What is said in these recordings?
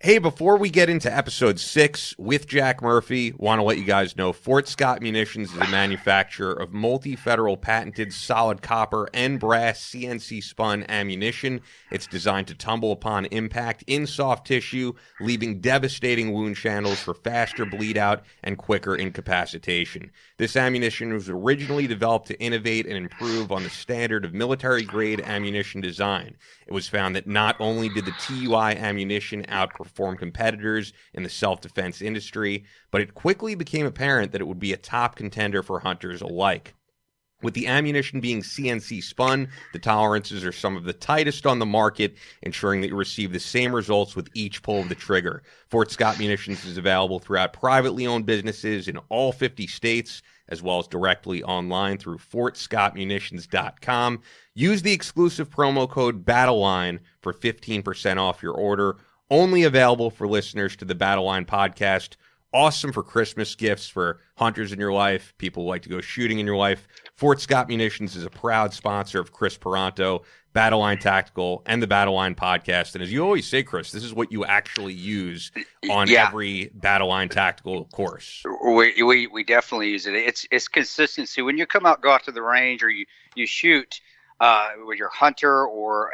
Hey, before we get into episode 6 with Jack Murphy, want to let you guys know Fort Scott Munitions is a manufacturer of multi-federal patented solid copper and brass CNC spun ammunition. It's designed to tumble upon impact in soft tissue, leaving devastating wound channels for faster bleed out and quicker incapacitation. This ammunition was originally developed to innovate and improve on the standard of military-grade ammunition design. It was found that not only did the TUI ammunition outperform competitors in the self-defense industry, but it quickly became apparent that it would be a top contender for hunters alike. With the ammunition being CNC spun, the tolerances are some of the tightest on the market, ensuring that you receive the same results with each pull of the trigger. Fort Scott Munitions is available throughout privately owned businesses in all 50 states, as well as directly online through fortscottmunitions.com. Use the exclusive promo code Battleline for 15% off your order. Only available for listeners to the Battleline podcast. Awesome for Christmas gifts for hunters in your life, people who like to go shooting in your life. Fort Scott Munitions is a proud sponsor of Chris Peranto, Battleline Tactical, and the Battleline podcast. And as you always say, Chris, this is what you actually use on every Battleline Tactical course. We definitely use it. It's consistency. When you go out to the range or you shoot with your hunter, or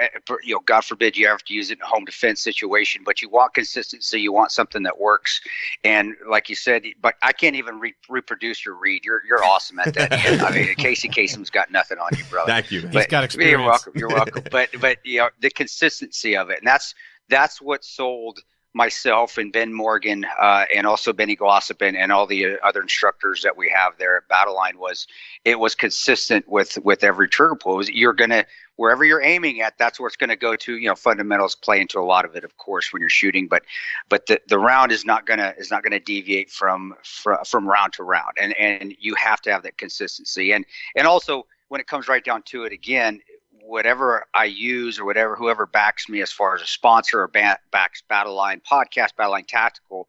God forbid you have to use it in a home defense situation, but you want consistency. You want something that works. And like you said, but I can't even reproduce your read. You're awesome at that. I mean, Casey Kasem's got nothing on you, brother. Thank you. He's got experience. You're welcome. But the consistency of it, and that's what sold myself and Ben Morgan and also Benny Glossop and all the other instructors that we have there at Battleline was consistent with every trigger pull. You're gonna, wherever you're aiming at, that's where it's gonna go to. Fundamentals play into a lot of it, of course, when you're shooting, but the round is not gonna deviate from round to round, and you have to have that consistency, and also when it comes right down to it, again, whatever I use or whoever backs me as far as a sponsor or backs Battleline podcast, Battleline Tactical,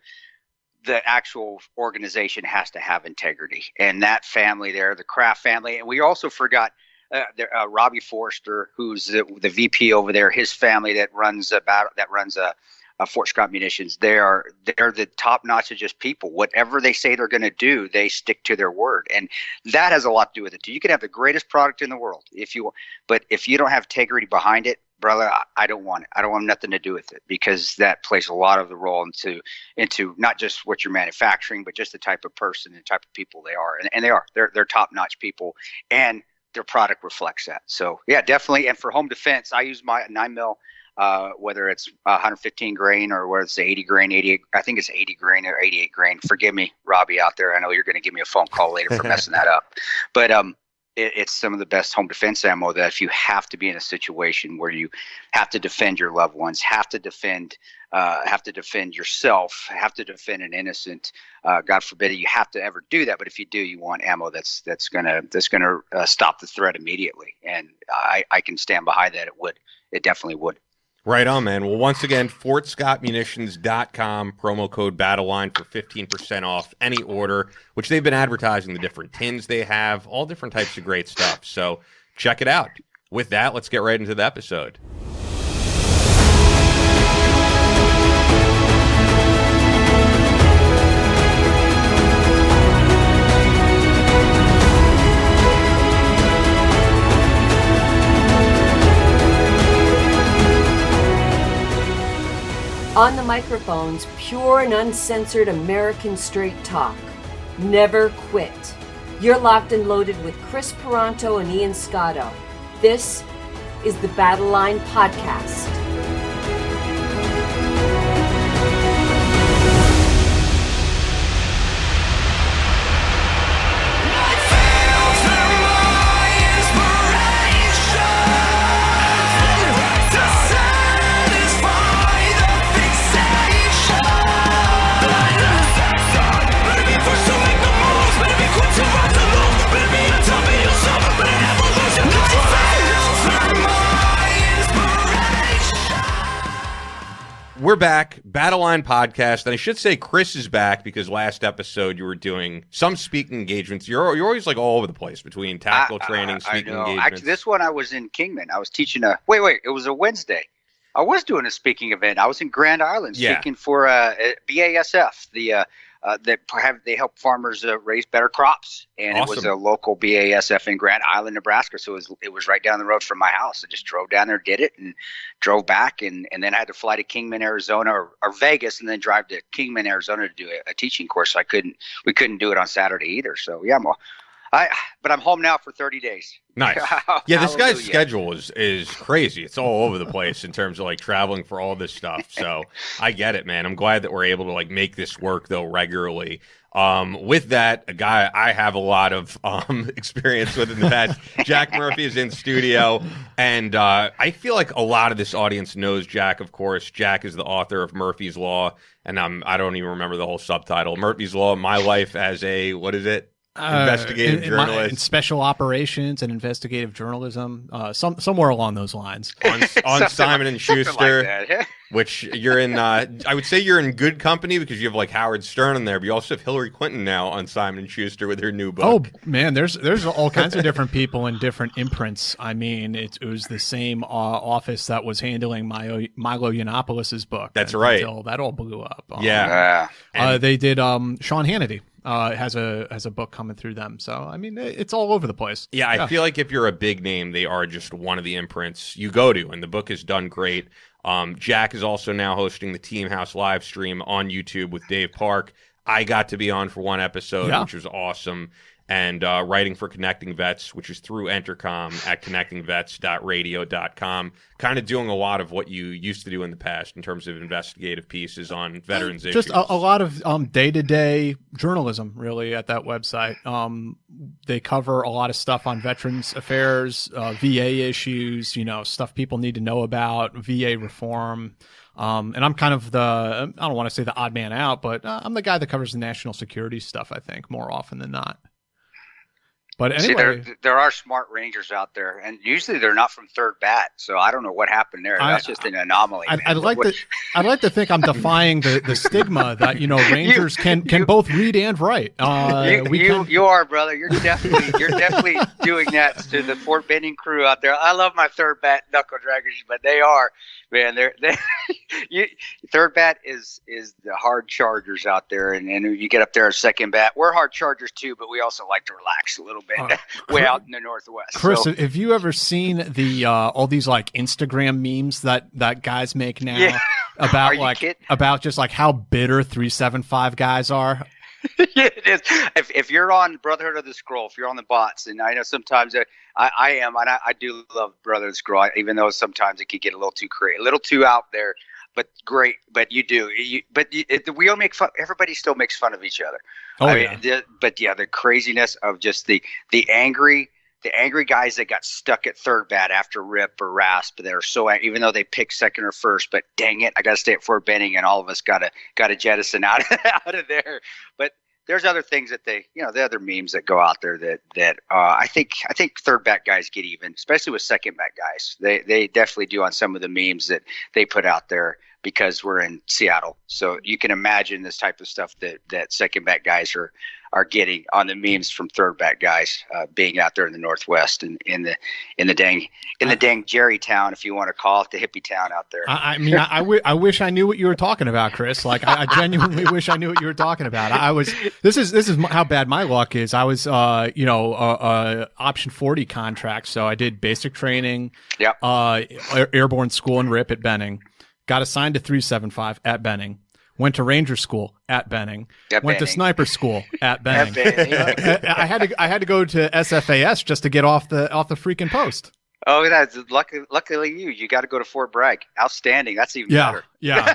the actual organization has to have integrity. And that family there, the Kraft family, and we also forgot Robbie Forrester, who's the VP over there, his family that runs Fort Scott Munitions. They're the top notch of just people. Whatever they say they're going to do, they stick to their word, and that has a lot to do with it too. You can have the greatest product in the world but if you don't have integrity behind it, brother, I don't want it. I don't want nothing to do with it, because that plays a lot of the role into not just what you're manufacturing, but just the type of person and type of people they are, and they're top notch people, and their product reflects that. So yeah, definitely. And for home defense, I use my 9mm. Whether it's 115 grain or whether it's 80 grain, 88, I think it's 80 grain or 88 grain. Forgive me, Robbie out there. I know you're going to give me a phone call later for messing that up. But it's some of the best home defense ammo that if you have to be in a situation where you have to defend your loved ones, have to defend yourself, have to defend an innocent, God forbid you have to ever do that. But if you do, you want ammo that's gonna stop the threat immediately. And I can stand behind that. It definitely would. Right on, man. Well, once again, fortscottmunitions.com, promo code Battleline for 15% off any order, which they've been advertising the different tins they have, all different types of great stuff. So check it out. With that, let's get right into the episode. On the microphones, pure and uncensored American straight talk. Never quit. You're locked and loaded with Chris Peranto and Ian Scotto. This is the Battleline Podcast. We're back, Battleline Podcast, and I should say Chris is back because last episode you were doing some speaking engagements. You're always like all over the place between tactical training, speaking engagements. Actually, this one I was in Kingman. I was teaching it was a Wednesday. I was doing a speaking event. I was in Grand Island speaking for BASF, they help farmers raise better crops, and Awesome. It was a local BASF in Grand Island, Nebraska. So it was right down the road from my house. I just drove down there, did it, and drove back, and then I had to fly to Kingman, Arizona, or Vegas, and then drive to Kingman, Arizona to do a teaching course. So we couldn't do it on Saturday either. So yeah, but I'm home now for 30 days. Nice. Yeah, this guy's schedule is crazy. It's all over the place in terms of like traveling for all this stuff. So I get it, man. I'm glad that we're able to like make this work though regularly. With that, a guy I have a lot of experience with in the past, Jack Murphy is in studio, and I feel like a lot of this audience knows Jack. Of course, Jack is the author of Murphy's Law, and I don't even remember the whole subtitle. Murphy's Law: My Life as a what is it? Investigative journalist, in special operations and investigative journalism, somewhere along those lines. On Simon and Schuster, like that. which you're in. I would say you're in good company because you have like Howard Stern in there, but you also have Hillary Clinton now on Simon and Schuster with her new book. Oh man, there's all kinds of different people in different imprints. I mean, it was the same office that was handling Milo Yiannopoulos' book. That's right. Until that all blew up. Yeah, they did. Sean Hannity has a book coming through them. So I mean, it's all over the place. Yeah, I feel like if you're a big name, they are just one of the imprints you go to, and the book is done great. Jack is also now hosting the Team House live stream on YouTube with Dave Park. I got to be on for one episode, which was awesome. And writing for Connecting Vets, which is through Entercom at connectingvets.radio.com. Kind of doing a lot of what you used to do in the past in terms of investigative pieces on veterans issues. Just a lot of day-to-day journalism, really, at that website. They cover a lot of stuff on veterans affairs, VA issues, stuff people need to know about, VA reform. And I'm kind of I don't want to say the odd man out, but I'm the guy that covers the national security stuff, I think, more often than not. But anyway, see, there are smart Rangers out there, and usually they're not from 3rd Bat. So I don't know what happened there. That's just an anomaly. I'd like to think I'm defying the stigma that Rangers can both read and write. You are, brother. You're definitely doing that to the Fort Benning crew out there. I love my 3rd Bat knuckle draggers, but they are. Man, they're 3rd Bat is the hard chargers out there, and you get up there at 2nd Bat. We're hard chargers too, but we also like to relax a little bit way out in the Northwest. Chris, have you ever seen the all these like Instagram memes that guys make now about just like how bitter 375 guys are? Yeah, it is. If you're on Brotherhood of the Scroll, if you're on the bots, and I know sometimes I am, and I do love Brotherhood of the Scroll, even though sometimes it can get a little too crazy, a little too out there. But great, but you do. We all make fun. Everybody still makes fun of each other. The craziness of just the angry guys that got stuck at 3rd Bat after RIP or RASP, that are so, even though they picked 2nd or 1st, but dang it, I got to stay at Fort Benning, and all of us got to jettison out of there. But there's other things that the other memes that go out there that I think 3rd Bat guys get even, especially with 2nd Bat guys. They definitely do on some of the memes that they put out there, because we're in Seattle. So you can imagine this type of stuff that 2nd Bat guys are getting on the memes from 3rd Bat guys, being out there in the Northwest and in the dang Jerry town, if you want to call it, the hippie town out there. I mean, I wish I knew what you were talking about, Chris. Like, I genuinely wish I knew what you were talking about. This is how bad my luck is. I was, option 40 contract. So I did basic training, airborne school and RIP at Benning, got assigned to 375 at Benning. Went to Ranger School at Benning. Went to Sniper School at Benning. I had to go to SFAS just to get off the freaking post. Oh, that's luckily you got to go to Fort Bragg. Outstanding. That's even better. Yeah.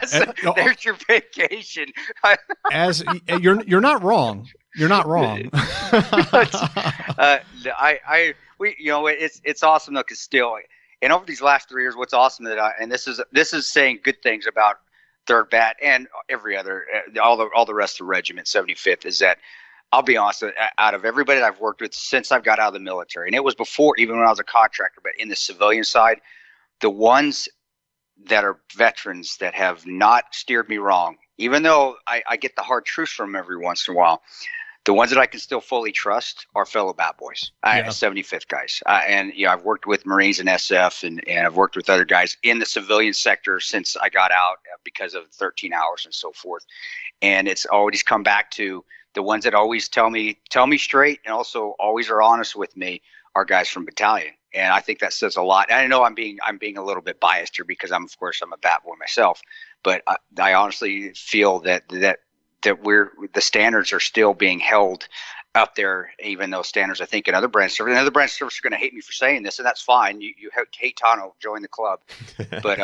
There's your vacation. As you're not wrong. You're not wrong. It's awesome though, because still, and over these last 3 years, what's awesome and this is saying good things about 3rd Bat and every other, all the rest of the regiment, 75th, is that I'll be honest, out of everybody that I've worked with since I've got out of the military, and it was before, even when I was a contractor, but in the civilian side, the ones that are veterans that have not steered me wrong, even though I get the hard truths from them every once in a while, The ones that I can still fully trust are fellow Bat Boys, 75th guys. And I've worked with Marines and SF, and I've worked with other guys in the civilian sector since I got out because of 13 hours and so forth. And it's always come back to the ones that always tell me straight, and also always are honest with me, are guys from battalion. And I think that says a lot. And I know I'm being a little bit biased here because I'm a Bat Boy myself, but I honestly feel that the standards are still being held up there, even though standards, I think, in other branch services, and other branch services are going to hate me for saying this, and that's fine. You hate Tano, join the club, but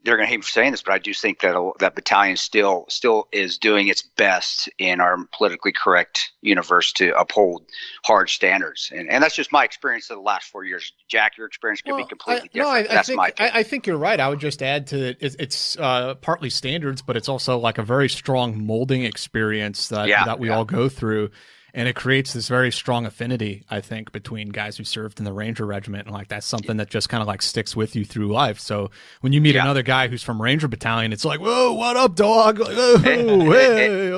they're going to hate me for saying this. But I do think that battalion still is doing its best in our politically correct universe to uphold hard standards, and that's just my experience of the last 4 years. Jack, your experience could be completely different. I think you're right. I would just add to it, it's partly standards, but it's also like a very strong molding experience that we all go through. And it creates this very strong affinity, I think, between guys who served in the Ranger Regiment. And like, that's something that just kind of like sticks with you through life. So when you meet another guy who's from Ranger Battalion, it's like, whoa, what up, dog? Like, it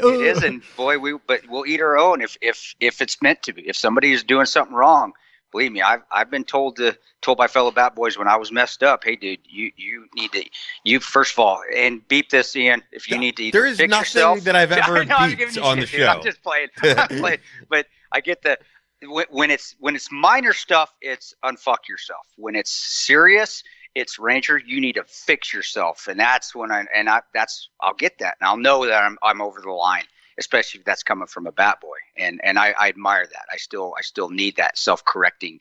is. And boy, we'll eat our own if it's meant to be. If somebody is doing something wrong, believe me, I've been told by fellow Bat Boys when I was messed up, hey dude, you need to first of all, and beep this, Ian, if you need to there is fix nothing yourself. that I've ever beeped on the show. I'm just playing. But I get when it's minor stuff, it's unfuck yourself. When it's serious, it's Ranger, you need to fix yourself, and that's when I'll get that, and I'll know that I'm over the line, especially if that's coming from a Bat Boy, and I admire that. I still need that self-correcting,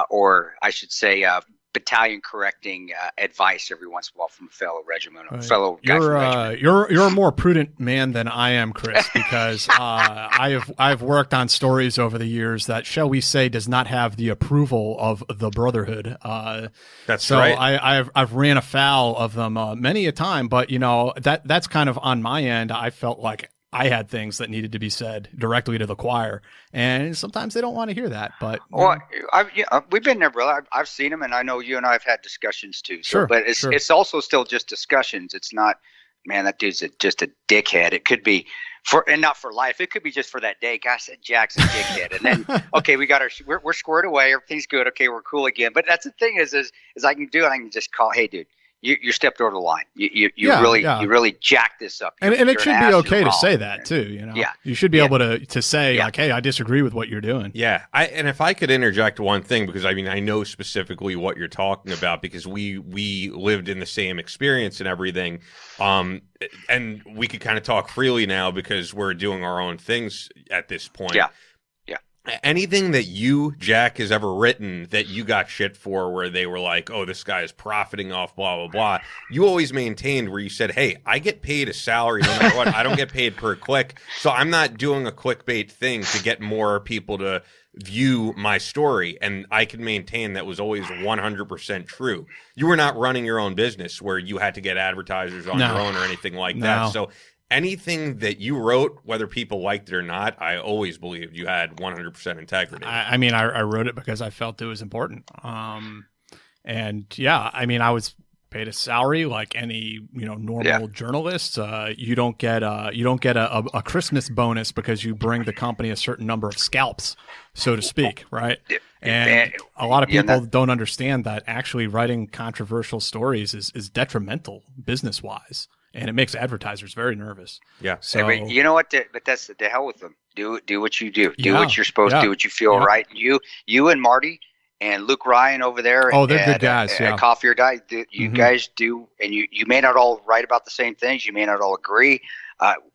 or I should say, battalion correcting advice every once in a while from a fellow regiment, fellow guy from regiment. You're a more prudent man than I am, Chris, because I've worked on stories over the years that, shall we say, does not have the approval of the Brotherhood. That's so right. I've ran afoul of them many a time, but that's kind of on my end. I felt like I had things that needed to be said directly to the choir, and sometimes they don't want to hear that. But we've been there, brother. I've seen them, and I know you and I have had discussions too. So, sure, but it's also still just discussions. It's not, man, that dude's just a dickhead. It could be not for life. It could be just for that day. Gosh, that Jack's a dickhead, and then okay, we're squared away. Everything's good. Okay, we're cool again. But that's the thing is I can just call, hey, dude. You stepped over the line. You really jacked this up. And it should be okay to say that too. Yeah. You should be able to say like, hey, I disagree with what you're doing. Yeah. And if I could interject one thing, because I know specifically what you're talking about, because we lived in the same experience and everything. And we could kind of talk freely now because we're doing our own things at this point. Yeah. Anything that you, Jack, has ever written that you got shit for, where they were like, oh, this guy is profiting off blah, blah, blah, you always maintained where you said, hey, I get paid a salary no matter what. I don't get paid per click. So I'm not doing a clickbait thing to get more people to view my story. And I can maintain that was always 100% true. You were not running your own business where you had to get advertisers on your own or anything like that. So anything that you wrote, whether people liked it or not, I always believed you had 100% integrity. I wrote it because I felt it was important. And yeah, I was paid a salary like any normal journalist. You don't get a Christmas bonus because you bring the company a certain number of scalps, so to speak, right? And a lot of people don't understand that actually writing controversial stories is detrimental business wise. And it makes advertisers very nervous. Yeah. So you know what? But that's the hell with them. Do what you do. Do what you're supposed to. Do what you feel right. You and Marty and Luke Ryan over there. Oh, they're good guys. Coffee or Die. You guys do, and you may not all write about the same things. You may not all agree.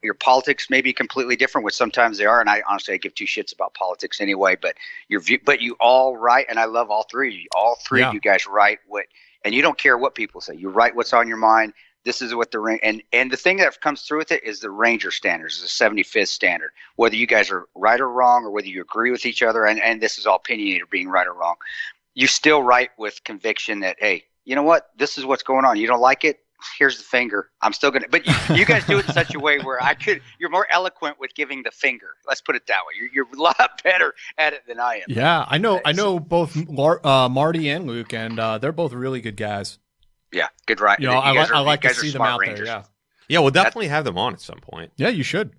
Your politics may be completely different, which sometimes they are. And I give two shits about politics anyway. But you all write, and I love all three of you. All three of you guys write and you don't care what people say. You write what's on your mind. This is what and the thing that comes through with it is the Ranger standards, the 75th standard. Whether you guys are right or wrong, or whether you agree with each other, and this is all opinionated, being right or wrong, you still write with conviction that, hey, you know what? This is what's going on. You don't like it? Here's the finger. I'm still gonna. But you guys do it in such a way where you're more eloquent with giving the finger. Let's put it that way. You're a lot better at it than I am. Yeah, I know both Marty and Luke, and they're both really good guys. Yeah, good right. I like to see them out Rangers. There. Yeah, we'll definitely have them on at some point. Yeah, you should.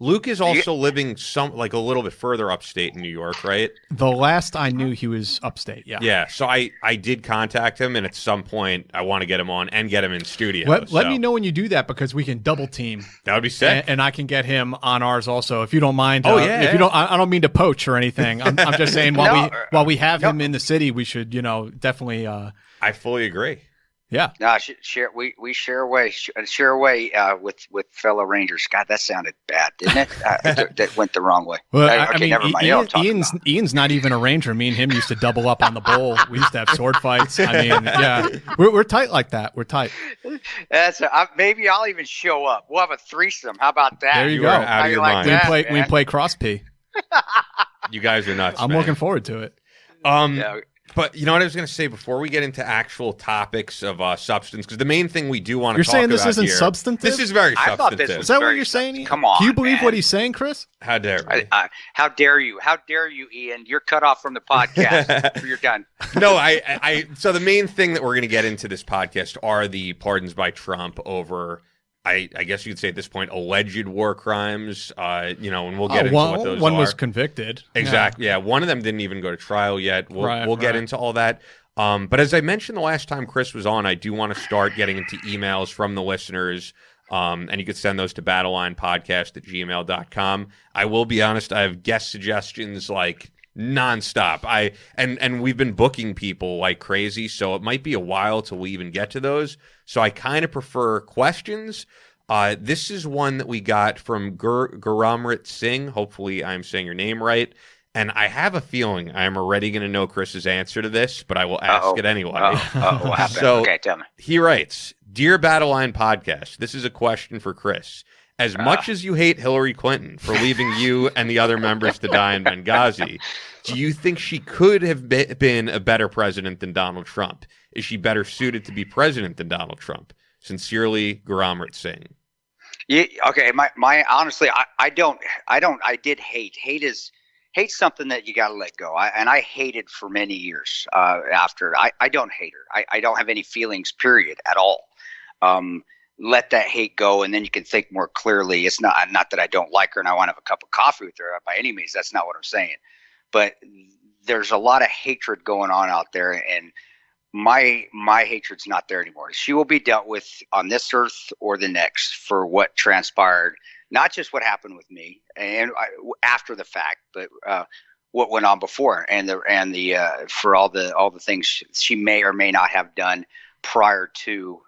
Luke is also living like a little bit further upstate in New York, right? The last I knew, he was upstate. Yeah. Yeah. So I did contact him, and at some point, I want to get him on and get him in studio. Let me know when you do that, because we can double team. That would be sick, and I can get him on ours also, if you don't mind. If you don't, I don't mean to poach or anything. I'm just saying while we have him in the city, we should definitely. I fully agree. Yeah. No, we share away with fellow Rangers. God, that sounded bad, didn't it? That went the wrong way. Well, never mind. Ian's not even a Ranger. Me and him used to double up on the bowl. We used to have sword fights. I mean, yeah, we're tight like that. We're tight. Maybe I'll even show up. We'll have a threesome. How about that? There you go. Out of your mind. We play cross P. You guys are nuts. I'm looking forward to it. Yeah. But you know what I was going to say before we get into actual topics of substance, because the main thing we do want to You're talk saying about this isn't here, substantive? This is very I substantive. thought this was Is that what very you're saying? Come on, do you believe man. what he's saying, Chris? How dare you? How dare you? How dare you, Ian? You're cut off from the podcast. You're done. No, so the main thing that we're going to get into this podcast are the pardons by Trump over, I guess you could say at this point, alleged war crimes, and we'll get into what those are. One was convicted. Exactly. Yeah. One of them didn't even go to trial yet. We'll get into all that. But as I mentioned the last time Chris was on, I do want to start getting into emails from the listeners. And you could send those to battlelinepodcast@gmail.com. I will be honest, I have guest suggestions like nonstop. And we've been booking people like crazy, so it might be a while till we even get to those. So I kind of prefer questions. This is one that we got from Guramrit Singh. Hopefully I'm saying your name right. And I have a feeling I'm already going to know Chris's answer to this, but I will ask it anyway. What happened? So okay, tell me. He writes, Dear Battleline Podcast, this is a question for Chris. As much as you hate Hillary Clinton for leaving you and the other members to die in Benghazi, do you think she could have been a better president than Donald Trump? Is she better suited to be president than Donald Trump? Sincerely, Guramrit Singh. Yeah, okay. My honestly, I did hate. Hate's something that you got to let go. I hated for many years after. I don't hate her. I don't have any feelings, period, at all. Let that hate go, and then you can think more clearly. It's not that I don't like her and I want to have a cup of coffee with her by any means. That's not what I'm saying. But there's a lot of hatred going on out there, and my hatred's not there anymore. She will be dealt with on this earth or the next for what transpired. Not just what happened with me and after the fact, but what went on before, and for all the things she may or may not have done prior to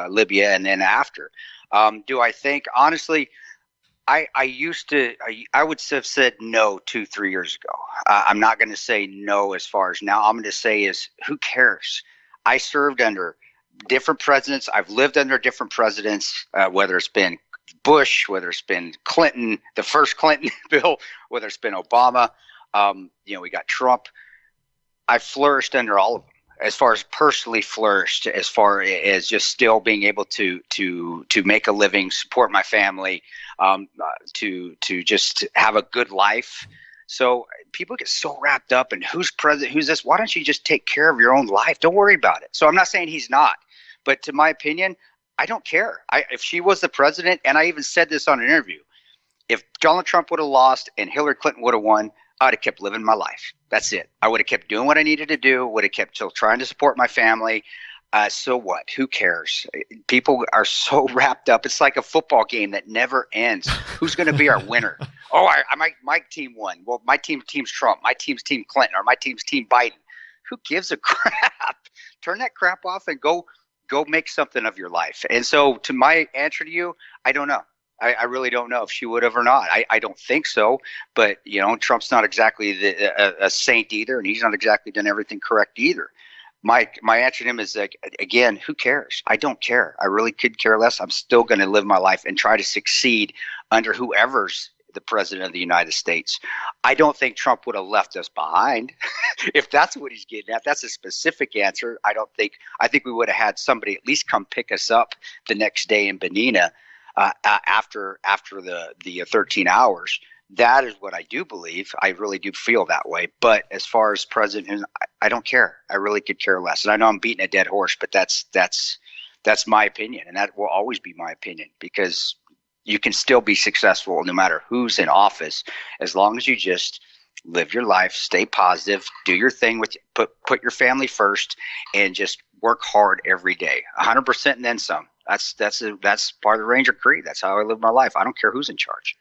Libya and then after. Do I think honestly? I would have said no 2-3 years ago. I'm not going to say no as far as now. I'm going to say is who cares? I served under different presidents. I've lived under different presidents, whether it's been Bush, whether it's been Clinton, the first Clinton bill, whether it's been Obama, we got Trump. I flourished under all of them, as far as personally flourished, as far as just still being able to make a living, support my family, to just have a good life. So people get so wrapped up in who's president, who's this. Why don't you just take care of your own life? Don't worry about it. So I'm not saying he's not, but to my opinion, I don't care. If she was the president, and I even said this on an interview, if Donald Trump would have lost and Hillary Clinton would have won, I'd have kept living my life. That's it. I would have kept doing what I needed to do, would have kept still trying to support my family. So what? Who cares? People are so wrapped up. It's like a football game that never ends. Who's going to be our winner? My team won. Well, my team's Trump. My team's Team Clinton, or my team's Team Biden. Who gives a crap? Turn that crap off and go make something of your life. And so to my answer to you, I don't know. I really don't know if she would have or not. I don't think so. But, Trump's not exactly a saint either, and he's not exactly done everything correct either. My answer to him is, again, who cares? I don't care. I really could care less. I'm still going to live my life and try to succeed under whoever's the president of the United States. I don't think Trump would have left us behind. If that's what he's getting at, that's a specific answer. I think we would have had somebody at least come pick us up the next day in Benina after the 13 hours. That is what I do believe. I really do feel that way. But as far as president, I don't care. I really could care less. And I know I'm beating a dead horse, but that's my opinion, and that will always be my opinion, because You can still be successful no matter who's in office, as long as you just live your life, stay positive, do your thing with put your family first, and just work hard every day, 100% and then some. That's part of the Ranger creed. That's how I live my life. I don't care who's in charge.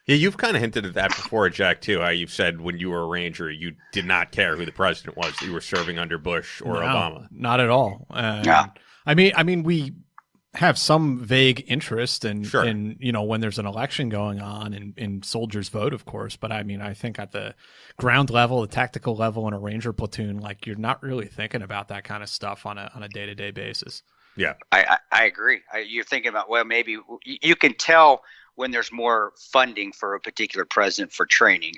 Yeah, you've kind of hinted at that before, Jack, too. How you've said when you were a Ranger, you did not care who the president was. You were serving under Bush or Obama. Not at all. Yeah. I mean, we have some vague interest in, Sure. in when there's an election going on and soldiers vote, of course. But I mean, I think at the ground level, the tactical level in a Ranger platoon, like you're not really thinking about that kind of stuff on a day-to-day basis. Yeah. I agree. You're thinking about, well, maybe you can tell when there's more funding for a particular president for training,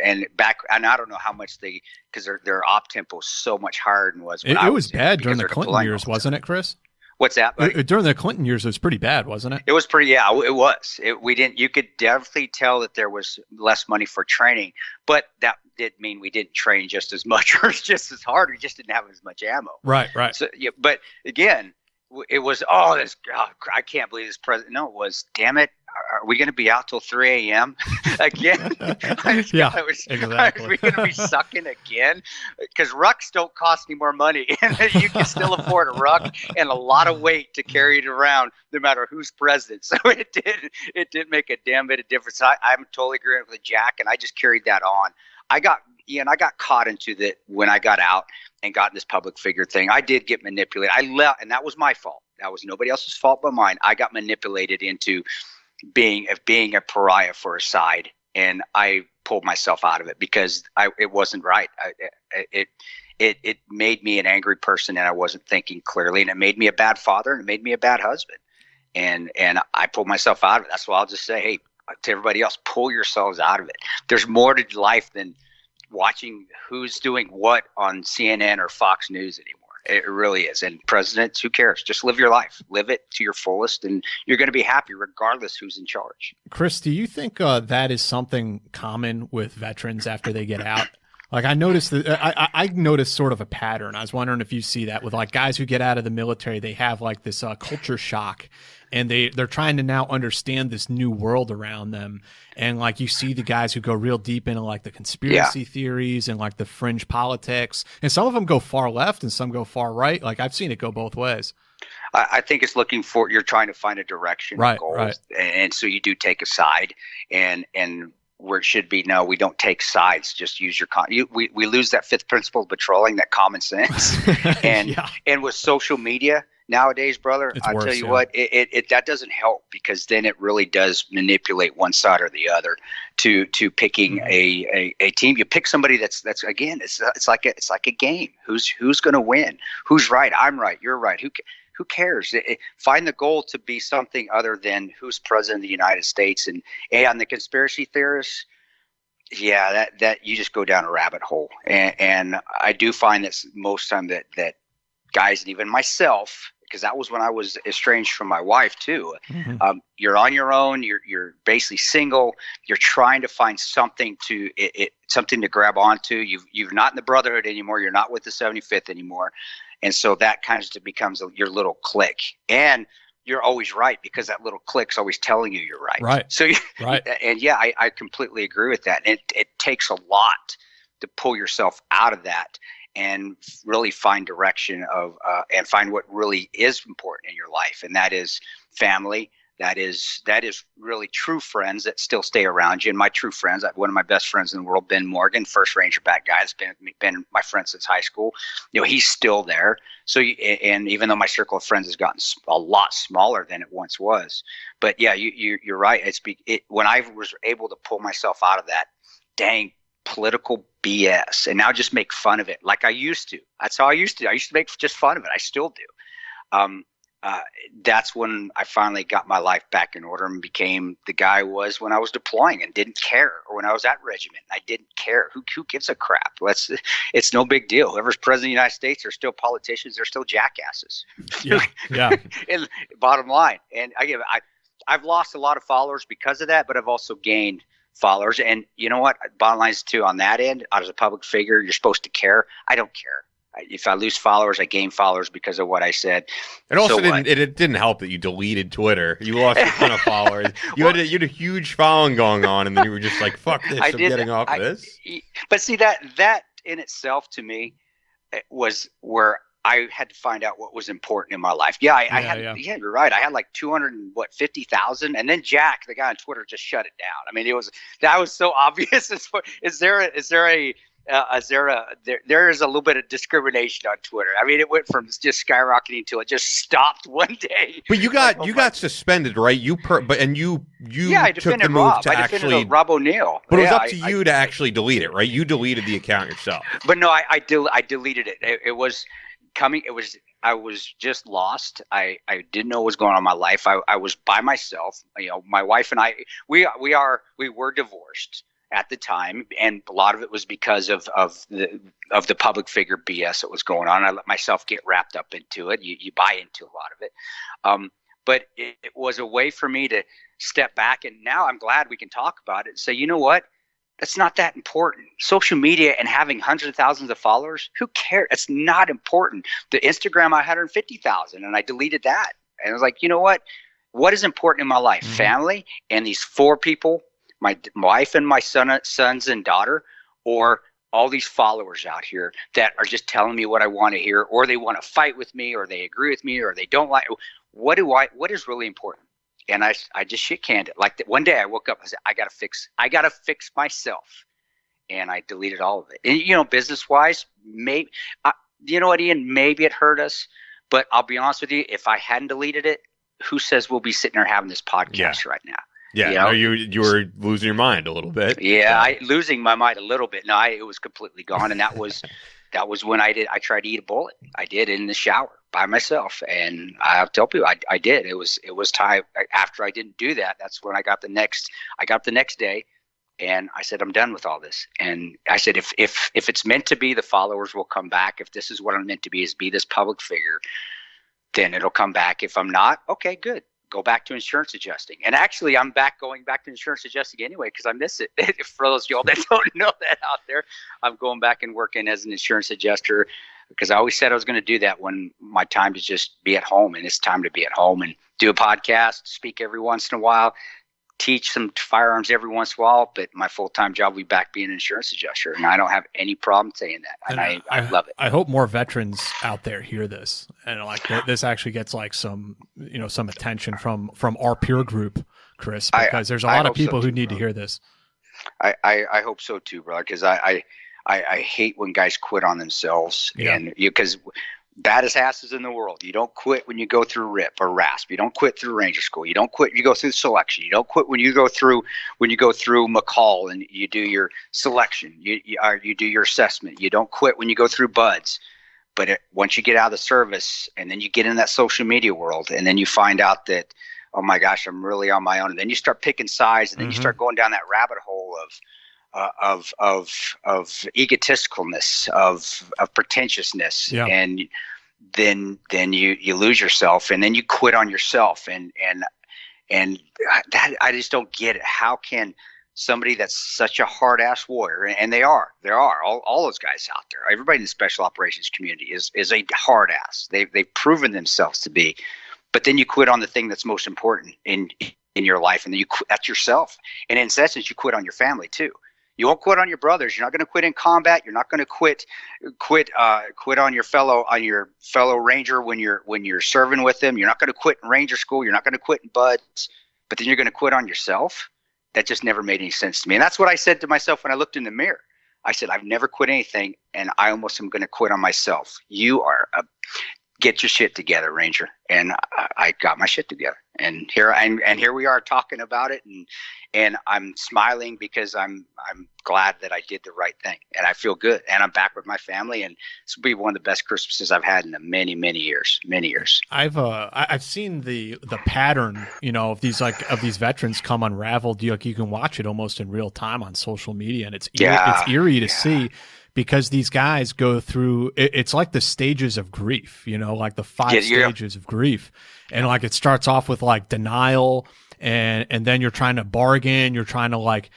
and I don't know how much because their op tempo is so much higher than was. It was bad during the Clinton years, wasn't it, Chris? What's that? During the Clinton years, it was pretty bad, wasn't it? It was pretty. Yeah, it was. You could definitely tell that there was less money for training, but that didn't mean we didn't train just as much or just as hard. We just didn't have as much ammo. Right. So, yeah, but again, it was, I can't believe this president. No, it was, damn it. Are we going to be out till 3 a.m. again? Exactly. Are we going to be sucking again? Because rucks don't cost any more money. You can still afford a ruck and a lot of weight to carry it around no matter who's president. So it did make a damn bit of difference. I'm totally agreeing with Jack, and I just carried that on. I got caught into that when I got out and got in this public figure thing. I did get manipulated. I left, and that was my fault. That was nobody else's fault but mine. I got manipulated into being a pariah for a side, and I pulled myself out of it because it wasn't right. It made me an angry person, and I wasn't thinking clearly, and it made me a bad father, and it made me a bad husband, and I pulled myself out of it. That's why I'll just say, hey, to everybody else, pull yourselves out of it. There's more to life than watching who's doing what on CNN or Fox News anymore. It really is. And presidents, who cares? Just live your life. Live it to your fullest, and you're going to be happy regardless who's in charge. Chris, do you think that is something common with veterans after they get out? Like I noticed I noticed sort of a pattern. I was wondering if you see that with like guys who get out of the military, they have like this culture shock, and they're trying to now understand this new world around them. And like you see the guys who go real deep into like the conspiracy theories and like the fringe politics, and some of them go far left and some go far right. Like I've seen it go both ways. I think it's you're trying to find a direction, right, goals, right. And so you do take a side, and where it should be, no, we don't take sides. Just use your we lose that fifth principle of patrolling, that common sense, and and with social media nowadays, brother, I tell you what, it that doesn't help, because then it really does manipulate one side or the other to picking a team. You pick somebody that's again, it's like a game. Who's going to win? Who's right? I'm right. You're right. Who cares? Find the goal to be something other than who's president of the United States. And on the conspiracy theorists, that you just go down a rabbit hole. And I do find that most time that guys, and even myself, because that was when I was estranged from my wife too. Mm-hmm. You're on your own. You're basically single. You're trying to find something something to grab onto. You're not in the Brotherhood anymore. You're not with the 75th anymore. And so that kind of becomes your little clique, and you're always right because that little clique's always telling you you're right. Right. So, right. And I completely agree with that. And it takes a lot to pull yourself out of that and really find direction and find what really is important in your life. And that is family. That is really true friends that still stay around you. And my true friends, one of my best friends in the world, Ben Morgan, first Ranger back guy, that's been my friend since high school. He's still there. So, and even though my circle of friends has gotten a lot smaller than it once was, but yeah, you're right. When I was able to pull myself out of that dang political BS and now just make fun of it like I used to. That's how I used to. I used to make just fun of it. I still do. That's when I finally got my life back in order and became the guy I was when I was deploying and didn't care, or when I was at regiment. I didn't care. Who gives a crap? It's no big deal. Whoever's president of the United States, they're still politicians. They're still jackasses. Yeah. And bottom line. And I've lost a lot of followers because of that, but I've also gained followers. And you know what? Bottom line is too, on that end, as a public figure, you're supposed to care. I don't care. If I lose followers, I gain followers because of what I said. It also didn't help that you deleted Twitter. You lost a ton of followers. You had a huge following going on, and then you were just like, "Fuck this! I'm getting off this." But see, that in itself to me was where I had to find out what was important in my life. Yeah, you're right. I had like 250,000, and then Jack, the guy on Twitter, just shut it down. I mean, that was so obvious. There is a little bit of discrimination on Twitter. I mean, it went from just skyrocketing to it just stopped one day. But you got suspended, right? You took the move to actually Rob O'Neill. But it was up to you to actually delete it, right? You deleted the account yourself. But no, I deleted it. It was coming. I was just lost. I didn't know what was going on in my life. I was by myself. My wife and I, we were divorced at the time, and a lot of it was because of the public figure BS that was going on. I let myself get wrapped up into it. You buy into a lot of it, but it was a way for me to step back. And now I'm glad we can talk about it and say, you know what? That's not that important. Social media and having hundreds of thousands of followers, who cares? It's not important. The Instagram, I had 150,000, and I deleted that. And I was like, you know what? What is important in my life? Mm-hmm. Family and these 4 people. My wife and my sons and daughter, or all these followers out here that are just telling me what I want to hear, or they want to fight with me, or they agree with me, or they don't like. What is really important? And I just shit canned it. Like one day I woke up, I said, I gotta fix myself, and I deleted all of it. And, business wise, maybe you know what, Ian, maybe it hurt us, but I'll be honest with you, if I hadn't deleted it, who says we'll be sitting there having this podcast right now? Yeah, you were losing your mind a little bit. Yeah, losing my mind a little bit. No, it was completely gone, and that was when I tried to eat a bullet. I did in the shower by myself, and I'll tell people I did. It was time after I didn't do that. That's when I got the next day, and I said, I'm done with all this. And I said, if it's meant to be, the followers will come back. If this is what I'm meant to be, is be this public figure, then it'll come back. If I'm not, okay, good. Go back to insurance adjusting. And actually, I'm going back to insurance adjusting anyway, because I miss it. For those of y'all that don't know that out there, I'm going back and working as an insurance adjuster, because I always said I was going to do that when my time to just be at home. And it's time to be at home and do a podcast, speak every once in a while, teach some firearms every once in a while. But my full-time job will be back being an insurance adjuster. And I don't have any problem saying that. And I love it. I hope more veterans out there hear this, and this actually gets some attention from our peer group, Chris, because there's a lot of people who need to hear this. I hope so too, bro. Because I hate when guys quit on themselves, and because baddest asses in the world. You don't quit when you go through RIP or RASP. You don't quit through Ranger School. You don't quit when you go through selection. You don't quit when you go through McCall and you do your selection. You do your assessment. You don't quit when you go through BUDS. But once you get out of the service, and then you get in that social media world, and then you find out that, oh my gosh, I'm really on my own. And then you start picking sides, and then you start going down that rabbit hole of egotisticalness, of pretentiousness, and then you lose yourself, and then you quit on yourself, and that I just don't get it. How can somebody that's such a hard ass warrior, and they are all those guys out there, everybody in the special operations community is a hard ass. They've proven themselves to be, but then you quit on the thing that's most important in your life, and then that's yourself, and in essence you quit on your family too. You won't quit on your brothers. You're not going to quit in combat. You're not going to quit on your fellow Ranger when you're serving with them. You're not going to quit in Ranger School. You're not going to quit in BUDS. But then you're going to quit on yourself. That just never made any sense to me. And that's what I said to myself when I looked in the mirror. I said, I've never quit anything, and I almost am going to quit on myself. You are get your shit together, Ranger. And I got my shit together. And here we are talking about it, and I'm smiling because I'm glad that I did the right thing, and I feel good, and I'm back with my family, and this will be one of the best Christmases I've had in many years. I've seen the pattern, of these veterans come unraveled. You can watch it almost in real time on social media, and it's eerie to see, because these guys go through, it's like the stages of grief, you know, like the 5 stages of grief. And like, it starts off with like denial, and then you're trying to bargain, you're trying to like,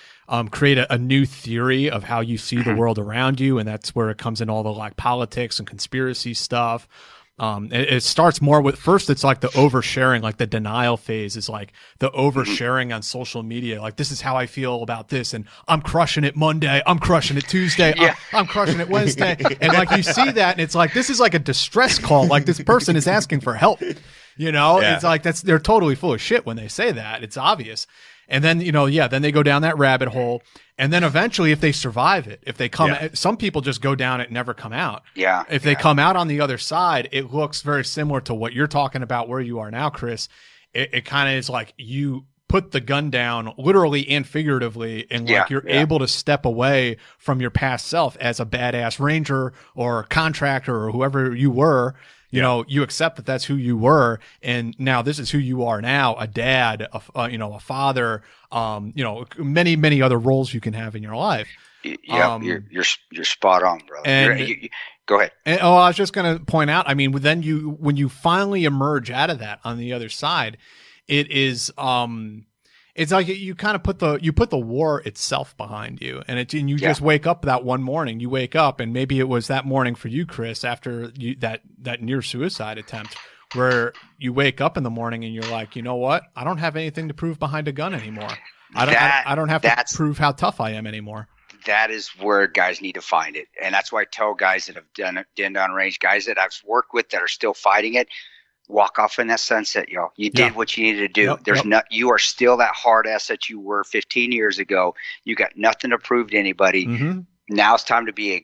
create a new theory of how you see the world around you. And that's where it comes in all the like politics and conspiracy stuff. It starts more with, first it's like the oversharing, like the denial phase is like the oversharing on social media. Like, this is how I feel about this, and I'm crushing it Monday, I'm crushing it Tuesday, I'm crushing it Wednesday. And like, you see that, and it's like, this is like a distress call. Like, this person is asking for help, you know? It's like, they're totally full of shit when they say that. It's obvious. And then, you know, then they go down that rabbit hole. And then eventually, if they survive it, if they come, some people just go down it and never come out. If they come out on the other side, it looks very similar to what you're talking about where you are now, Chris. It kind of is like you put the gun down literally and figuratively, and like you're able to step away from your past self as a badass ranger or contractor or whoever you were. You know, you accept that that's who you were, and now this is who you are now: a dad, a father, you know, many other roles you can have in your life. You're spot on, brother. And, go ahead. And, I was just going to point out. I mean, then when you finally emerge out of that on the other side, it is it's like you kind of put the war itself behind you, and you just wake up that one morning. You wake up, and maybe it was that morning for you, Chris, after that near suicide attempt, where you wake up in the morning and you're like, you know what? I don't have anything to prove behind a gun anymore. I don't have to prove how tough I am anymore. That is where guys need to find it, and that's why I tell guys that have done downrange, guys that I've worked with that are still fighting it. Walk off in that sunset, yo. You did what you needed to do. You are still that hard ass that you were 15 years ago. You got nothing to prove to anybody. Now it's time to be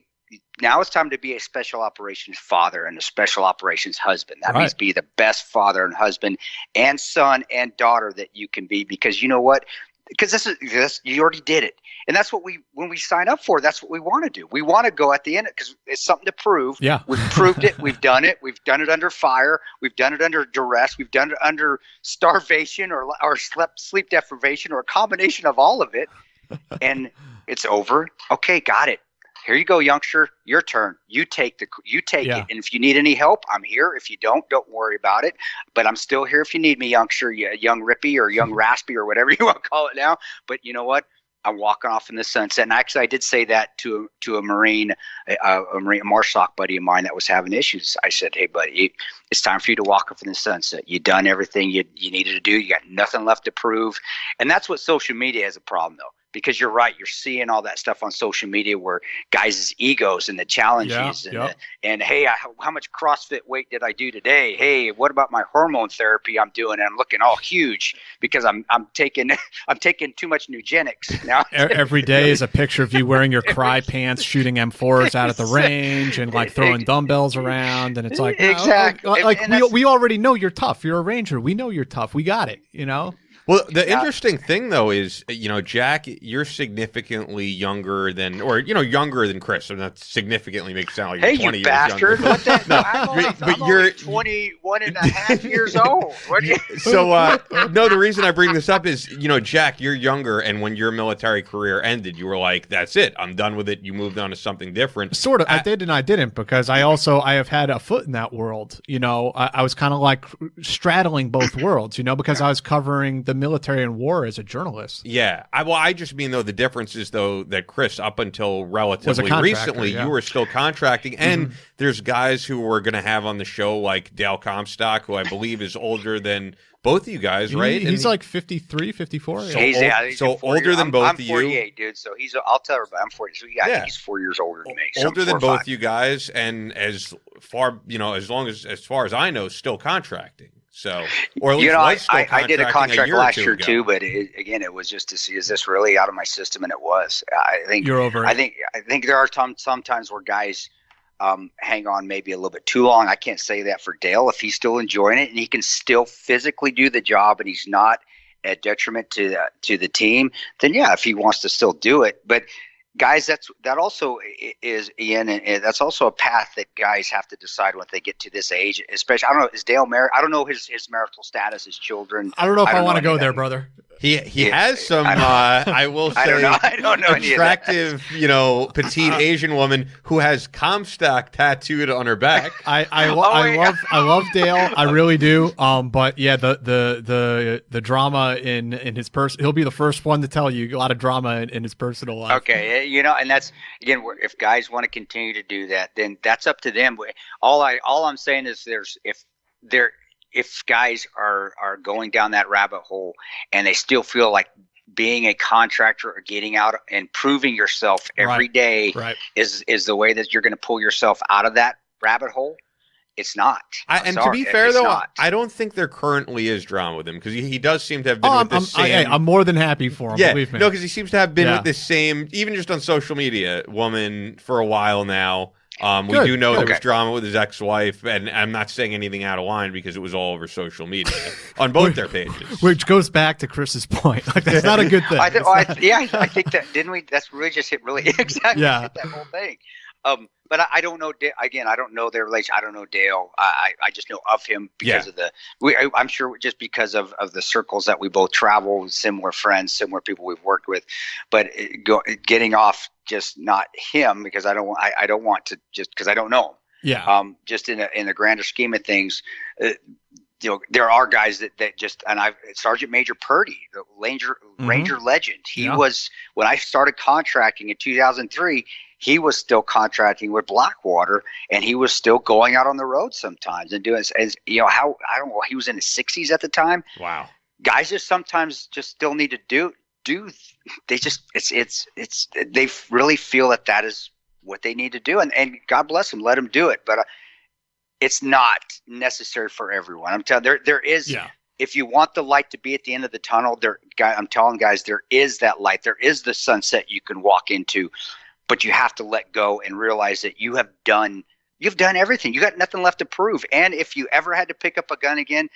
a special operations father and a special operations husband. That means be the best father and husband and son and daughter that you can be, because you know what? Because this you already did it. And that's what when we sign up for, that's what we want to do. We want to go at the end because it's something to prove. We've proved it. We've done it. We've done it under fire. We've done it under duress. We've done it under starvation or sleep deprivation or a combination of all of it. And it's over. Okay, got it. Here you go, youngster. Your turn. You take it. And if you need any help, I'm here. If you don't worry about it. But I'm still here if you need me, youngster, young Rippy or young Raspy or whatever you want to call it now. But you know what? I'm walking off in the sunset. And actually, I did say that to a Marine, a Marsoc buddy of mine that was having issues. I said, hey, buddy, it's time for you to walk off in the sunset. You've done everything you needed to do. You got nothing left to prove. And that's what social media has a problem, though. Because you're right, you're seeing all that stuff on social media where guys' egos and the challenges and hey, how much CrossFit weight did I do today? Hey, what about my hormone therapy I'm doing? And I'm looking all huge because I'm taking too much Nugenics now. Every day is a picture of you wearing your cry pants, shooting M4s out at the range, and like throwing dumbbells around. And it's like exactly, we already know you're tough. You're a Ranger. We know you're tough. We got it. You know. Well, the interesting thing, though, is, you know, Jack, you're significantly younger than Chris. And that significantly makes it sound like you're 20 years younger. What the? I'm only 21 and a half years old. So, no, the reason I bring this up is, you know, Jack, you're younger, and when your military career ended, you were like, that's it. I'm done with it. You moved on to something different. Sort of. I did and I didn't, because I have had a foot in that world. You know, I was kind of like straddling both worlds, you know, because I was covering the military and war as a journalist. Yeah. I just mean, though, the difference is, though, that Chris, up until relatively recently, you were still contracting. And there's guys who we're going to have on the show, like Dale Comstock, who I believe is older than both of you guys, right? He's like 53, 54. He's older than both of you. I'm 48, dude. So I'll tell everybody I'm 40. So I think he's 4 years older than me. Older than both you guys, and as far as I know, still contracting. So, or at least I did a contract last year too, but it was just to see, is this really out of my system? And it was. I think you're over. I think there are sometimes where guys hang on maybe a little bit too long. I can't say that for Dale. If he's still enjoying it and he can still physically do the job and he's not a detriment to the team, then if he wants to still do it. But guys, that also is, Ian, and that's also a path that guys have to decide when they get to this age. Especially, I don't know, is Dale married? I don't know his marital status, his children. I don't know if I want to go there, brother. He has some, I will say, I don't know attractive, petite Asian woman who has Comstock tattooed on her back. I love Dale, I really do. But yeah, the drama in his he'll be the first one to tell you a lot of drama in his personal life. Okay, and that's again, if guys want to continue to do that, then that's up to them. All I'm saying is if guys are going down that rabbit hole and they still feel like being a contractor or getting out and proving yourself every day is the way that you're going to pull yourself out of that rabbit hole, it's not. To be fair, though, I don't think there currently is drama with him because he does seem to have been with the same. I'm more than happy for him. Yeah, believe me. No, because he seems to have been with the same, even just on social media, woman for a while now. We do know there was drama with his ex-wife, and I'm not saying anything out of line because it was all over social media on both their pages. Which goes back to Chris's point. Like, that's not a good thing. I think that, didn't we? That's really just hit exactly hit that whole thing. But I don't know. Again, I don't know their relation. I don't know Dale. I just know of him because of I'm sure just because of the circles that we both travel, similar friends, similar people we've worked with. But getting off just not him because I don't want to just because I don't know him. Yeah. Just in the grander scheme of things, there are guys that just Sergeant Major Purdy, the Ranger legend. He was when I started contracting in 2003. He was still contracting with Blackwater, and he was still going out on the road sometimes and doing, he was in his 60s at the time. Wow. Guys just sometimes just still need to do. They just they really feel that is what they need to do, and God bless them, let them do it. But it's not necessary for everyone. I'm telling there is. Yeah. If you want the light to be at the end of the tunnel, I'm telling guys, there is that light. There is the sunset you can walk into. But you have to let go and realize that you've done everything. You got nothing left to prove. And if you ever had to pick up a gun again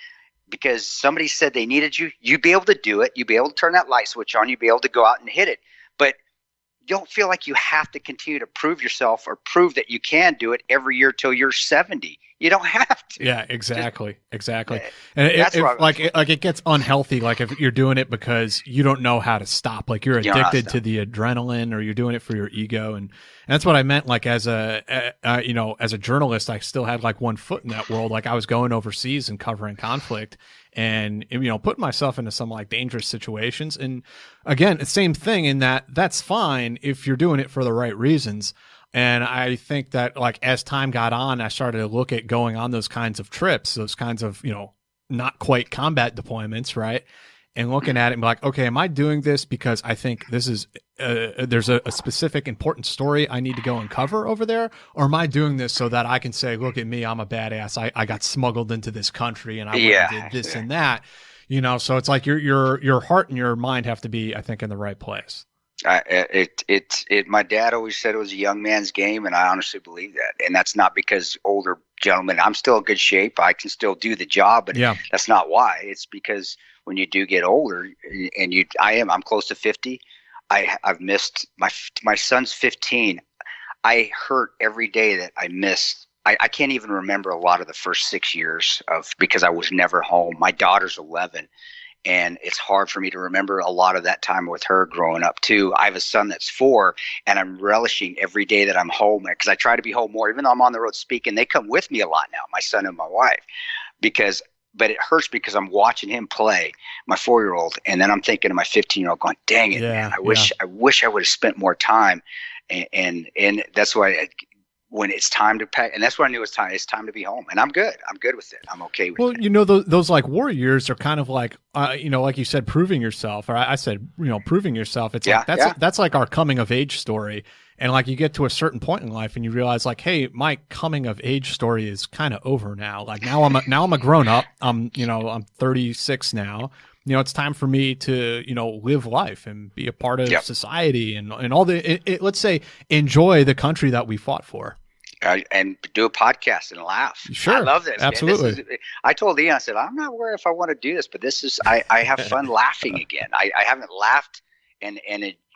because somebody said they needed you, you'd be able to do it. You'd be able to turn that light switch on. You'd be able to go out and hit it. But you don't feel like you have to continue to prove yourself or prove that you can do it every year till you're 70. You don't have to. Yeah, exactly. And it gets unhealthy. Like if you're doing it because you don't know how to stop, like you're addicted to the adrenaline, or you're doing it for your ego, and that's what I meant. Like as a journalist, I still had like one foot in that world. Like I was going overseas and covering conflict, and putting myself into some like dangerous situations. And again, the same thing in that's fine if you're doing it for the right reasons. And I think that like as time got on, I started to look at going on those kinds of trips, those kinds of, not quite combat deployments, right? And looking at it and be like, okay, am I doing this because I think this is, there's a specific important story I need to go and cover over there? Or am I doing this so that I can say, look at me, I'm a badass. I got smuggled into this country and I did this and that, so it's like your heart and your mind have to be, I think, in the right place. My dad always said it was a young man's game, and I honestly believe that. And that's not because older gentlemen, I'm still in good shape. I can still do the job, but that's not why. It's because when you do get older, and I'm close to 50. I've missed my son's 15. I hurt every day that I missed. I can't even remember a lot of the first 6 years because I was never home. My daughter's 11. And it's hard for me to remember a lot of that time with her growing up too. I have a son that's 4, and I'm relishing every day that I'm home because I try to be home more. Even though I'm on the road speaking, they come with me a lot now, my son and my wife, but it hurts because I'm watching him play, my 4-year-old, and then I'm thinking of my 15-year-old going, dang it, man, I wish I would have spent more time. And that's why when it's time to pack, and that's when I knew it's time to be home, and I'm good with it. I'm okay with it. Well, those like war years are kind of like, like you said, proving yourself, or I said, proving yourself. It's that's like our coming of age story. And like you get to a certain point in life and you realize like, hey, my coming of age story is kind of over now. Like now I'm a grown up. I'm 36 now. It's time for me to, live life and be a part of society and all let's say, enjoy the country that we fought for. And do a podcast and laugh. Sure. I love this. Absolutely. I told Ian, I said, I'm not aware if I want to do this, but this is, I have fun laughing again. I haven't laughed and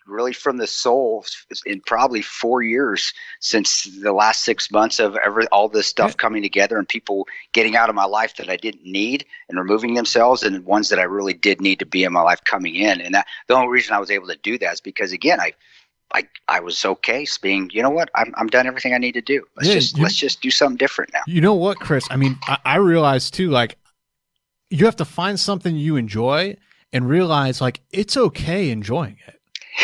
really from the soul in probably 4 years since the last 6 months of all this stuff coming together and people getting out of my life that I didn't need and removing themselves, and ones that I really did need to be in my life coming in. And that the only reason I was able to do that is because, again, I was okay being, you know what, I'm done everything I need to do. Let's just do something different now. You know what, Chris? I mean, I realize too, like, you have to find something you enjoy and realize, like, it's okay enjoying it.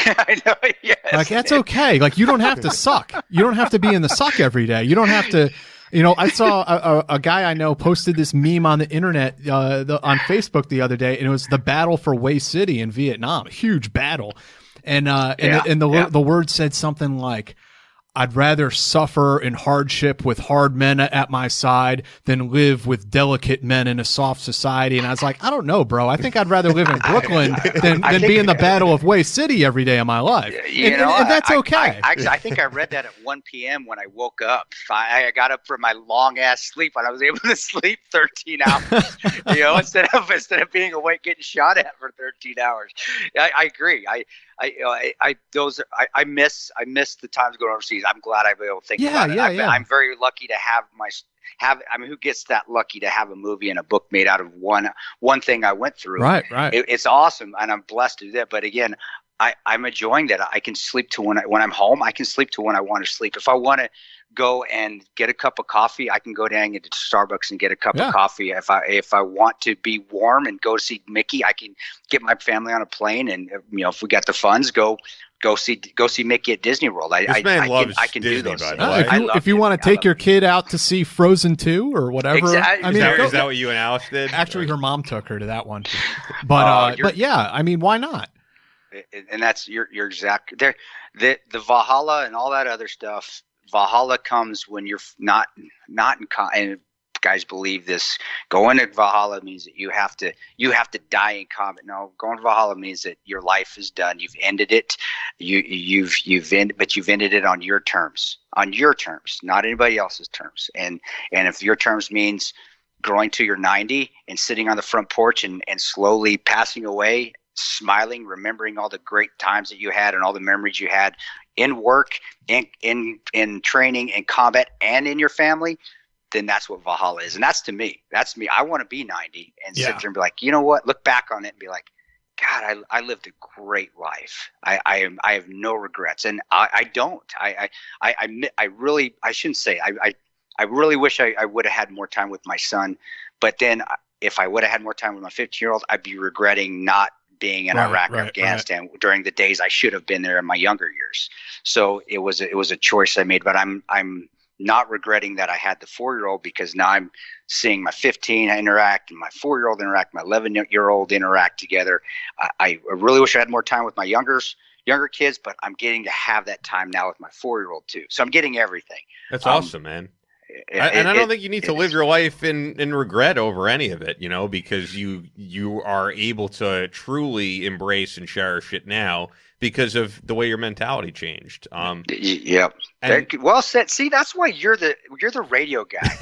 I know, yes. Like, that's okay. Like, you don't have to suck. You don't have to be in the suck every day. You don't have to, you know, I saw a guy I know posted this meme on the internet, on Facebook the other day, and it was the battle for Way City in Vietnam, a huge battle. And the word said something like, I'd rather suffer in hardship with hard men at my side than live with delicate men in a soft society. And I was like, I don't know, bro. I think I'd rather live in Brooklyn than be in the Battle of Way City every day of my life. And that's okay. I think I read that at 1 p.m. when I woke up. I got up from my long ass sleep and I was able to sleep 13 hours. You know, instead of being awake getting shot at for 13 hours. I agree. I miss the times going overseas. I'm glad I've been able to think about it. I'm very lucky to have I mean, who gets that lucky to have a movie and a book made out of one thing I went through? Right. It's awesome, and I'm blessed to do that. But again, I'm enjoying that. I can sleep to when I'm home. I can sleep to when I want to sleep. If I want to go and get a cup of coffee, I can go down into Starbucks and get a cup of coffee. If I want to be warm and go see Mickey, I can get my family on a plane, and if we got the funds, go see Mickey at Disney World. I can Disney, do those things. If you want to take your kid out to see Frozen 2 or whatever. Exactly. I mean, is that what you and Alice did? Actually, her mom took her to that one. But yeah, I mean, why not? And that's you're exactly there. The Valhalla and all that other stuff. Valhalla comes when you're not in and guys believe this. Going to Valhalla means that you have to die in combat. No, going to Valhalla means that your life is done. You've ended it. You've ended it on your terms, not anybody else's terms. And if your terms means growing to your 90 and sitting on the front porch and slowly passing away, smiling, remembering all the great times that you had and all the memories you had in work, in training, in combat, and in your family, then that's what Valhalla is. And that's me. I want to be 90 and sit there and be like, you know what? Look back on it and be like, God, I lived a great life. I have no regrets. And I don't. I really wish I would have had more time with my son. But then if I would have had more time with my 15-year-old, I'd be regretting not being in Iraq or Afghanistan during the days I should have been there in my younger years. So it was a choice I made, but I'm not regretting that I had the 4-year-old, because now I'm seeing my 15 interact and my 4-year-old interact, my 11-year-old interact together. I really wish I had more time with my younger kids, but I'm getting to have that time now with my 4-year-old too. So I'm getting everything. That's awesome, man. I don't think you need to live your life in regret over any of it, because you are able to truly embrace and cherish it now because of the way your mentality changed. Yep. Well said. See, that's why you're the radio guy.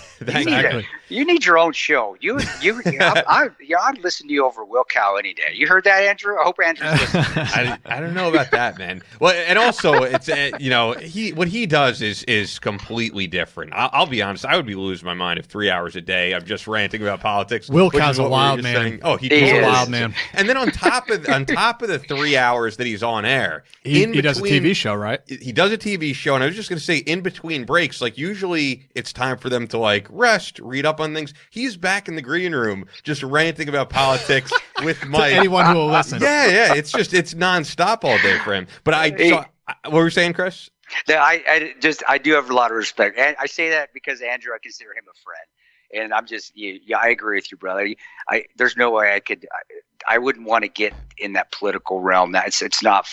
You need your own show. I'd listen to you over Will Cow any day. You heard that, Andrew? I hope Andrew's listening. I don't know about that, man. Well, and also it's what he does is completely different. I'll be honest. I would be losing my mind if 3 hours a day I'm just ranting about politics. Will Cow's a wild man. Saying. Oh, he's a wild man. And then on top of the 3 hours that he's on air, he does a TV show, right? He does a TV show, and I was just going to say, in between breaks, like usually it's time for them to like rest, read up on things. He's back in the green room just ranting about politics with Mike. Anyone who will listen. Yeah. It's nonstop all day for him. But what were you saying, Chris? I do have a lot of respect. And I say that because Andrew, I consider him a friend. And I'm just, I agree with you, brother. There's no way I wouldn't want to get in that political realm. It's not,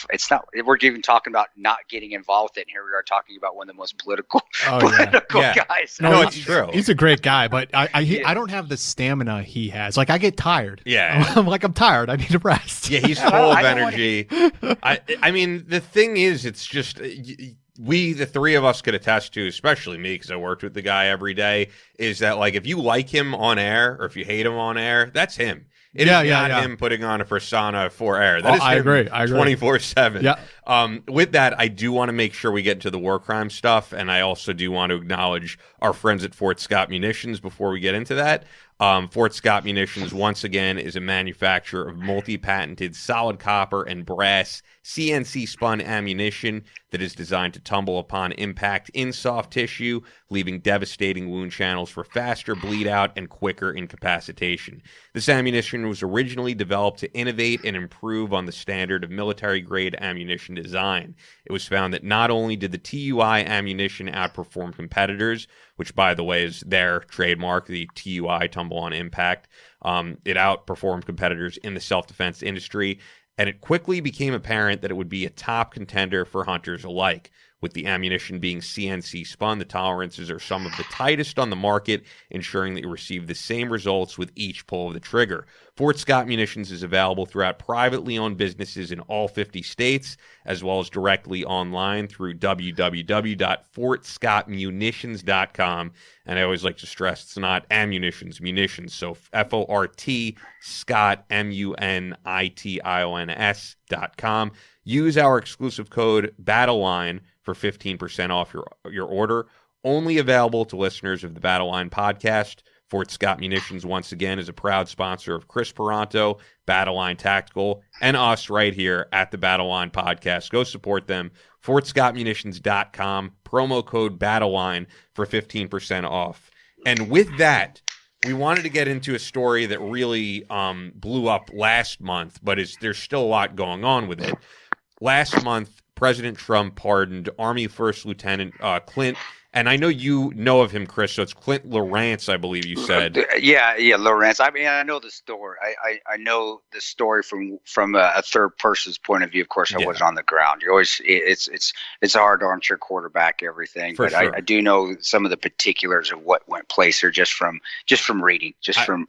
we're even talking about not getting involved with it. And here we are talking about one of the most political guys. No, it's true. He's a great guy, but I don't have the stamina he has. Like, I get tired. Yeah. I'm tired. I need a rest. Yeah. He's full of energy. I mean, the thing is, it's just, the three of us could attest to, especially me, because I worked with the guy every day, is that like if you like him on air or if you hate him on air, that's him. It is not him putting on a persona for air. That is I agree. 24/7. Yeah. With that, I do want to make sure we get into the war crime stuff, and I also do want to acknowledge our friends at Fort Scott Munitions before we get into that. Fort Scott Munitions, once again, is a manufacturer of multi-patented solid copper and brass CNC-spun ammunition that is designed to tumble upon impact in soft tissue, leaving devastating wound channels for faster bleed-out and quicker incapacitation. This ammunition was originally developed to innovate and improve on the standard of military-grade ammunition design. It was found that not only did the TUI ammunition outperform competitors, which, by the way, is their trademark, the TUI, tumble on impact, it outperformed competitors in the self-defense industry, and it quickly became apparent that it would be a top contender for hunters alike. With the ammunition being CNC spun, the tolerances are some of the tightest on the market, ensuring that you receive the same results with each pull of the trigger. Fort Scott Munitions is available throughout privately owned businesses in all 50 states, as well as directly online through www.fortscottmunitions.com. And I always like to stress it's not ammunitions, munitions. So FORT Scott MUNITIONS.com. Use our exclusive code Battleline for 15% off your order. Only available to listeners of the Battleline podcast. Fort Scott Munitions, once again, is a proud sponsor of Chris Paranto, Battleline Tactical, and us right here at the Battleline podcast. Go support them. FortScottMunitions.com, promo code Battleline for 15% off. And with that, we wanted to get into a story that really blew up last month, but there's still a lot going on with it. Last month, President Trump pardoned Army First Lieutenant Clint, and I know you know of him, Chris, so it's Clint Lorance, I believe you said. Yeah, Lowrance. I mean, I know the story. I know the story from a third person's point of view. Of course, I wasn't on the ground. You always it's a hard to armchair quarterback everything, but sure. I do know some of the particulars of what went place here just from reading,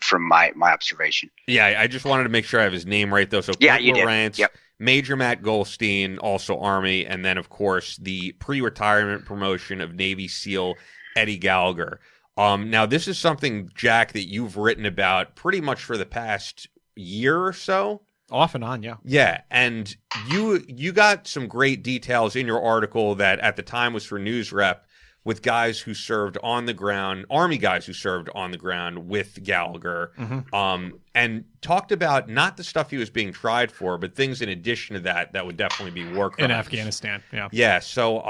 from my observation. Yeah, I just wanted to make sure I have his name right though. So yeah, Clint you Lorance. did. Yep. Major Matt Golsteyn, also Army, and then, of course, the pre-retirement promotion of Navy SEAL Eddie Gallagher. Now, this is something, Jack, that you've written about pretty much for the past year or so. Off and on, yeah. Yeah, and you got some great details in your article that at the time was for News Rep with guys who served on the ground, Army guys who served on the ground with Gallagher, and talked about not the stuff he was being tried for, but things in addition to that would definitely be war crimes. In Afghanistan, yeah. Yeah, so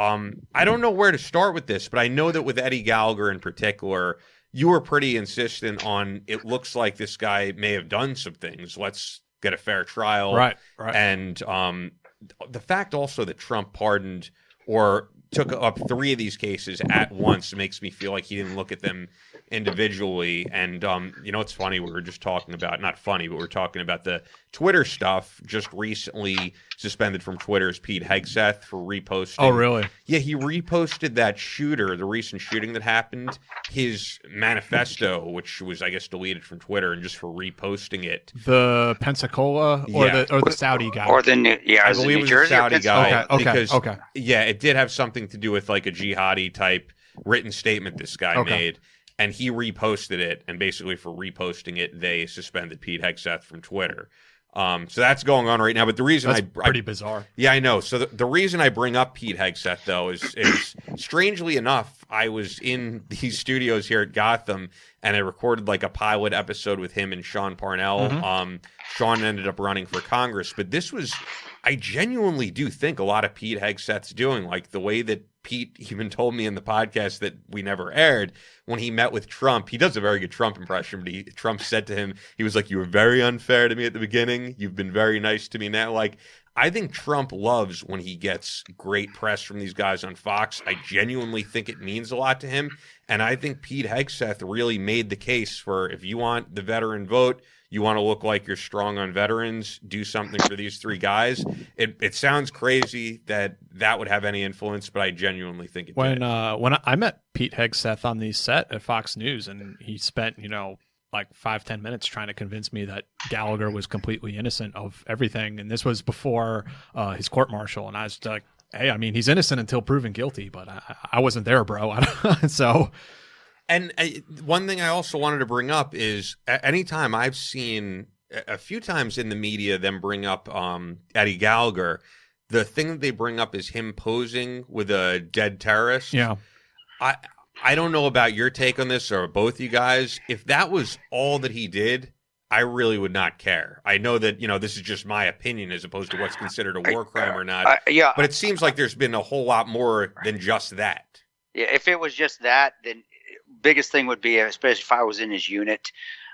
I don't know where to start with this, but I know that with Eddie Gallagher in particular, you were pretty insistent on it looks like this guy may have done some things. Let's get a fair trial. Right. And the fact also that Trump pardoned or took up 3 of these cases at once makes me feel like he didn't look at them individually. And, it's funny. We were just talking about, not funny, but we're talking about the Twitter stuff. Just recently suspended from Twitter is Pete Hegseth for reposting. Oh, really? Yeah, he reposted that shooter, the recent shooting that happened, his manifesto, which was, I guess, deleted from Twitter, and just for reposting it. The Pensacola or the Saudi guy? Or I believe it was the Saudi guy. Okay. Yeah, it did have something to do with like a jihadi type written statement this guy made. And he reposted it, and basically for reposting it, they suspended Pete Hegseth from Twitter. So that's going on right now. But the reason that's pretty bizarre. Yeah, I know. So the reason I bring up Pete Hegseth, though, is strangely enough, I was in these studios here at Gotham, and I recorded like a pilot episode with him and Sean Parnell. Sean ended up running for Congress, but this was, I genuinely do think a lot of Pete Hegseth's doing, like the way that Pete even told me in the podcast that we never aired when he met with Trump. He does a very good Trump impression, but Trump said to him, he was like, "You were very unfair to me at the beginning. You've been very nice to me now." Like, I think Trump loves when he gets great press from these guys on Fox. I genuinely think it means a lot to him. And I think Pete Hegseth really made the case for, if you want the veteran vote, you want to look like you're strong on veterans, do something for these 3 guys. It sounds crazy that would have any influence, but I genuinely think it did. When I met Pete Hegseth on the set at Fox News, and he spent, like 5-10 minutes trying to convince me that Gallagher was completely innocent of everything. And this was before his court-martial. And I was like, hey, I mean, he's innocent until proven guilty, but I wasn't there, bro. So... And one thing I also wanted to bring up is anytime I've seen a few times in the media them bring up Eddie Gallagher. The thing that they bring up is him posing with a dead terrorist. Yeah. I don't know about your take on this or both you guys. If that was all that he did, I really would not care. I know that, this is just my opinion as opposed to what's considered a war crime or not. Yeah. But it seems like there's been a whole lot more than just that. Yeah, if it was just that, then biggest thing would be, especially if I was in his unit,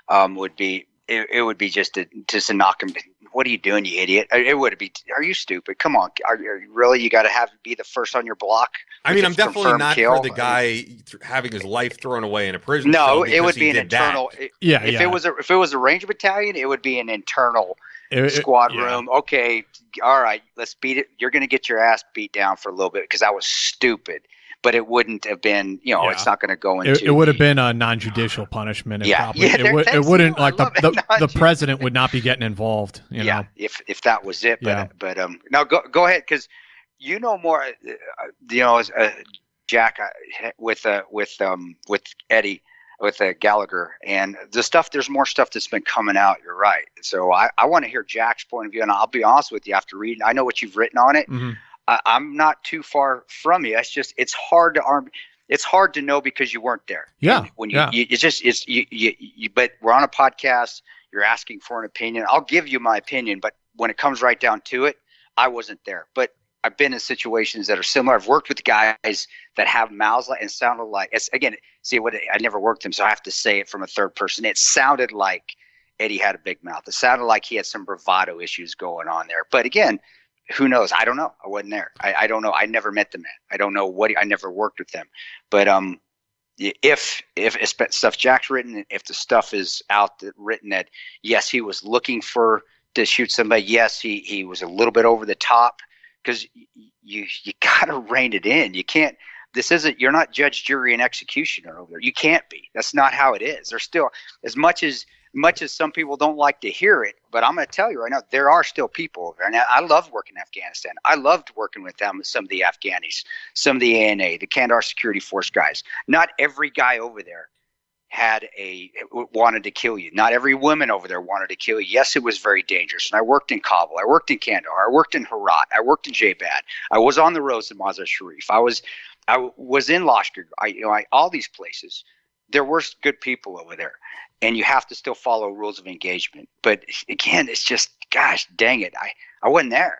would be it would be just to knock him. What are you doing, you idiot? It would be. Are you stupid? Come on, are you really? You got to be the first on your block. I mean, I'm definitely not for the guy having his life thrown away in a prison. No, it would be an internal. If it was a Ranger battalion, it would be an internal squad room. Okay, all right, let's beat it. You're going to get your ass beat down for a little bit because that was stupid. But it wouldn't have been, it's not going to go into. It would have been a non-judicial punishment. It wouldn't the president would not be getting involved. You know? If that was it. But now go ahead because you know more. Jack with Eddie with Gallagher and the stuff. There's more stuff that's been coming out. You're right. So I want to hear Jack's point of view, and I'll be honest with you. After reading, I know what you've written on it. Mm-hmm. I'm not too far from you. It's hard to know because you weren't there. Yeah. But we're on a podcast. You're asking for an opinion. I'll give you my opinion, but when it comes right down to it, I wasn't there. But I've been in situations that are similar. I've worked with guys that have mouths and sounded like. I never worked them, so I have to say it from a third person. It sounded like Eddie had a big mouth. It sounded like he had some bravado issues going on there. But again. Who knows? I don't know. I wasn't there. I don't know. I never met the man. I don't know I never worked with them. But if stuff Jack's written, if the stuff is out written that yes, he was looking to shoot somebody. Yes, he was a little bit over the top because you got to rein it in. You can't. You're not judge, jury, and executioner over there. You can't be. That's not how it is. There's still as much as some people don't like to hear it, but I'm going to tell you right now, there are still people over there. And I love working in Afghanistan. I loved working with them, some of the Afghanis, some of the ANA, the Kandahar Security Force guys. Not every guy over there wanted to kill you. Not every woman over there wanted to kill you. Yes, it was very dangerous. And I worked in Kabul. I worked in Kandahar. I worked in Herat. I worked in Jabad. I was on the roads to Mazar Sharif. I was in Lashkar. All these places. There were good people over there. And you have to still follow rules of engagement. But again, it's just, gosh, dang it. I wasn't there.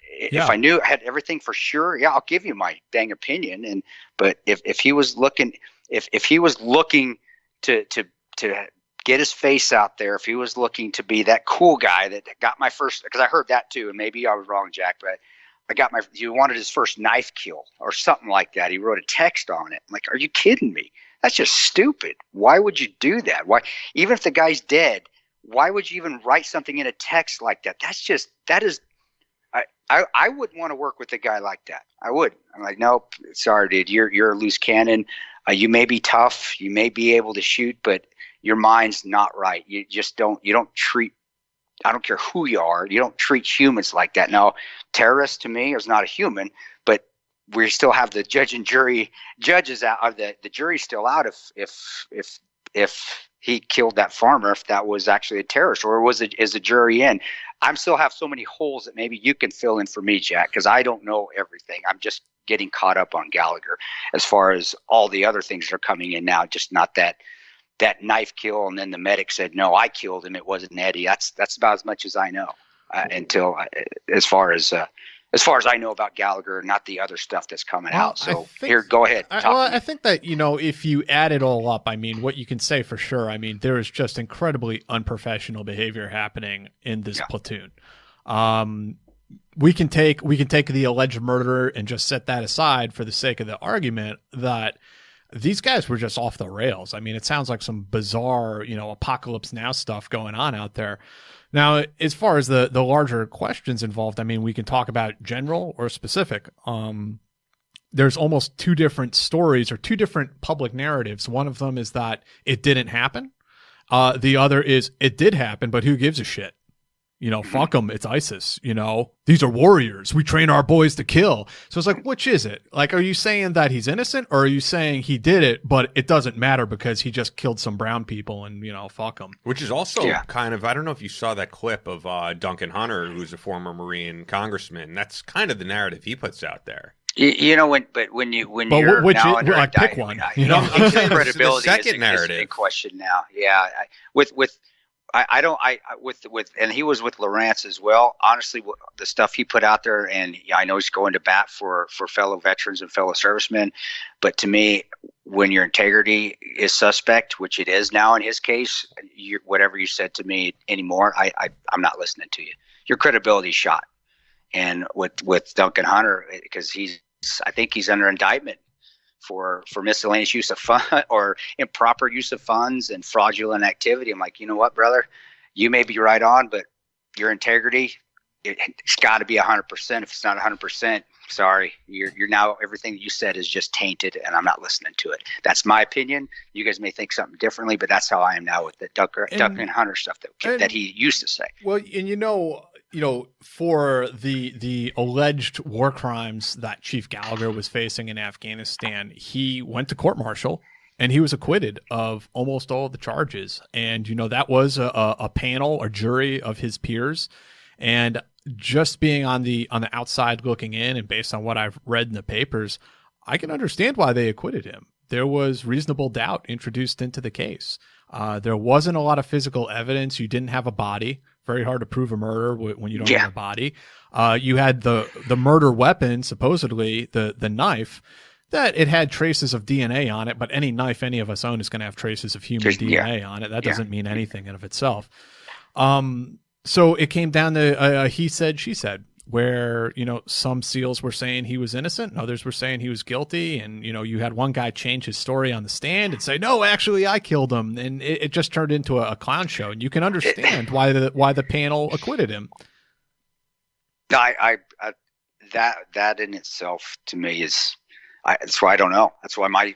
If I knew I had everything for sure, I'll give you my dang opinion. But if he was looking, if he was looking to get his face out there, if he was looking to be that cool guy that got my first, because I heard that too, and maybe I was wrong, Jack, but he wanted his first knife kill or something like that. He wrote a text on it. I'm like, are you kidding me? That's just stupid. Why would you do that? Why, even if the guy's dead, why would you even write something in a text like that? I wouldn't want to work with a guy like that. I would. I'm like, nope, sorry, dude. You're a loose cannon. You may be tough. You may be able to shoot, but your mind's not right. You don't treat, I don't care who you are. You don't treat humans like that. Now, terrorist to me is not a human, but we still have the judge and jury judges out of the jury's still out if he killed that farmer, if that was actually a terrorist, or is the jury in? I still have so many holes that maybe you can fill in for me, Jack, because I don't know everything. I'm just getting caught up on Gallagher as far as all the other things that are coming in now, just not that knife kill. And then the medic said, no, I killed him. It wasn't Eddie. That's about as much as I know as far as I know about Gallagher, not the other stuff that's coming out. So go ahead. I think that, if you add it all up, what you can say for sure, there is just incredibly unprofessional behavior happening in this platoon. We can take the alleged murderer and just set that aside for the sake of the argument that these guys were just off the rails. It sounds like some bizarre, Apocalypse Now stuff going on out there. Now, as far as the larger questions involved, we can talk about general or specific. There's almost two different stories or two different public narratives. One of them is that it didn't happen. The other is it did happen, but who gives a shit? fuck them, it's ISIS, these are warriors. We train our boys to kill. So it's like, which is it? Like, are you saying that he's innocent, or are you saying he did it, but it doesn't matter because he just killed some brown people and, fuck them? Which is also kind of, I don't know if you saw that clip of Duncan Hunter, who's a former Marine congressman. That's kind of the narrative he puts out there. When you're now under like pick one. I'm saying credibility the second is narrative in question now. Yeah, and he was with Lowrance as well. Honestly, the stuff he put out there, and I know he's going to bat for fellow veterans and fellow servicemen, but to me, when your integrity is suspect, which it is now in his case, whatever you said to me anymore, I'm not listening to you. Your credibility shot. And with Duncan Hunter, because I think he's under indictment for miscellaneous use of fund or improper use of funds and fraudulent activity. I'm like, you know what, brother, you may be right on, but your integrity, it's got to be 100%. If it's not 100%, sorry, you're now, everything that you said is just tainted, and I'm not listening to it. That's my opinion. You guys may think something differently, but that's how I am now with the Duncan Hunter stuff that he used to say. Well, and for the alleged war crimes that Chief Gallagher was facing in Afghanistan, he went to court-martial and he was acquitted of almost all of the charges. And, that was a panel or jury of his peers. And just being on the outside looking in, and based on what I've read in the papers, I can understand why they acquitted him. There was reasonable doubt introduced into the case. There wasn't a lot of physical evidence. You didn't have a body. Very hard to prove a murder when you don't have a body. You had the murder weapon, supposedly the knife, that it had traces of DNA on it, but any knife any of us own is going to have traces of human DNA on it. That doesn't mean anything in of itself. So it came down to he said, she said, where, some SEALs were saying he was innocent and others were saying he was guilty. And, you had one guy change his story on the stand and say, no, actually I killed him. And it just turned into a clown show. And you can understand why the panel acquitted him. That in itself to me is, that's why I don't know. That's why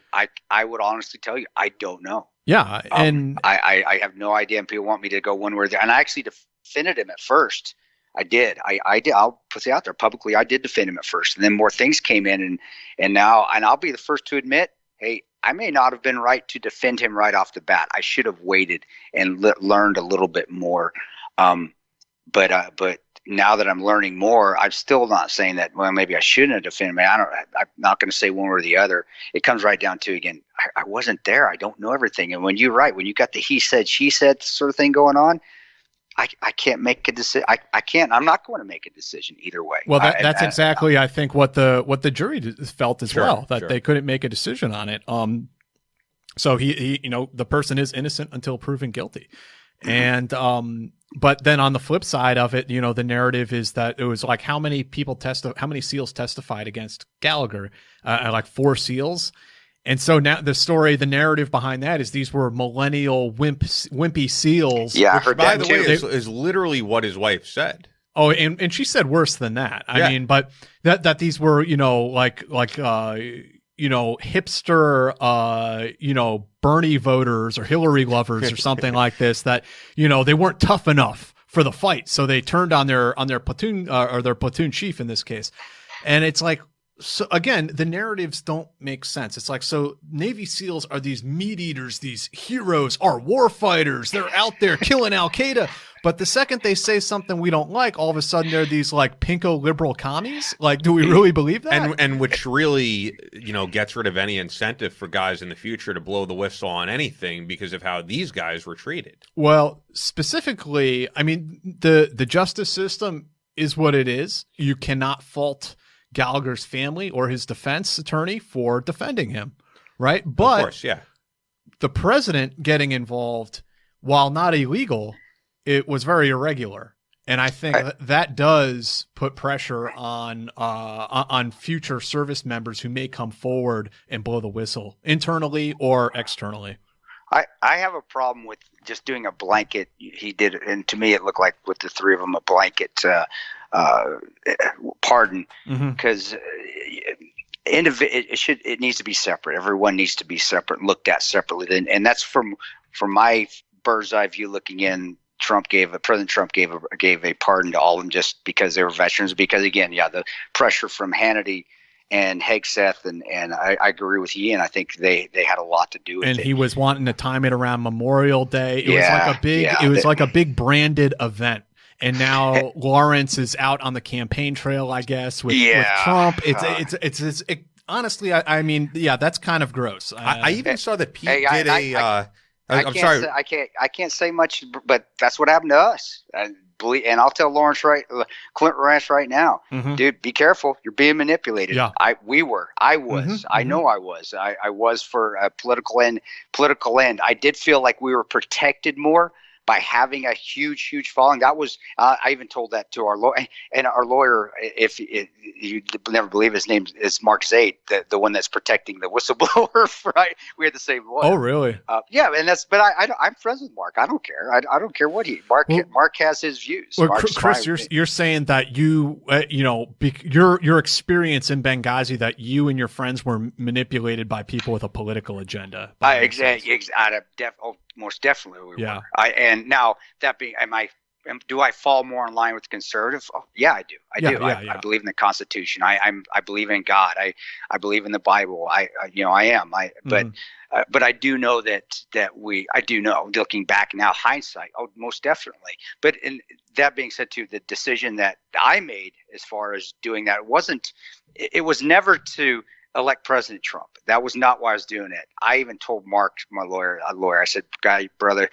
I would honestly tell you, I don't know. Yeah. And I have no idea. And people want me to go one way or the other. And I actually defended him at first. I did. I did. I'll put it out there publicly. I did defend him at first, and then more things came in, and now, and I'll be the first to admit, hey, I may not have been right to defend him right off the bat. I should have waited and learned a little bit more. But now that I'm learning more, I'm still not saying that. Well, maybe I shouldn't have defended him. I'm not going to say one or the other. It comes right down to, again, I wasn't there. I don't know everything. And when you're right, when you got the he said, she said sort of thing going on, I can't make a decision. I'm not going to make a decision either way. Well, that's exactly, I think, what the jury felt as well, that they couldn't make a decision on it. So he the person is innocent until proven guilty. And, but then on the flip side of it, the narrative is that it was like, how many SEALs testified against Gallagher? Like 4 SEALs. And so now the narrative behind that is these were millennial wimpy SEALs. Yeah, I heard by that the way, too. is literally what his wife said. Oh, and she said worse than that. I mean, but that these were, like hipster, Bernie voters or Hillary lovers or something like this, that, they weren't tough enough for the fight. So they turned on their platoon or their platoon chief in this case. And it's like, so again, the narratives don't make sense. It's like, so Navy SEALs are these meat eaters, these heroes, are war fighters. They're out there killing Al Qaeda. But the second they say something we don't like, all of a sudden they're these like pinko liberal commies. Like, do we really believe that? And which really, gets rid of any incentive for guys in the future to blow the whistle on anything because of how these guys were treated. Well, specifically, I mean, the justice system is what it is. You cannot fault Gallagher's family or his defense attorney for defending him, right? But of course, the president getting involved, while not illegal, it was very irregular. And I think that does put pressure on future service members who may come forward and blow the whistle internally or externally. I have a problem with just doing a blanket. He did, and to me it looked like with the 3 of them a blanket pardon, because it needs to be separate. Everyone needs to be separate and looked at separately, and that's from my bird's eye view looking in, President Trump gave a pardon to all of them just because they were veterans. Because again, the pressure from Hannity and Hegseth, and I agree with Ian. I think they had a lot to do with it. And he was wanting to time it around Memorial Day. It was like a big branded event. And now Lawrence is out on the campaign trail, I guess, with Trump. Honestly, I mean, that's kind of gross. I even saw that Pete did I'm sorry. I can't say much, but that's what happened to us. And I'll tell Clint Lorance right now, dude, be careful. You're being manipulated. Yeah. I was. I know I was. I was for a political end. I did feel like we were protected more by having a huge following. That was, I even told that to our lawyer, and our lawyer, if you never believe, his name is Mark Zaid, the one that's protecting the whistleblower, right? We had the same lawyer. Oh, really? Yeah. And but I'm friends with Mark. I don't care. I don't care what Mark has his views. Well, Chris, you're saying that your experience in Benghazi, that you and your friends were manipulated by people with a political agenda. Exactly. Most definitely we were. And now that being, do I fall more in line with conservative? Oh, yeah, I do. I believe in the Constitution. I believe in God. I believe in the Bible. I am. But I do know I do know, looking back now, hindsight, most definitely. But that being said, too, the decision that I made as far as doing that it was never to elect President Trump. That was not why I was doing it. I even told Mark, my lawyer, I said, brother,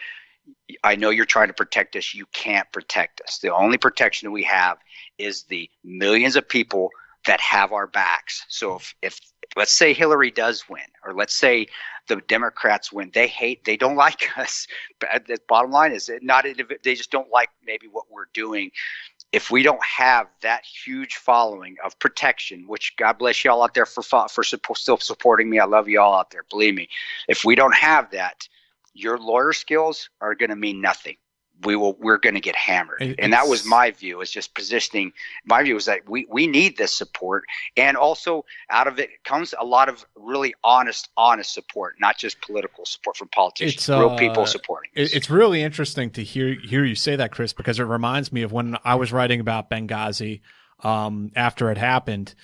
I know you're trying to protect us. You can't protect us. The only protection we have is the millions of people that have our backs. So if let's say Hillary does win, or let's say the Democrats win, they don't like us. But the bottom line is they just don't like maybe what we're doing. If we don't have that huge following of protection, which God bless y'all out there for still supporting me. I love y'all out there. Believe me. If we don't have that, your lawyer skills are going to mean nothing. We're going to get hammered. And that was my view, is just positioning. My view is that we need this support. And also out of it comes a lot of really honest support, not just political support from politicians, real people supporting us. It's really interesting to hear you say that, Chris, because it reminds me of when I was writing about Benghazi after it happened.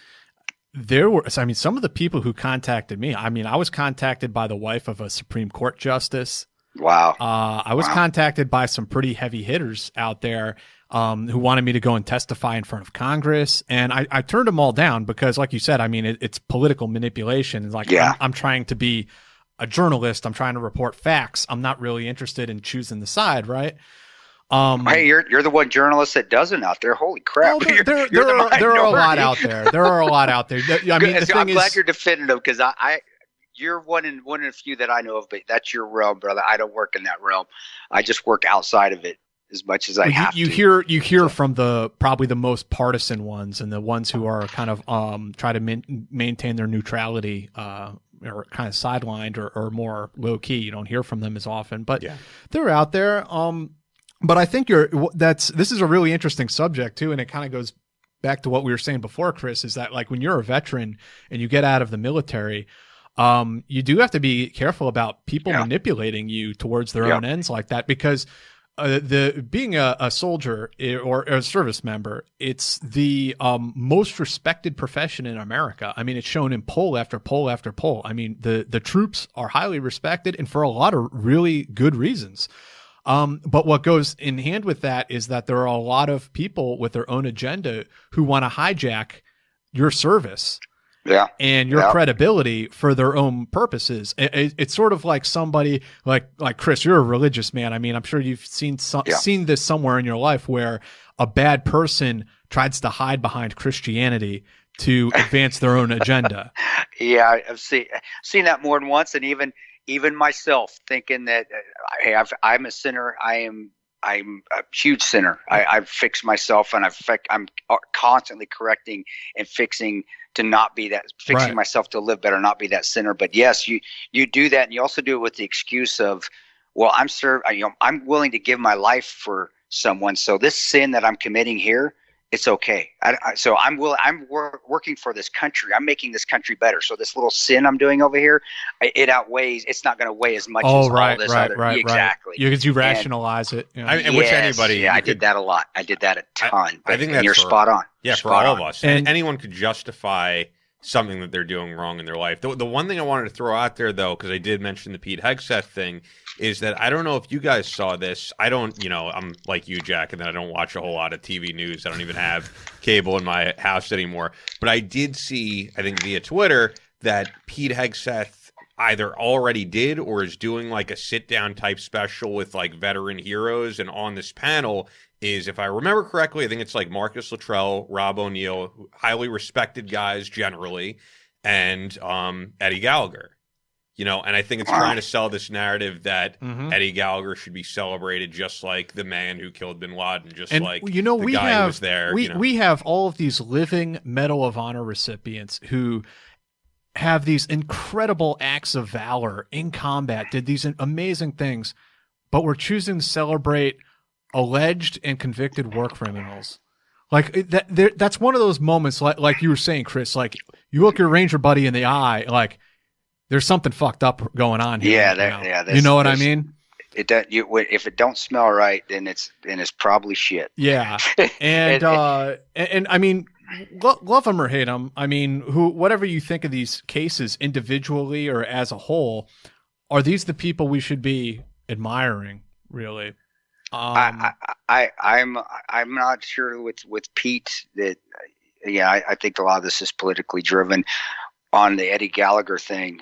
Some of the people who contacted me, I was contacted by the wife of a Supreme Court justice. Wow. I was contacted by some pretty heavy hitters out there who wanted me to go and testify in front of Congress. And I turned them all down because, like you said, it's political manipulation. It's like, I'm trying to be a journalist. I'm trying to report facts. I'm not really interested in choosing the side, right? Hey, you're the one journalist that doesn't out there. Holy crap! There are a lot out there. I'm glad you're defending them, because you're one in a few that I know of, but that's your realm, brother. I don't work in that realm. I just work outside of it as much as I have to. You hear from probably the most partisan ones, and the ones who are kind of try to maintain their neutrality, or kind of sidelined or more low key. You don't hear from them as often, but they're out there. But I think this is a really interesting subject too, and it kind of goes back to what we were saying before, Chris, is that like when you're a veteran and you get out of the military, you do have to be careful about people manipulating you towards their own ends like that, because being a soldier or a service member, it's the most respected profession in America. It's shown in poll after poll after poll. The troops are highly respected, and for a lot of really good reasons. But what goes in hand with that is that there are a lot of people with their own agenda who want to hijack your service and your credibility for their own purposes. It's sort of like somebody like Chris, you're a religious man. I'm sure you've seen this somewhere in your life where a bad person tries to hide behind Christianity to advance their own agenda. Yeah, I've seen that more than once, and even myself thinking that, hey, I'm a sinner. I'm a huge sinner. I've fixed myself, and I'm constantly correcting and fixing to not be that, fixing myself to live better, not be that sinner. But yes, you do that, and you also do it with the excuse of, well, I'm willing to give my life for someone. So this sin that I'm committing here it's okay. So I'm working for this country. I'm making this country better. So this little sin I'm doing over here, it outweighs. It's not going to weigh as much as all this other. Exactly. Because you rationalize it. Yeah. Which anybody. Yeah, I did that a lot. I did that a ton. I think that's you're spot on. Yeah, for all of us. And anyone could justify something that they're doing wrong in their life. The one thing I wanted to throw out there, though, because I did mention the Pete Hegseth thing, is that I don't know if you guys saw this. I don't, I'm like you, Jack, and then I don't watch a whole lot of TV news. I don't even have cable in my house anymore. But I did see, I think via Twitter, that Pete Hegseth either already did or is doing like a sit-down type special with like veteran heroes. And on this panel is, if I remember correctly, I think it's like Marcus Luttrell, Rob O'Neill, highly respected guys generally, and Eddie Gallagher. And I think it's trying to sell this narrative that Eddie Gallagher should be celebrated just like the man who killed bin Laden, the guy who was there. We have all of these living Medal of Honor recipients who have these incredible acts of valor in combat, did these amazing things, but we're choosing to celebrate alleged and convicted war criminals. Like that's one of those moments, like you were saying, Chris, like you look your Ranger buddy in the eye, like, there's something fucked up going on here. You know what I mean? If it don't smell right, then it's probably shit. Yeah, and I mean, love them or hate them. I mean, whatever you think of these cases individually or as a whole, are these the people we should be admiring? Really? I'm not sure with Pete that. Yeah, I think a lot of this is politically driven. On the Eddie Gallagher thing,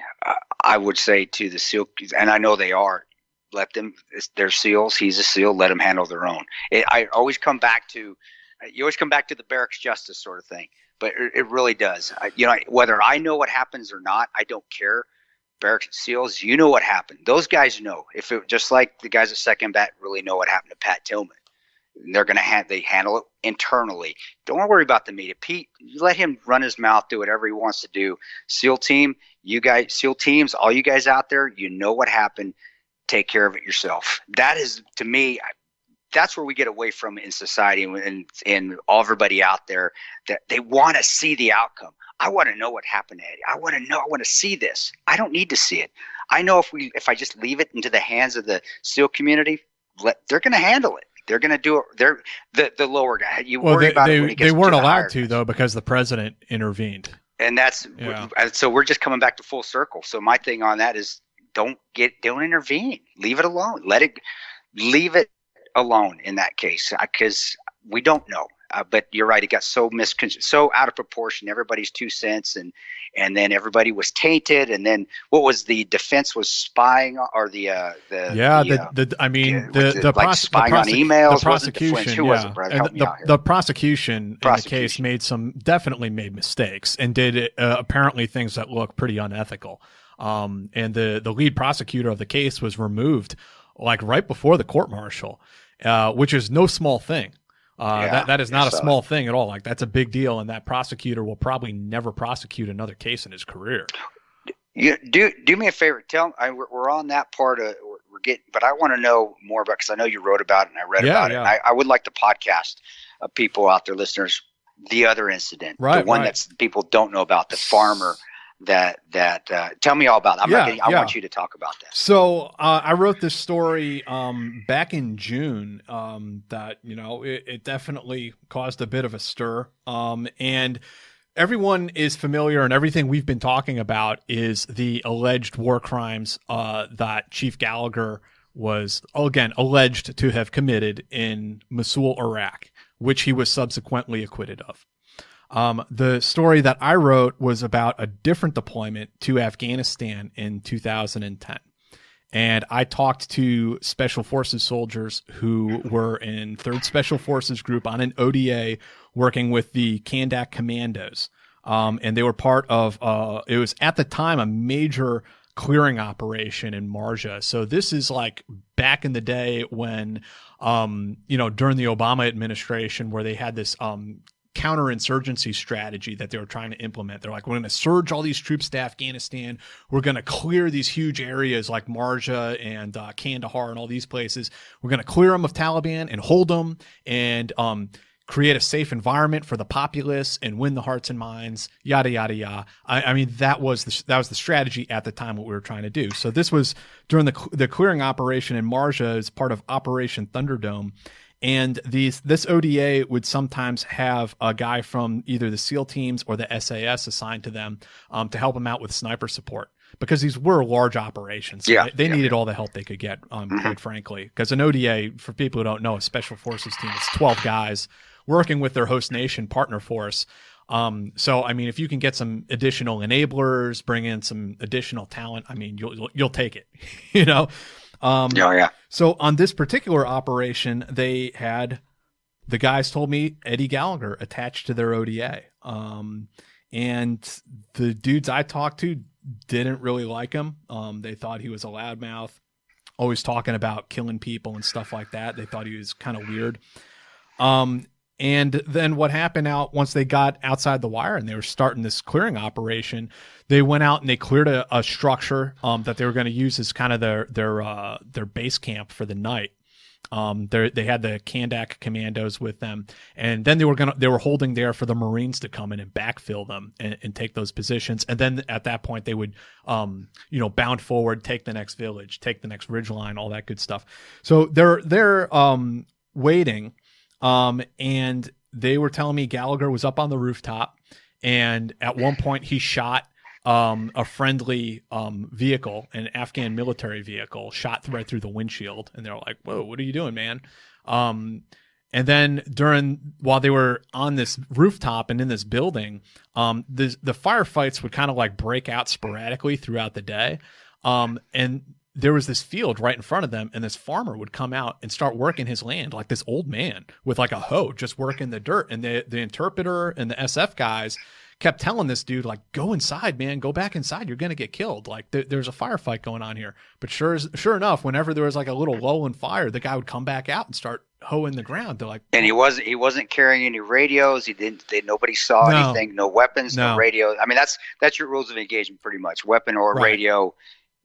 I would say to the SEAL, and I know they are, let them, they're SEALs, he's a SEAL, let them handle their own. I always come back to, the barracks justice sort of thing, but it really does. Whether I know what happens or not, I don't care. Barracks SEALs, you know what happened. Those guys know. Just like the guys at Second Bat really know what happened to Pat Tillman. They're going to they handle it internally. Don't worry about the media. Pete, you let him run his mouth, do whatever he wants to do. SEAL team, you guys, SEAL teams, all you guys out there, you know what happened. Take care of it yourself. That is, to me, that's where we get away from in society and everybody out there, that they want to see the outcome. I want to know what happened to Eddie. I want to see this. I don't need to see it. I know if I just leave it into the hands of the SEAL community, they're going to handle it. They're going to do it. They're the lower guy. You worry about it when he gets they weren't to the allowed to, though, because the president intervened. And so we're just coming back to full circle. So my thing on that is don't intervene. Leave it alone. Leave it alone in that case, because we don't know. But you're right. It got so out of proportion. Everybody's 2 cents, and then everybody was tainted. And then what was the defense was spying, or the spying on emails. The prosecution, who was it, brother? Help me out here. The prosecution in the case definitely made mistakes and did apparently things that look pretty unethical. And the lead prosecutor of the case was removed like right before the court martial, which is no small thing. That is not a small thing at all. Like, that's a big deal, and that prosecutor will probably never prosecute another case in his career. You do me a favor. We're on that part of we're getting, but I want to know more about, because I know you wrote about it and I read about it. I would like the podcast people out there, listeners, the other incident, the one that people don't know about, the farmer. That tell me all about it. I want you to talk about that. So I wrote this story back in June that it definitely caused a bit of a stir, and everyone is familiar, and everything we've been talking about is the alleged war crimes that Chief Gallagher was, again, alleged to have committed in Mosul, Iraq, which he was subsequently acquitted of. The story that I wrote was about a different deployment to Afghanistan in 2010. And I talked to Special Forces soldiers who were in 3rd Special Forces Group on an ODA working with the Kandak Commandos. And they were part of, it was at the time a major clearing operation in Marja. So this is like back in the day when, during the Obama administration, where they had this, counterinsurgency strategy that they were trying to implement. They're like, we're going to surge all these troops to Afghanistan. We're going to clear these huge areas like Marja and Kandahar and all these places. We're going to clear them of Taliban and hold them and create a safe environment for the populace and win the hearts and minds, yada, yada, yada. I mean, that was the strategy at the time, what we were trying to do. So this was during the clearing operation in Marja as part of Operation Thunderdome. And this ODA would sometimes have a guy from either the SEAL teams or the SAS assigned to them to help them out with sniper support, because these were large operations. So they needed all the help they could get, quite frankly. Because an ODA, for people who don't know, a special forces team, it's 12 guys working with their host nation partner force. So, I mean, if you can get some additional enablers, bring in some additional talent, I mean, you'll take it, you know? So on this particular operation, they had, the guys told me, Eddie Gallagher attached to their ODA. And the dudes I talked to didn't really like him. They thought he was a loudmouth, always talking about killing people and stuff like that. They thought he was kind of weird. And then what happened once they got outside the wire and they were starting this clearing operation, they went out and they cleared a structure that they were going to use as kind of their base camp for the night. They had the Kandak commandos with them, and then they were holding there for the Marines to come in and backfill them and take those positions. And then at that point they would, bound forward, take the next village, take the next ridgeline, all that good stuff. So they're waiting. And they were telling me Gallagher was up on the rooftop, and at one point he shot a friendly vehicle, an Afghan military vehicle, shot right through the windshield. And they're like, "Whoa, what are you doing, man?" And then while they were on this rooftop and in this building, the firefights would kind of like break out sporadically throughout the day. And there was this field right in front of them, and this farmer would come out and start working his land, like this old man with like a hoe, just working the dirt. And the interpreter and the SF guys kept telling this dude, like, "Go inside, man, go back inside. You're going to get killed. Like there's a firefight going on here." But sure enough, whenever there was like a little lull in fire, the guy would come back out and start hoeing the ground. They're like, and he wasn't carrying any radios. Nobody saw anything, no weapons, no radio. I mean, that's your rules of engagement pretty much, weapon or radio.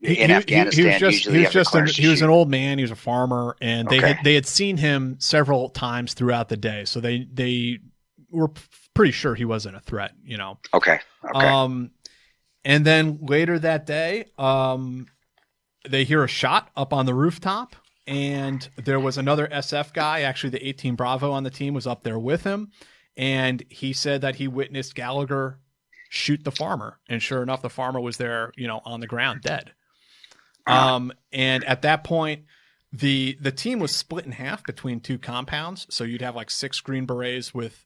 In Afghanistan, he was an old man. He was a farmer, and they had seen him several times throughout the day, so they were pretty sure he wasn't a threat, you know. Okay. And then later that day, they hear a shot up on the rooftop, and there was another SF guy. Actually, the 18 Bravo on the team was up there with him, and he said that he witnessed Gallagher shoot the farmer, and sure enough, the farmer was there, on the ground, dead. And at that point, the team was split in half between two compounds. So you'd have like 6 Green Berets with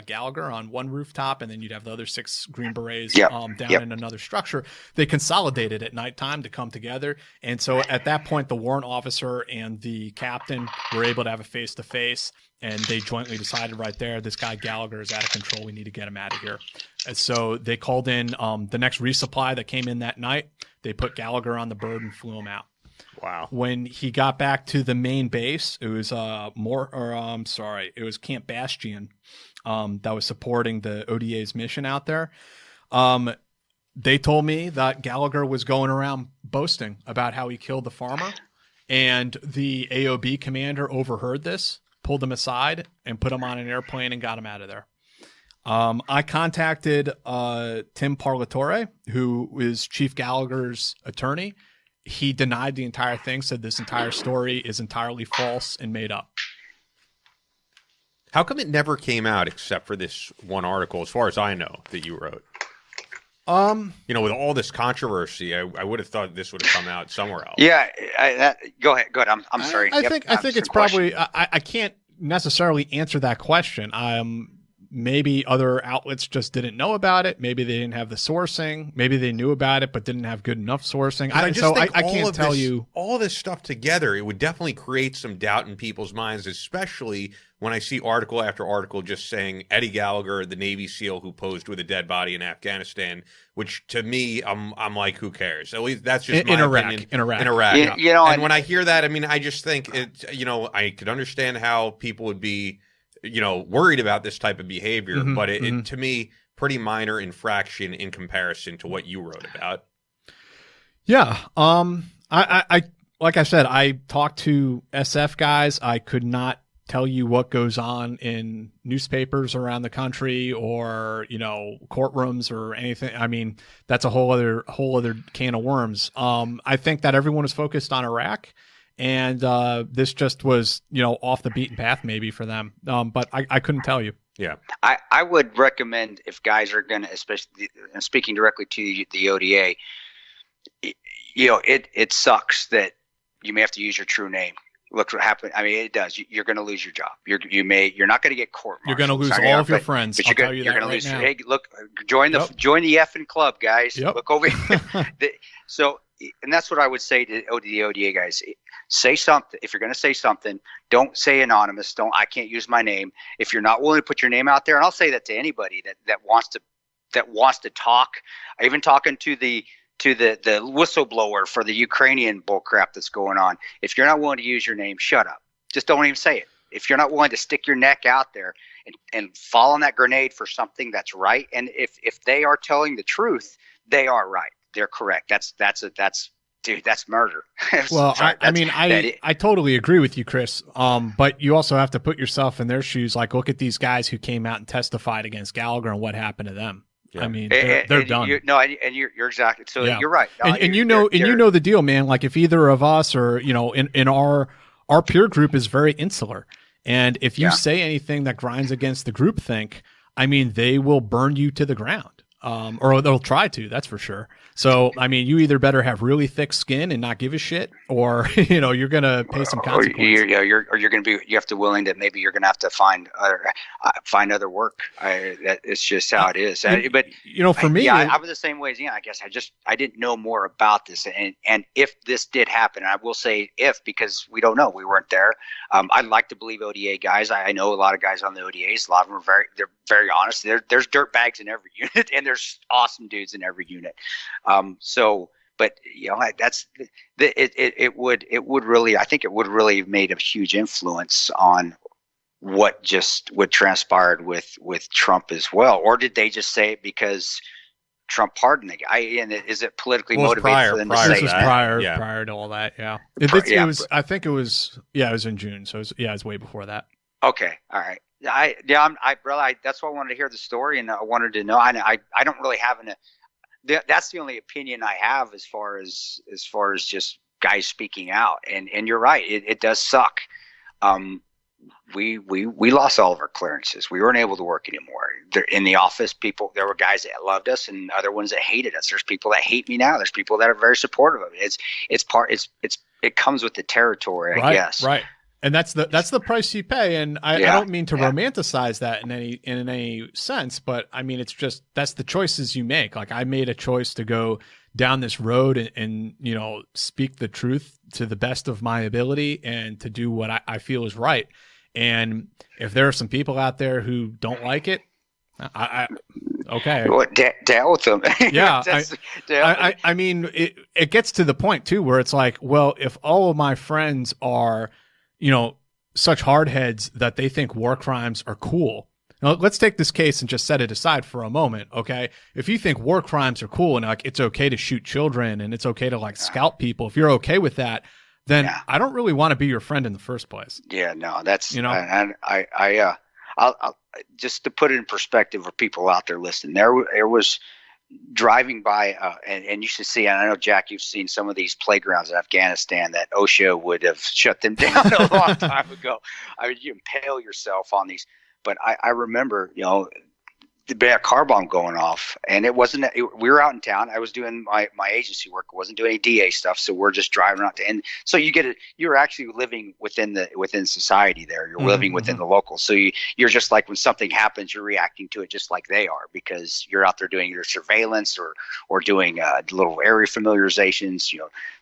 Gallagher on one rooftop, and then you'd have the other 6 Green Berets down in another structure. They consolidated at nighttime to come together. And so at that point, the warrant officer and the captain were able to have a face-to-face, and they jointly decided right there, this guy Gallagher is out of control. We need to get him out of here. And so they called in the next resupply that came in that night. They put Gallagher on the bird and flew him out. Wow. When he got back to the main base, it was it was Camp Bastion that was supporting the ODA's mission out there. They told me that Gallagher was going around boasting about how he killed the farmer, and the AOB commander overheard this, pulled him aside, and put him on an airplane and got him out of there. I contacted Tim Parlatore, who is Chief Gallagher's attorney. He denied the entire thing, said this entire story is entirely false and made up. How come it never came out except for this one article, as far as I know, that you wrote? With all this controversy, I would have thought this would have come out somewhere else. Yeah, go ahead. I'm sorry. I think it's probably. I can't necessarily answer that question. Maybe other outlets just didn't know about it. Maybe they didn't have the sourcing. Maybe they knew about it but didn't have good enough sourcing. I can't tell you. All this stuff together, it would definitely create some doubt in people's minds, especially when I see article after article just saying Eddie Gallagher, the Navy SEAL who posed with a dead body in Afghanistan, which to me, I'm like, who cares? At least that's just my opinion. In Iraq. And when I hear that, I mean, I just think I could understand how people would be worried about this type of behavior, but it to me, pretty minor infraction in comparison to what you wrote about. Yeah. I like I said, I talked to SF guys. I could not tell you what goes on in newspapers around the country or, courtrooms or anything. I mean, that's a whole other can of worms. I think that everyone is focused on Iraq, and this just was, off the beaten path maybe for them. But I couldn't tell you. Yeah. I would recommend, if guys are going to, especially speaking directly to the ODA, it sucks that you may have to use your true name. Look what happened. I mean, it does. You're going to lose your job. You're not going to get court-martialed. You're going to lose all of your friends. But I'll tell you you're that going to lose. now. Hey, look, join the effing club, guys. Yep. Look over here. So, and that's what I would say to the ODA guys. Say something. If you're going to say something, don't say anonymous. I can't use my name. If you're not willing to put your name out there, and I'll say that to anybody that wants to talk. Even talking to the whistleblower for the Ukrainian bullcrap that's going on. If you're not willing to use your name, shut up. Just don't even say it. If you're not willing to stick your neck out there and fall on that grenade for something that's right, and if they are telling the truth, they are right. They're correct. That's murder. Well, I totally agree with you, Chris. But you also have to put yourself in their shoes. Like, look at these guys who came out and testified against Gallagher and what happened to them. Yeah. I mean, they're done. You're exactly. So you're right. No, and you know the deal, man. Like, if either of us or in our peer group is very insular, and if you say anything that grinds against the groupthink, I mean, they will burn you to the ground. Or they'll try to. That's for sure. So, I mean, you either better have really thick skin and not give a shit, or you're gonna pay some consequences. You're gonna be. You have to willing to maybe you're gonna have to find other work. It's just how it is. But for me, I was the same way as I guess I didn't know more about this, and if this did happen, and I will say if, because we don't know, we weren't there. I'd like to believe ODA guys. I know a lot of guys on the ODAs. A lot of them they're very honest. There's dirt bags in every unit, and there's awesome dudes in every unit. But that's it would really, I think it would really have made a huge influence on what transpired with Trump as well. Or did they just say it because Trump pardoned the guy? And is it politically motivated for them to say that? Prior to all that, yeah. It was. I think it was. Yeah, it was in June. So it was way before that. Okay, all right. That's why I wanted to hear the story, and I wanted to know. I don't really have that's the only opinion I have as far as just guys speaking out. And you're right, it does suck. We lost all of our clearances. We weren't able to work anymore. In the office, there were guys that loved us and other ones that hated us. There's people that hate me now. There's people that are very supportive of it. It comes with the territory, I guess. Right. And that's the price you pay. And I don't mean to romanticize that in any sense, but I mean, it's just, that's the choices you make. Like, I made a choice to go down this road and speak the truth to the best of my ability and to do what I feel is right. And if there are some people out there who don't like it, okay. Well, deal with them. Yeah. I mean, it gets to the point too, where it's like, well, if all of my friends are, such hardheads that they think war crimes are cool. Now, let's take this case and just set it aside for a moment, okay? If you think war crimes are cool and like it's okay to shoot children and it's okay to like scalp people, if you're okay with that, then I don't really want to be your friend in the first place. Yeah, no, that's I'll just to put it in perspective for people out there listening. There was driving by, and you should see, and I know, Jack, you've seen some of these playgrounds in Afghanistan that OSHA would have shut them down a long time ago. I mean, you impale yourself on these. But I remember, a car bomb going off, and we were out in town. I was doing my agency work. I wasn't doing any DA stuff, so we're just driving around. And so you're actually living within society there. You're living within the local. So you're just like, when something happens, you're reacting to it just like they are, because you're out there doing your surveillance or doing little area familiarizations,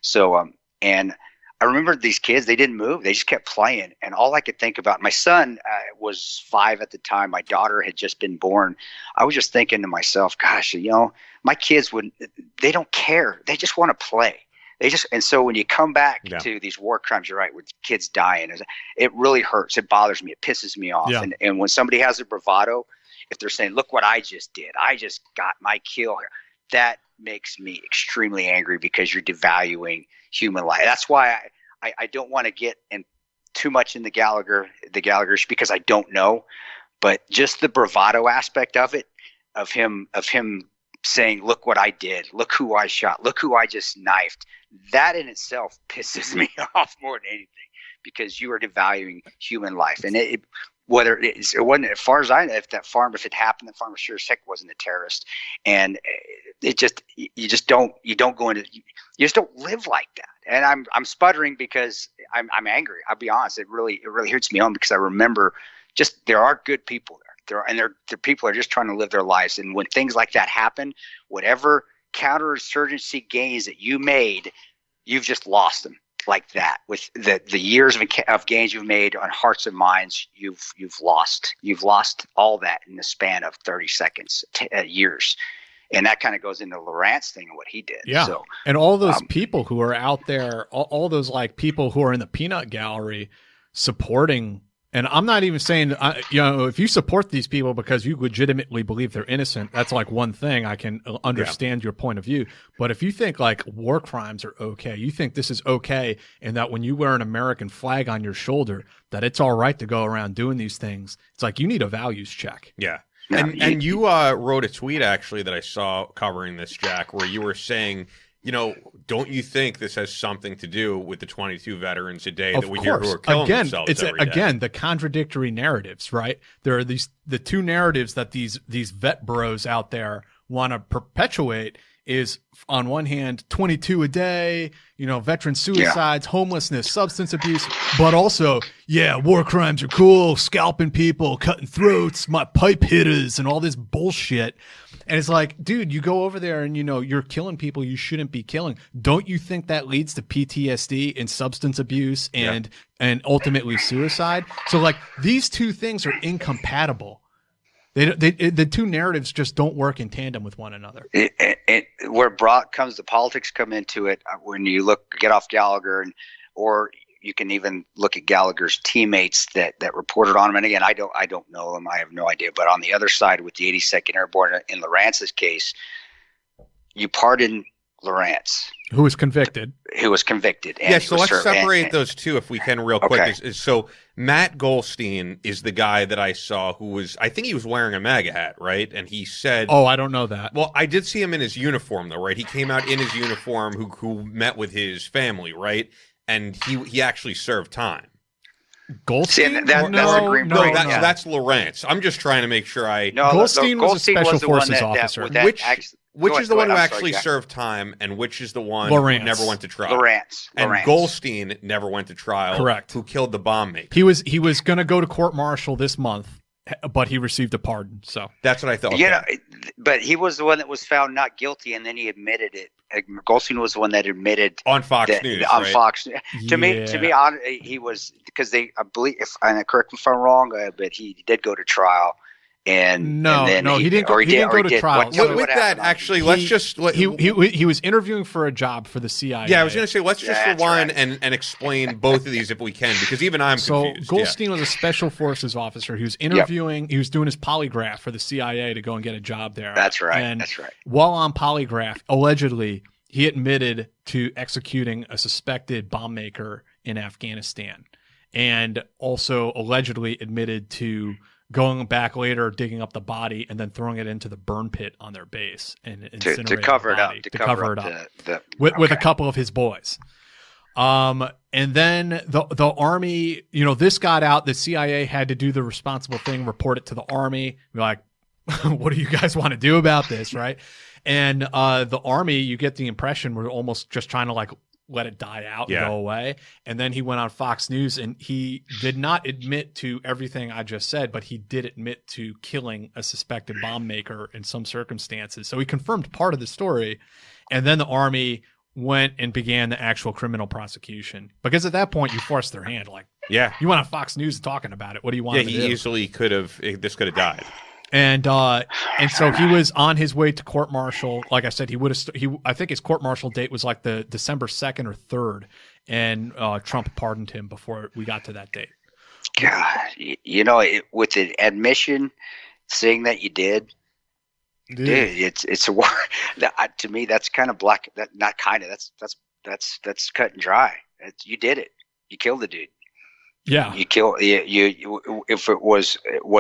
So, and I remember these kids, they didn't move. They just kept playing. And all I could think about, my son was 5 at the time. My daughter had just been born. I was just thinking to myself, gosh, my kids they don't care. They just want to play. And so when you come back to these war crimes, you're right, with kids dying, it really hurts. It bothers me. It pisses me off. Yeah. And when somebody has a bravado, if they're saying, look what I just did, I just got my kill here, that makes me extremely angry, because you're devaluing human life. That's why I don't want to get too much in the Gallaghers because I don't know, but just the bravado aspect of it, of him saying, look what I did, look who I shot, look who I just knifed. That in itself pisses me off more than anything, because you are devaluing human life. And it wasn't, as far as I know, if it happened, that farmer sure as heck wasn't a terrorist. And it just, you just don't live like that. And I'm sputtering because I'm angry. I'll be honest. It really hurts me on, because I remember just, there are good people there. The people are just trying to live their lives. And when things like that happen, whatever counterinsurgency gains that you made, you've just lost them like that. With the years of gains you've made on hearts and minds, you've lost all that in the span of 30 seconds, years. And that kind of goes into Lowrance thing and what he did. Yeah. So, and all those people who are out there, all those like people who are in the peanut gallery supporting. And I'm not even saying, if you support these people because you legitimately believe they're innocent, that's like one thing. I can understand your point of view. But if you think like war crimes are okay, you think this is okay, and that when you wear an American flag on your shoulder, that it's all right to go around doing these things, it's like you need a values check. Yeah. And you wrote a tweet actually that I saw covering this, Jack, where you were saying, don't you think this has something to do with the 22 veterans a day that we hear who are killing themselves every day? Again, the contradictory narratives, right? There are the two narratives that these vet bros out there want to perpetuate is, on one hand, 22 a day, veteran suicides, homelessness, substance abuse, but also, war crimes are cool, scalping people, cutting throats, my pipe hitters, and all this bullshit. And it's like, dude, you go over there and, you're killing people you shouldn't be killing. Don't you think that leads to PTSD and substance abuse and ultimately suicide? So, like, these two things are incompatible. The two narratives just don't work in tandem with one another. Where the politics come into it, when you get off Gallagher, or you can even look at Gallagher's teammates that reported on him. And again, I don't know them. I have no idea. But on the other side, with the 82nd Airborne in Lowrance's case, you pardon Lowrance, who was convicted. And so let's separate those two if we can real quick. Okay. So Matt Golsteyn is the guy that I saw I think he was wearing a MAGA hat, right? And he said... Oh, I don't know that. Well, I did see him in his uniform, though, right? He came out in his uniform, who met with his family, right? And he actually served time. Golsteyn? That's a Green Beret. That's Lowrance. I'm just trying to make sure Golsteyn was a special forces officer. Which is the one who actually served time, and which is the one Lowrance. who never went to trial? Lowrance. And Golsteyn never went to trial. Correct. Who killed the bomb maker? He was going to go to court-martial this month, but he received a pardon. So that's what I thought. But he was the one that was found not guilty, and then he admitted it. Golsteyn was the one that admitted on Fox News. On Fox. To me, he was, because I believe, correct me if I'm wrong, but he did go to trial. He didn't go to trial. With that, actually, he was interviewing for a job for the CIA. Yeah, I was going to say, let's just rewind and explain both of these if we can, because even I'm confused. So Golsteyn was a special forces officer. He was interviewing. He was doing his polygraph for the CIA to go and get a job there. That's right. And while on polygraph, allegedly, he admitted to executing a suspected bomb maker in Afghanistan, and also allegedly admitted to going back later, digging up the body, and then throwing it into the burn pit on their base and to cover it up. To cover it up with a couple of his boys. And then the Army, this got out. The CIA had to do the responsible thing, report it to the Army. Be like, what do you guys want to do about this, right? And the Army, you get the impression, were almost just trying to let it die out and go away. And then he went on Fox News, and he did not admit to everything I just said, but he did admit to killing a suspected bomb maker in some circumstances. So he confirmed part of the story. And then the Army went and began the actual criminal prosecution, because at that point you forced their hand. You went on Fox News talking about it. What do you want to do? He easily could have died. And so he was on his way to court-martial. Like I said, I think his court-martial date was like the December 2nd or 3rd, and Trump pardoned him before we got to that date. God, with the admission, saying that you did, dude, it's a war. To me, that's kind of black. That's cut and dry. You did it. You killed the dude. Yeah. You kill you if it was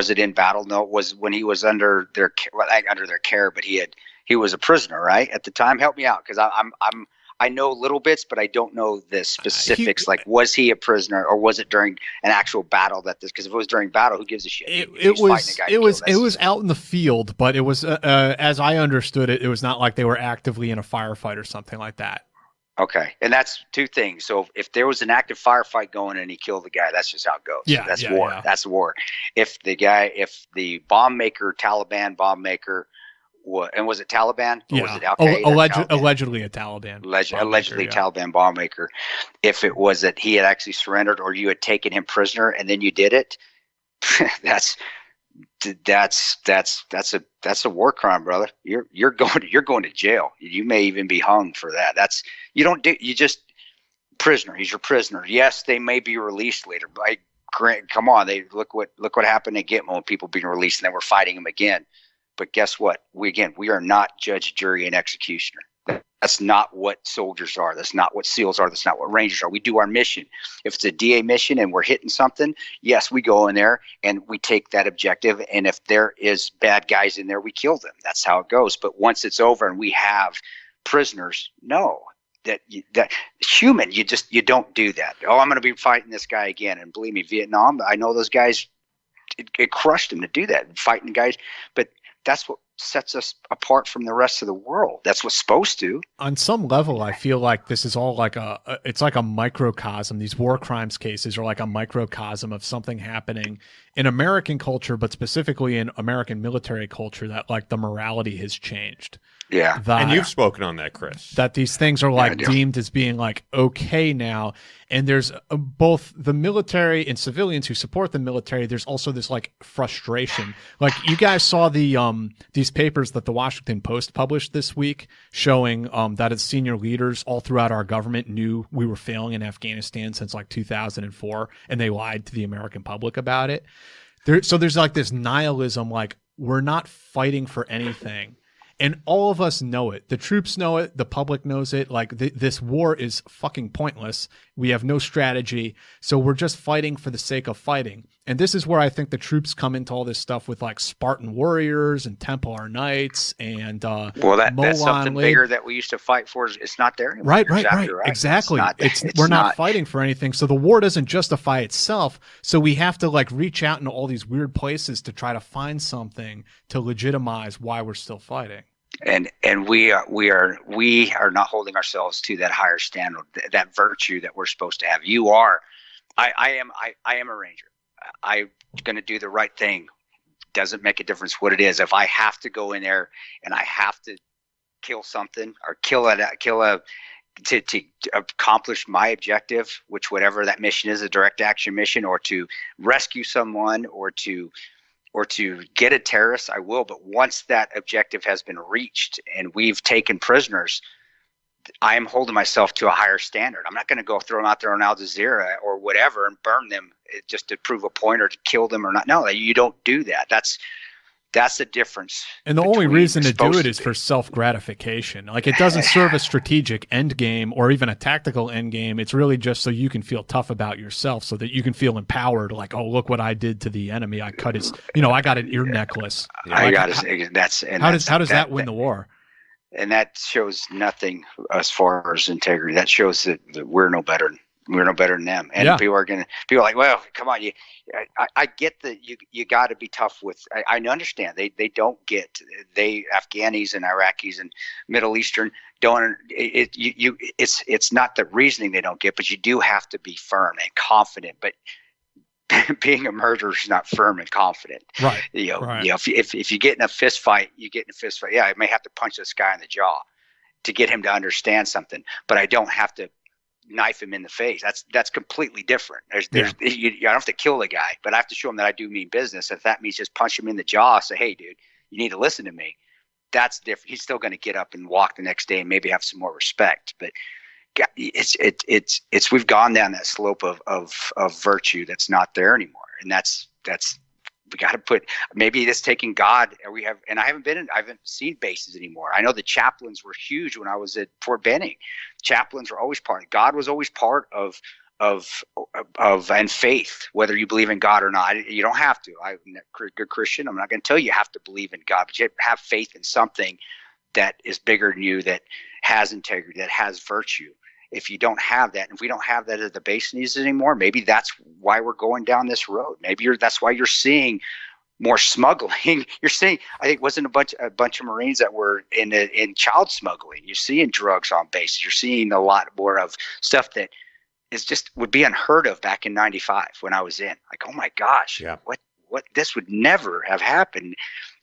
it in battle? No, it was when he was under their care, but he was a prisoner, right, at the time. Help me out, because I know little bits, but I don't know the specifics. Like, was he a prisoner, or was it during an actual battle because if it was during battle, who gives a shit? It was out in the field, but it was as I understood it, it was not like they were actively in a firefight or something like that. Okay, and that's two things. So if there was an active firefight going and he killed the guy, that's just how it goes. Yeah, that's war. Yeah. That's war. If the Taliban bomb maker, and was it Taliban? Or was it Al-Qaeda? Allegedly a Taliban. Allegedly Taliban bomb maker. If it was that he had actually surrendered, or you had taken him prisoner and then you did it, that's a war crime, brother. You're going to jail. You may even be hung for that. You just prisoner. He's your prisoner. Yes, they may be released later, but come on, look what happened to Gitmo when people being released, and then we're fighting them again. But guess what? We are not judge, jury, and executioner. That's not what soldiers are. That's not what SEALs are. That's not what Rangers are. We do our mission. If it's a DA mission and we're hitting something, yes, we go in there and we take that objective. And if there is bad guys in there, we kill them. That's how it goes. But once it's over and we have prisoners, no, that human, you don't do that. Oh, I'm going to be fighting this guy again. And believe me, Vietnam, I know those guys, it crushed them to do that, fighting guys. But that's what sets us apart from the rest of the world. That's what's supposed to. On some level, I feel like this is all it's like a microcosm. These war crimes cases are like a microcosm of something happening in American culture, but specifically in American military culture, that like the morality has changed. Yeah. And you've spoken on that, Chris. That these things are like deemed as being like okay now. And there's both the military and civilians who support the military. There's also this like frustration. Like you guys saw these papers that the Washington Post published this week showing that its senior leaders all throughout our government knew we were failing in Afghanistan since like 2004, and they lied to the American public about it. So there's like this nihilism, like we're not fighting for anything. And all of us know it. The troops know it. The public knows it. Like this war is fucking pointless. We have no strategy. So we're just fighting for the sake of fighting. And this is where I think the troops come into all this stuff with like Spartan warriors and Templar Knights and that's something bigger that we used to fight for. It's not there anymore. Right. Exactly. We're not fighting for anything. So the war doesn't justify itself. So we have to like reach out into all these weird places to try to find something to legitimize why we're still fighting. And we are not holding ourselves to that higher standard, that virtue that we're supposed to have. You are. I am a Ranger. I'm going to do the right thing. Doesn't make a difference what it is. If I have to go in there and I have to kill something or to accomplish my objective, which whatever that mission is, a direct action mission, or to rescue someone, or to get a terrorist, I will. But once that objective has been reached and we've taken prisoners, I am holding myself to a higher standard. I'm not going to go throw them out there on Al Jazeera or whatever and burn them just to prove a point or to kill them or not. No, you don't do that. That's the difference. And the only reason to do it is for self-gratification. Like it doesn't serve a strategic end game or even a tactical end game. It's really just so you can feel tough about yourself, so that you can feel empowered. Like, oh, look what I did to the enemy. I cut his, I got an ear necklace. How does that win the war? And that shows nothing as far as integrity. That shows that we're no better. We're no better than them. And people are like, well, come on. I get that you got to be tough with. I understand they don't get Afghanis and Iraqis and Middle Eastern don't. It's not the reasoning they don't get, but you do have to be firm and confident. But being a murderer is not firm and confident. Right. If you get in a fist fight, Yeah, I may have to punch this guy in the jaw to get him to understand something, but I don't have to knife him in the face. That's completely different. I don't have to kill the guy, but I have to show him that I do mean business. If that means just punch him in the jaw, say, hey, dude, you need to listen to me. That's different. He's still going to get up and walk the next day and maybe have some more respect. But it's we've gone down that slope of virtue that's not there anymore, and that's we got to put, maybe it's taking God, and I haven't seen bases anymore. I know the chaplains were huge when I was at Fort Benning. Chaplains were always God was always part of and faith, whether you believe in God or not. You don't have to. I'm a good Christian. I'm not going to tell you have to believe in God, but you have faith in something that is bigger than you, that has integrity, that has virtue. If you don't have that, and if we don't have that at the base needs anymore, maybe that's why we're going down this road. Maybe that's why you're seeing more smuggling. You're seeing, I think, wasn't a bunch of Marines that were in child smuggling. You're seeing drugs on bases. You're seeing a lot more of stuff that is just would be unheard of back in '95 when I was in. Like, oh my gosh, what this would never have happened.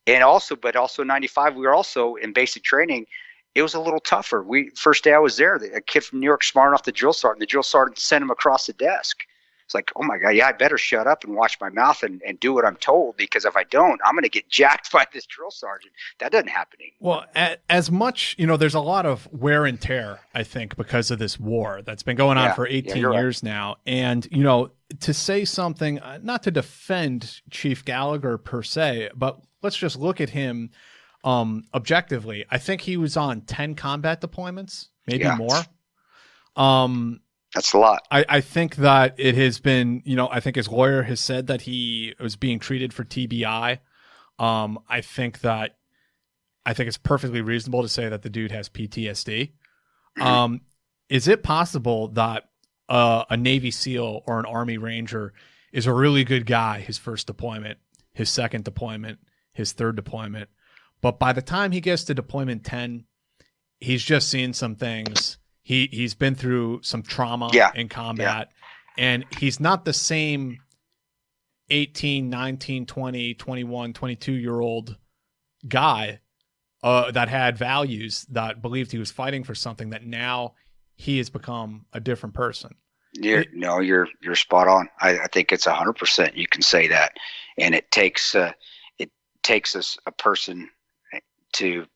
And also '95, we were also in basic training. It was a little tougher. First day I was there, a kid from New York smarting off the drill sergeant. The drill sergeant sent him across the desk. It's like, oh my God, yeah, I better shut up and watch my mouth and do what I'm told, because if I don't, I'm going to get jacked by this drill sergeant. That doesn't happen anymore. Well, as much, there's a lot of wear and tear, I think, because of this war that's been going on for 18 years now. And, to say something, not to defend Chief Gallagher per se, but let's just look at him objectively. I think he was on 10 combat deployments, maybe more. That's a lot. I think that it has been, I think his lawyer has said that he was being treated for TBI. I think it's perfectly reasonable to say that the dude has PTSD. Is it possible that a Navy SEAL or an Army Ranger is a really good guy his first deployment, his second deployment, his third deployment, but by the time he gets to deployment 10, he's just seen some things. He's been through some trauma in combat, and he's not the same 18, 19, 20, 21, 22-year-old guy that had values, that believed he was fighting for something, that now he has become a different person. You're spot on. I think it's 100%. You can say that, and it takes a person to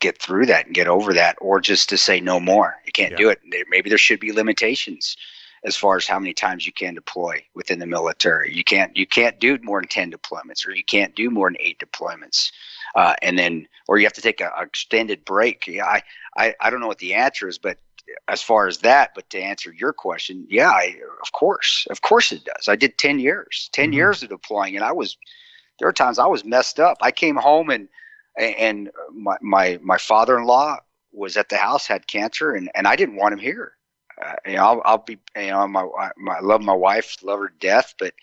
get through that and get over that, or just to say no more. You can't do it. Maybe there should be limitations as far as how many times you can deploy within the military. You can't do more than 10 deployments, or you can't do more than 8 deployments, or you have to take an extended break. Yeah, I don't know what the answer is, but as far as that, but to answer your question, of course it does. I did 10 years, 10 years of deploying, and there were times I was messed up. I came home and my father-in-law was at the house, had cancer, and I didn't want him here. I'll be, I love my wife, love her to death, but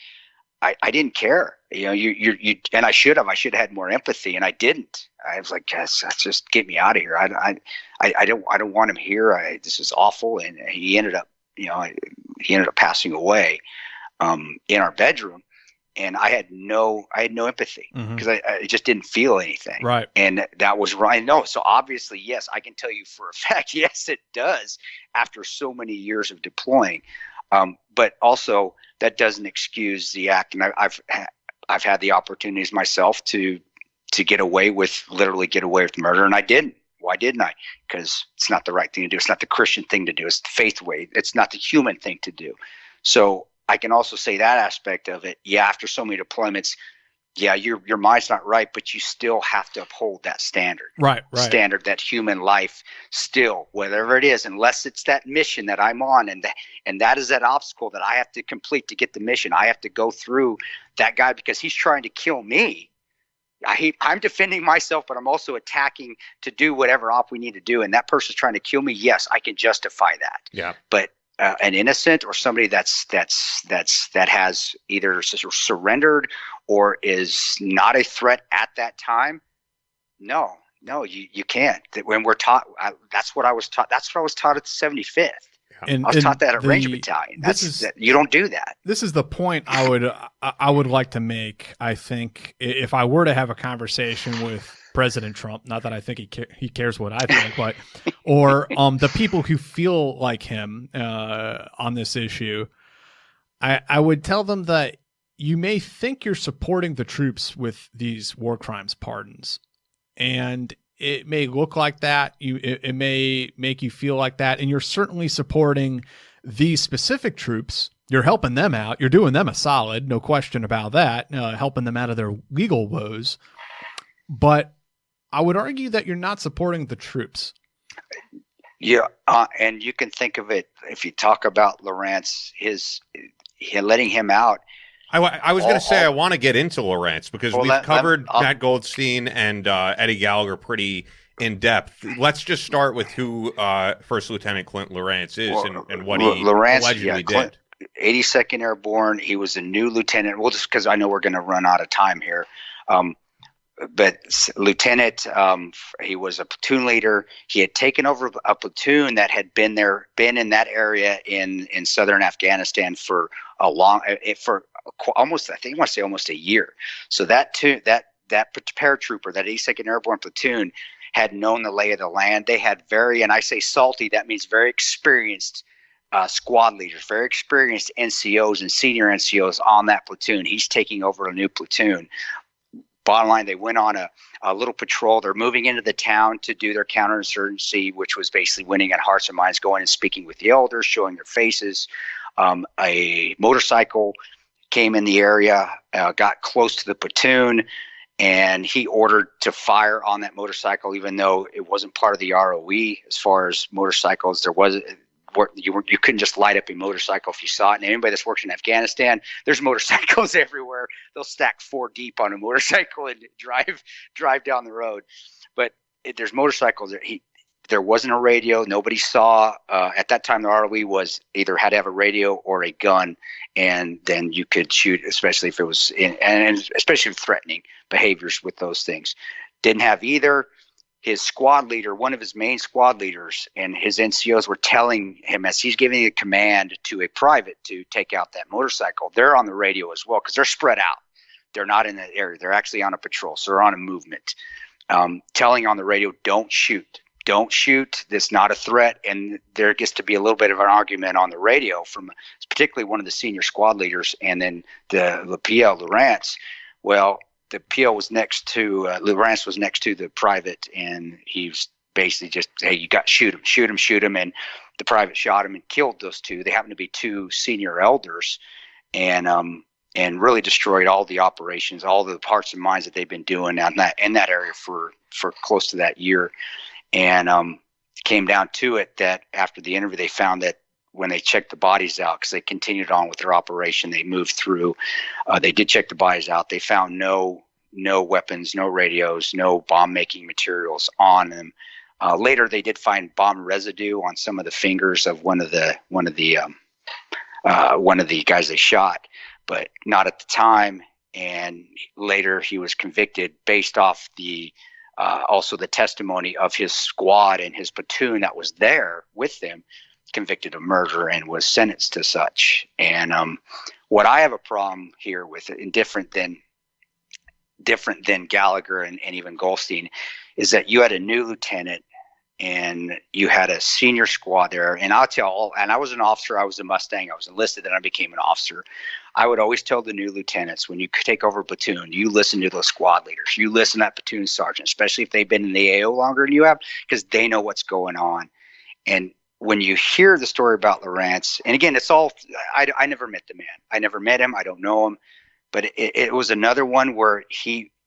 I didn't care. And I should have had more empathy, and I didn't. I was like, yes, just get me out of here. I don't want him here. This is awful. And he ended up passing away in our bedroom. And I had no empathy, because I just didn't feel anything. Right. And that was right. No. So obviously, yes, I can tell you for a fact, yes, it does, after so many years of deploying. But also that doesn't excuse the act. And I've had the opportunities myself to literally get away with murder. And I didn't. Why didn't I? Because it's not the right thing to do. It's not the Christian thing to do. It's the faith way. It's not the human thing to do. So I can also say that aspect of it. Yeah, after so many deployments, your mind's not right, but you still have to uphold that standard. Right. Standard, that human life still, whatever it is, unless it's that mission that I'm on, and that is that obstacle that I have to complete to get the mission. I have to go through that guy because he's trying to kill me. I'm defending myself, but I'm also attacking to do whatever op we need to do, and that person's trying to kill me. Yes, I can justify that. Yeah. But an innocent, or somebody that has either surrendered or is not a threat at that time, no, you can't. When we're taught, that's what I was taught. That's what I was taught at the 75th. And, I was taught that at Ranger Battalion. You don't do that. This is the point I would like to make. I think if I were to have a conversation with President Trump, not that I think he cares what I think, but or the people who feel like him on this issue, I would tell them that you may think you're supporting the troops with these war crimes pardons, and it may look like that. It may make you feel like that, and you're certainly supporting these specific troops. You're helping them out. You're doing them a solid, no question about that, helping them out of their legal woes. But I would argue that you're not supporting the troops. Yeah, and you can think of it if you talk about Lowrance, letting him out. I was going to say I want to get into Lowrance because we've covered Matt Golsteyn and Eddie Gallagher pretty in depth. Let's just start with who First Lieutenant Clint Lorance is and what he allegedly did. 82nd Airborne. He was a new lieutenant. Well, just because I know we're going to run out of time here. But lieutenant, he was a platoon leader. He had taken over a platoon that had been in that area in southern Afghanistan for almost a year. So that paratrooper, that 82nd Airborne platoon, had known the lay of the land. They had and I say salty, that means very experienced squad leaders, very experienced NCOs and senior NCOs on that platoon. He's taking over a new platoon. Bottom line, they went on a little patrol. They're moving into the town to do their counterinsurgency, which was basically winning at hearts and minds, going and speaking with the elders, showing their faces. A motorcycle came in the area, got close to the platoon, and he ordered to fire on that motorcycle, even though it wasn't part of the ROE. As far as motorcycles, you couldn't just light up a motorcycle if you saw it. And anybody that's worked in Afghanistan, there's motorcycles everywhere. They'll stack 4 deep on a motorcycle and drive down the road. But there's motorcycles. There wasn't a radio. Nobody saw. At that time, the ROE was either had to have a radio or a gun, and then you could shoot, especially if it was and especially threatening behaviors with those things. Didn't have either. His squad leader, one of his main squad leaders, and his NCOs were telling him as he's giving a command to a private to take out that motorcycle. They're on the radio as well because they're spread out. They're not in the area. They're actually on a patrol, so they're on a movement. Telling on the radio, don't shoot. Don't shoot. This is not a threat. And there gets to be a little bit of an argument on the radio from particularly one of the senior squad leaders and then the PL, Lowrance. Well, the PO was next to Lowrance was next to the private, and he was basically just, hey, you got shoot him, and the private shot him and killed those two. They happened to be 2 senior elders, and really destroyed all the operations, all the hearts and minds that they've been doing in that area for close to that year. And came down to it that after the interview, they found that when they checked the bodies out, because they continued on with their operation, they moved through. They did check the bodies out. They found no weapons, no radios, no bomb-making materials on them. Later, they did find bomb residue on some of the fingers of one of the guys they shot, but not at the time. And later, he was convicted based off also the testimony of his squad and his platoon that was there with them, convicted of murder and was sentenced to such. And what I have a problem here with it, and different than Gallagher and even Golsteyn, is that you had a new lieutenant and you had a senior squad there. And I was an officer, I was a Mustang, I was enlisted, then I became an officer. I would always tell the new lieutenants, when you take over a platoon, you listen to those squad leaders, you listen to that platoon sergeant, especially if they've been in the AO longer than you have, because they know what's going on. And when you hear the story about Lowrance, and again, it's all, I never met the man. I never met him. I don't know him. But it was another one where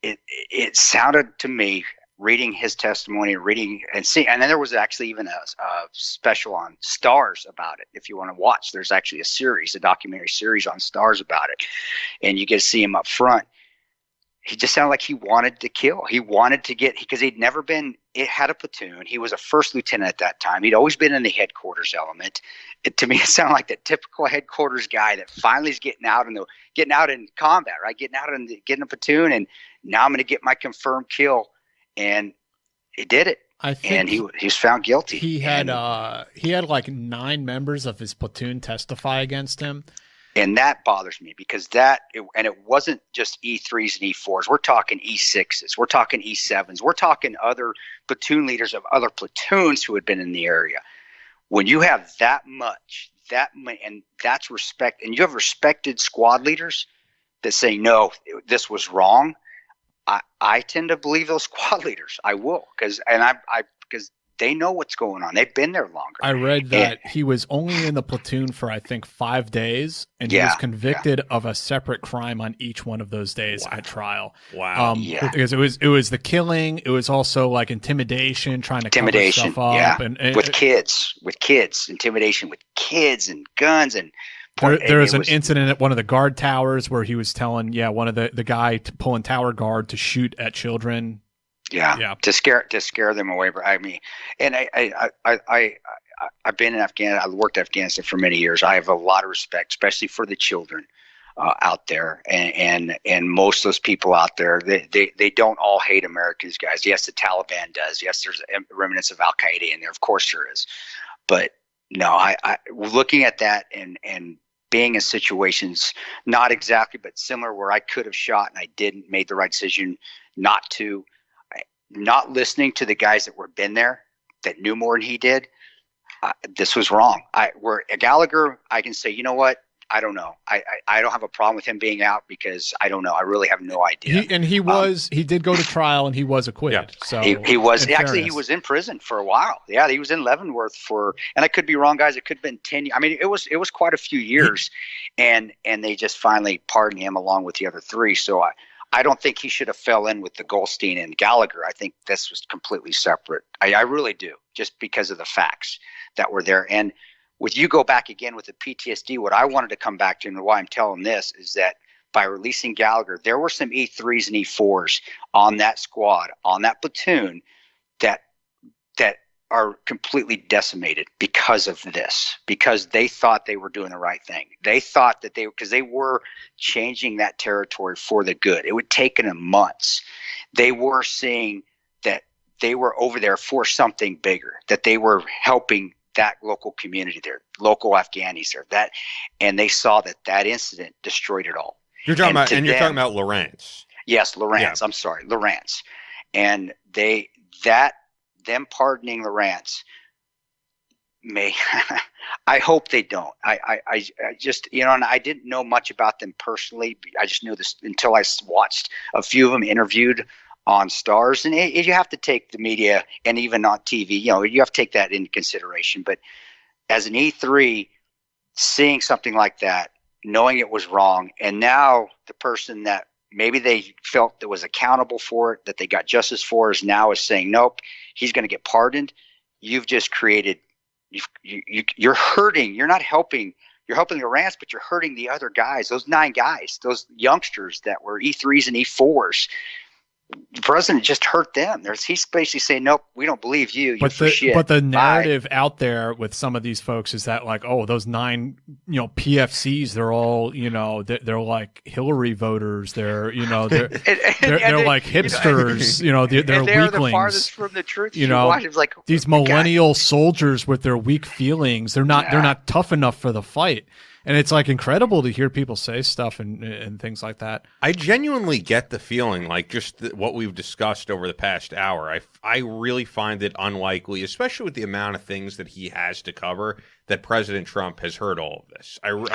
it sounded to me, reading his testimony, and then there was actually even a special on Stars about it. If you want to watch, there's actually a documentary series on Stars about it. And you get to see him up front. He just sounded like he wanted to kill. He wanted to because he'd never had a platoon. He was a first lieutenant at that time. He'd always been in the headquarters element. To me, it sounded like the typical headquarters guy that finally is getting out in combat, right? Getting a platoon, and now I'm going to get my confirmed kill. And he did it. I think, and he was found guilty. He had like 9 members of his platoon testify against him. And that bothers me because it wasn't just E3s and E4s. We're talking E6s. We're talking E7s. We're talking other platoon leaders of other platoons who had been in the area. When you have that much, and that's respect, and you have respected squad leaders that say, no, this was wrong, I tend to believe those squad leaders. I will, because They know what's going on. They've been there longer. I read that he was only in the platoon for, I think, 5 days, and he was convicted of a separate crime on each one of those days at trial. Wow. Because it was the killing. It was also like intimidation, trying to cover stuff up. And with kids, intimidation with kids and guns. And there was an incident at one of the guard towers where he was telling, one of the guy pulling tower guard to shoot at children. To scare them away. I mean, and I've been in Afghanistan. I've worked in Afghanistan for many years. I have a lot of respect, especially for the children out there, and most of those people out there. They don't all hate Americans, guys. Yes, the Taliban does. Yes, there's remnants of Al Qaeda in there. Of course, there is. But no, I looking at that and being in situations, not exactly, but similar, where I could have shot and I didn't, made the right decision not to. Not listening to the guys that were been there, that knew more than he did. This was wrong. Where Gallagher, I can say, you know what? I don't know. I don't have a problem with him being out, because I don't know. I really have no idea. He did go to trial and he was acquitted. Yeah. So he was actually he was in prison for a while. Yeah, he was in Leavenworth and I could be wrong, guys. It could have been 10 years. I mean, it was quite a few years, and they just finally pardoned him along with the other 3. So I don't think he should have fell in with the Golsteyn and Gallagher. I think this was completely separate. I really do, just because of the facts that were there. And with you go back again with the PTSD, what I wanted to come back to, and why I'm telling this, is that by releasing Gallagher, there were some E3s and E4s on that squad, on that platoon, that are completely decimated because of this, because they thought they were doing the right thing. They thought that because they were changing that territory for the good. It would take them months. They were seeing that they were over there for something bigger, that they were helping that local community there, local Afghanis there, and they saw that incident destroyed it all. You're talking about Lowrance. Yes, Lowrance. Yeah. I'm sorry, Lowrance. And them pardoning Lowrance I hope they don't. I just, and I didn't know much about them personally. I just knew this until I watched a few of them interviewed on Stars. And you have to take the media, and even on TV, you have to take that into consideration. But as an E3, seeing something like that, knowing it was wrong, and now the person that maybe they felt that was accountable for it, that they got justice for, is saying, nope, he's going to get pardoned. You've just created, you're hurting. You're not helping. You're helping Lowrance, but you're hurting the other guys, those 9 guys, those youngsters that were E3s and E4s. The president just hurt them. He's basically saying, nope, we don't believe you. You're for shit. But the narrative out there with some of these folks is that, like, oh, those 9, PFCs, they're all, they're like Hillary voters. They're, they're like hipsters. They're they're weaklings. The farthest from the truth. It's like these millennial soldiers with their weak feelings. They're not tough enough for the fight. And it's like incredible to hear people say stuff and things like that. I genuinely get the feeling, like just what we've discussed over the past hour. I really find it unlikely, especially with the amount of things that he has to cover, that President Trump has heard all of this. I do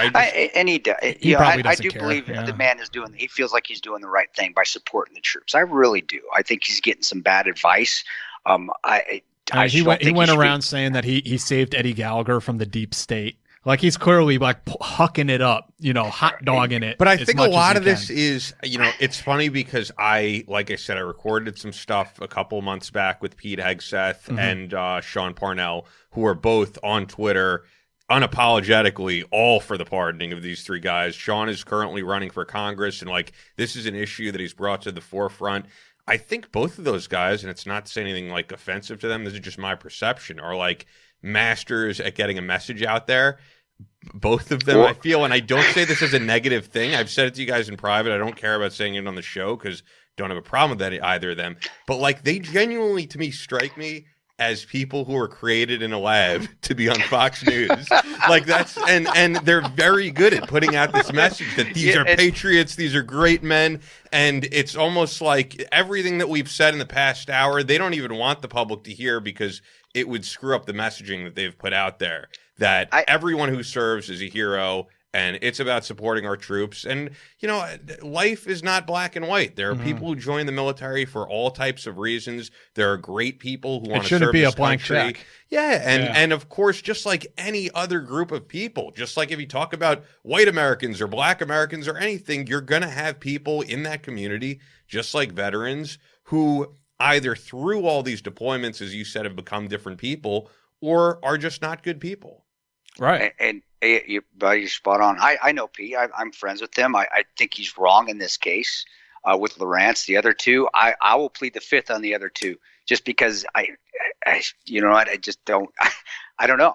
believe the man is doing. He feels like he's doing the right thing by supporting the troops. I really do. I think he's getting some bad advice. He went around saying that he saved Eddie Gallagher from the deep state. Like, he's clearly like hucking it up, hot dogging it. But I think a lot of this is, it's funny because like I said, I recorded some stuff a couple months back with Pete Hegseth and Sean Parnell, who are both on Twitter unapologetically all for the pardoning of these 3 guys. Sean is currently running for Congress, and like, this is an issue that he's brought to the forefront. I think both of those guys, and it's not to say anything like offensive to them, this is just my perception, are like masters at getting a message out there. Both of them, I feel, and I don't say this as a negative thing. I've said it to you guys in private. I don't care about saying it on the show because don't have a problem with that, either of them. But like, they genuinely, to me, strike me as people who are created in a lab to be on Fox News. Like, that's and they're very good at putting out this message that these are patriots, these are great men, and it's almost like everything that we've said in the past hour, they don't even want the public to hear because it would screw up the messaging that they've put out there, that everyone who serves is a hero And it's about supporting our troops. And, you know, life is not black and white. There are people who join the military for all types of reasons. There are great people who want to serve this country. It shouldn't be a blank check. Yeah, and of course, just like any other group of people, just like if you talk about white Americans or black Americans or anything, you're going to have people in that community, just like veterans, who either through all these deployments, as you said, have become different people or are just not good people. Right. And you're spot on. I know Pete. I'm friends with him. I think he's wrong in this case with Lowrance. The other two, I will plead the fifth on the other two, just because I you know what, I just don't. I don't know.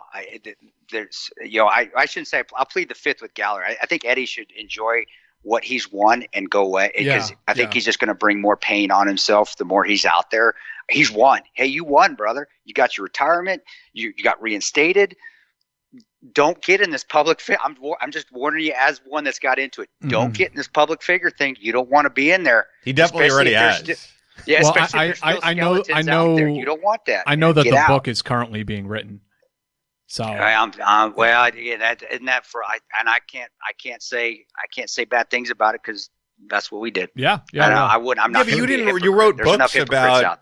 There's, you know, I shouldn't say I'll plead the fifth with Gallagher. I think Eddie should enjoy what he's won and go away, because I think he's just going to bring more pain on himself the more he's out there. He's won. Hey, you won, brother. You got your retirement. You got reinstated. Don't get in this public I'm just warning you as one that's got into it. Don't get in this public figure thing. You don't want to be in there. He definitely already has. Yeah, well, especially I know. You don't want that. I know that the book is currently being written. So well, yeah, I can't say bad things about it, because that's what we did. I wouldn't. I'm not. Yeah, but you didn't. You wrote books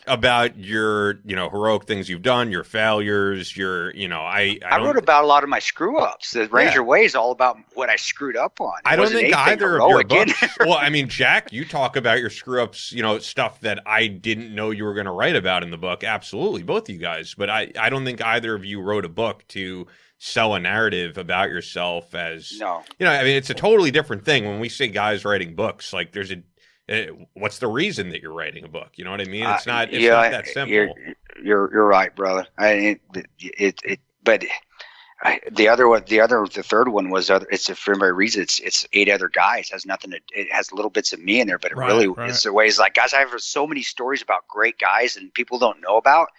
about your, you know, heroic things you've done, your failures, your, you know, I wrote about a lot of my screw ups. The Ranger Way is all about what I screwed up on. I don't think either of your books. Well, I mean, Jack, you talk about your screw ups, you know, stuff that I didn't know you were going to write about in the book. Absolutely, both of you guys. But I don't think either of you wrote a book to sell a narrative about yourself as, you know, I mean, it's a totally different thing when we say guys writing books. Like, there's what's the reason that you're writing a book? You know what I mean? It's not that simple. You're right, brother. But the third one was it's a for very reason. It's 8 other guys. It has nothing it has little bits of me in there, but it really is the ways, like, guys, I have so many stories about great guys and people don't know about.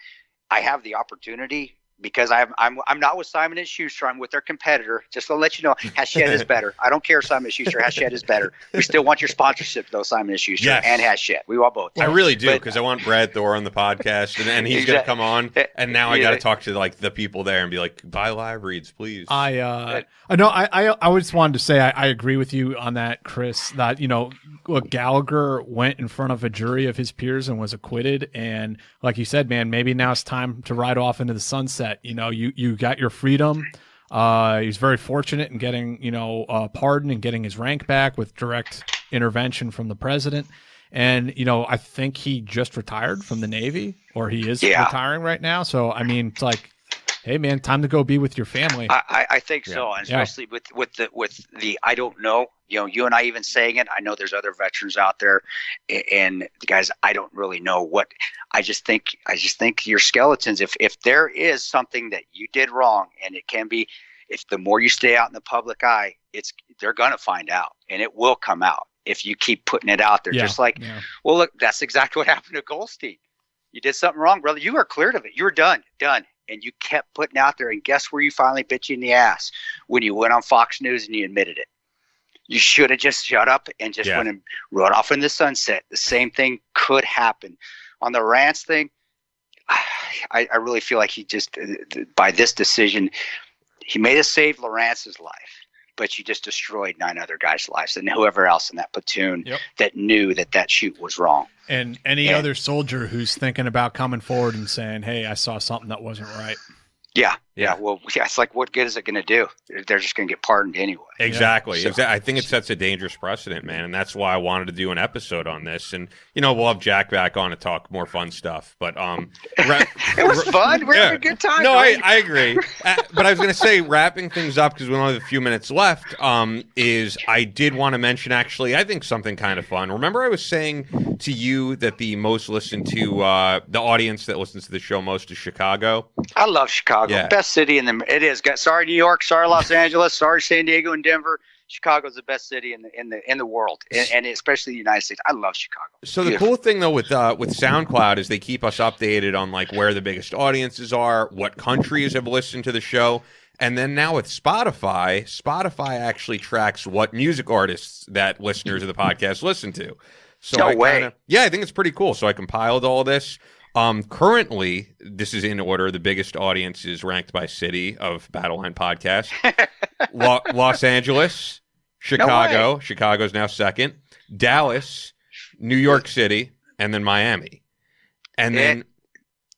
I have the opportunity, because I'm not with Simon & Schuster. I'm with their competitor. Just to let you know, Hachette is better. I don't care, Simon & Schuster. Hachette is better. We still want your sponsorship, though, Simon & Schuster and Hachette. We want both. I really do, because I want Brad Thor on the podcast, and he's going to come on. And now I got to talk to, like, the people there and be like, buy live reads, please. I just wanted to say I agree with you on that, Chris. That, you know, look, Gallagher went in front of a jury of his peers and was acquitted. And like you said, man, maybe now it's time to ride off into the sunset. You know, you got your freedom. He's very fortunate in getting, you know, a pardon and getting his rank back with direct intervention from the president. And, you know, I think he just retired from the Navy, or he is retiring right now. So, I mean, it's like, hey, man, time to go be with your family. I think so, and especially with the I don't know. You know, you and I even saying it. I know there's other veterans out there, and guys, I don't really know what. I just think your skeletons. If there is something that you did wrong, and it can be, if the more you stay out in the public eye, they're gonna find out, and it will come out if you keep putting it out there. Just like, well, look, that's exactly what happened to Golsteyn. You did something wrong, brother. You were cleared of it. You were done. And you kept putting out there, and guess where you finally bit you in the ass? When you went on Fox News and you admitted it. You should have just shut up and just went and rode off in the sunset. The same thing could happen. On the Rance thing, I really feel like he just, by this decision, he may have saved Lawrance's life, but you just destroyed 9 other guys' lives and whoever else in that platoon that knew that shoot was wrong. And any other soldier who's thinking about coming forward and saying, hey, I saw something that wasn't right. Yeah. Well, it's like, what good is it going to do? They're just going to get pardoned anyway. Exactly. So, I think it sets a dangerous precedent, man. And that's why I wanted to do an episode on this. And, you know, we'll have Jack back on to talk more fun stuff. But it was fun. We're having a good time. No, I agree. But I was going to say, wrapping things up, because we only have a few minutes left, is I did want to mention, actually, I think something kind of fun. Remember I was saying to you that the most listened to, the audience that listens to the show most is Chicago? I love Chicago. Best city in it is. Sorry, New York. Sorry, Los Angeles. Sorry, San Diego and Denver. Chicago's the best city in the world, and especially the United States. I love Chicago. So the cool thing though with SoundCloud is they keep us updated on like where the biggest audiences are, what countries have listened to the show, and then now with Spotify actually tracks what music artists that listeners of the podcast listen to. So I think it's pretty cool. So I compiled all this. Currently, this is in order. The biggest audience is ranked by city of Battleline podcast. Los Angeles, Chicago. Chicago's now second. Dallas, New York City, and then Miami. And then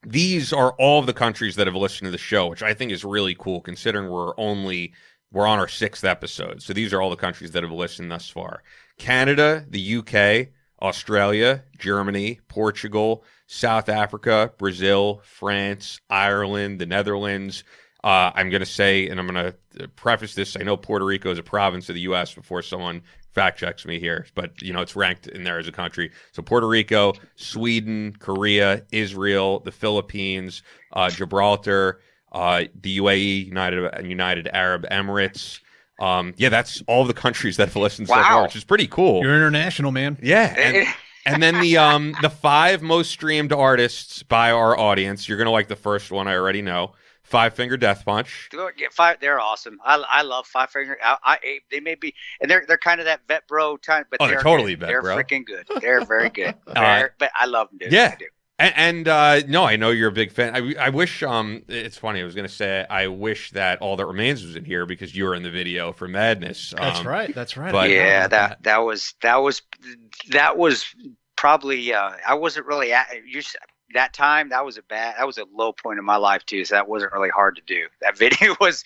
these are all of the countries that have listened to the show, which I think is really cool considering we're on our 6th episode. So these are all the countries that have listened thus far. Canada, the UK, Australia, Germany, Portugal, South Africa, Brazil, France, Ireland, the Netherlands. I'm going to say, and I'm going to preface this, I know Puerto Rico is a province of the U.S. before someone fact checks me here, but it's ranked in there as a country. So Puerto Rico, Sweden, Korea, Israel, the Philippines, Gibraltar, the UAE, United Arab Emirates. That's all the countries that have listened so far, which is pretty cool. You're international, man. Yeah. And then the 5 most streamed artists by our audience. You're going to like the first one, I already know. Five Finger Death Punch. They're awesome. I love Five Finger. They may be, and they're kind of that vet bro type, but they're totally good. Vet bro. They're freaking good. They're very good. But I love them, dude. Yeah. I do. And no, I know you're a big fan. I wish it's funny. I was going to say I wish that All That Remains was in here because you were in the video for Madness. That's right. But yeah, that was probably I wasn't really at that time. That was a low point in my life too. So that wasn't really hard to do. That video was.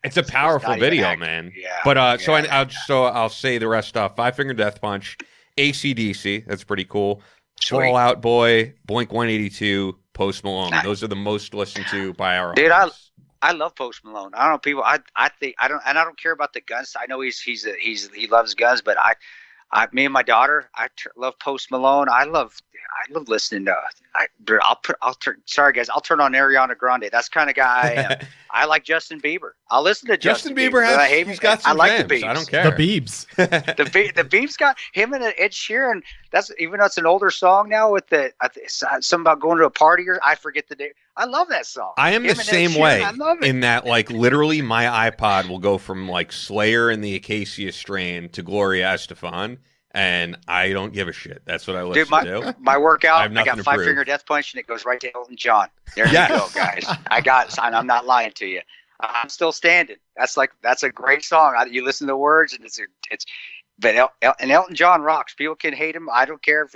It's a powerful video, man. Yeah. But I'll say the rest off. Five Finger Death Punch, AC/DC. That's pretty cool. Sweet. Fall Out Boy, Blink-182, Post Malone. Those are the most listened to by our audience. I love Post Malone. I don't know people. I think I don't care about the guns. I know he loves guns, but me and my daughter, love Post Malone. I love listening to. Sorry guys, I'll turn on Ariana Grande. That's the kind of guy I am. I like Justin Bieber. I'll listen to Justin Bieber. He's got some jams. The Biebs. I don't care. The Biebs. the Biebs got him and Ed Sheeran. That's even though it's an older song now with something about going to a party or I forget the name. I love that song. I am the same way in that literally my iPod will go from Slayer and the Acacia Strain to Gloria Estefan. And I don't give a shit. That's what I listen to. My workout, I got Five prove. Finger Death Punch, and it goes right to Elton John. There you go, guys. I'm not lying to you. I'm still standing. That's a great song. You listen to the words, and and Elton John rocks. People can hate him. I don't care if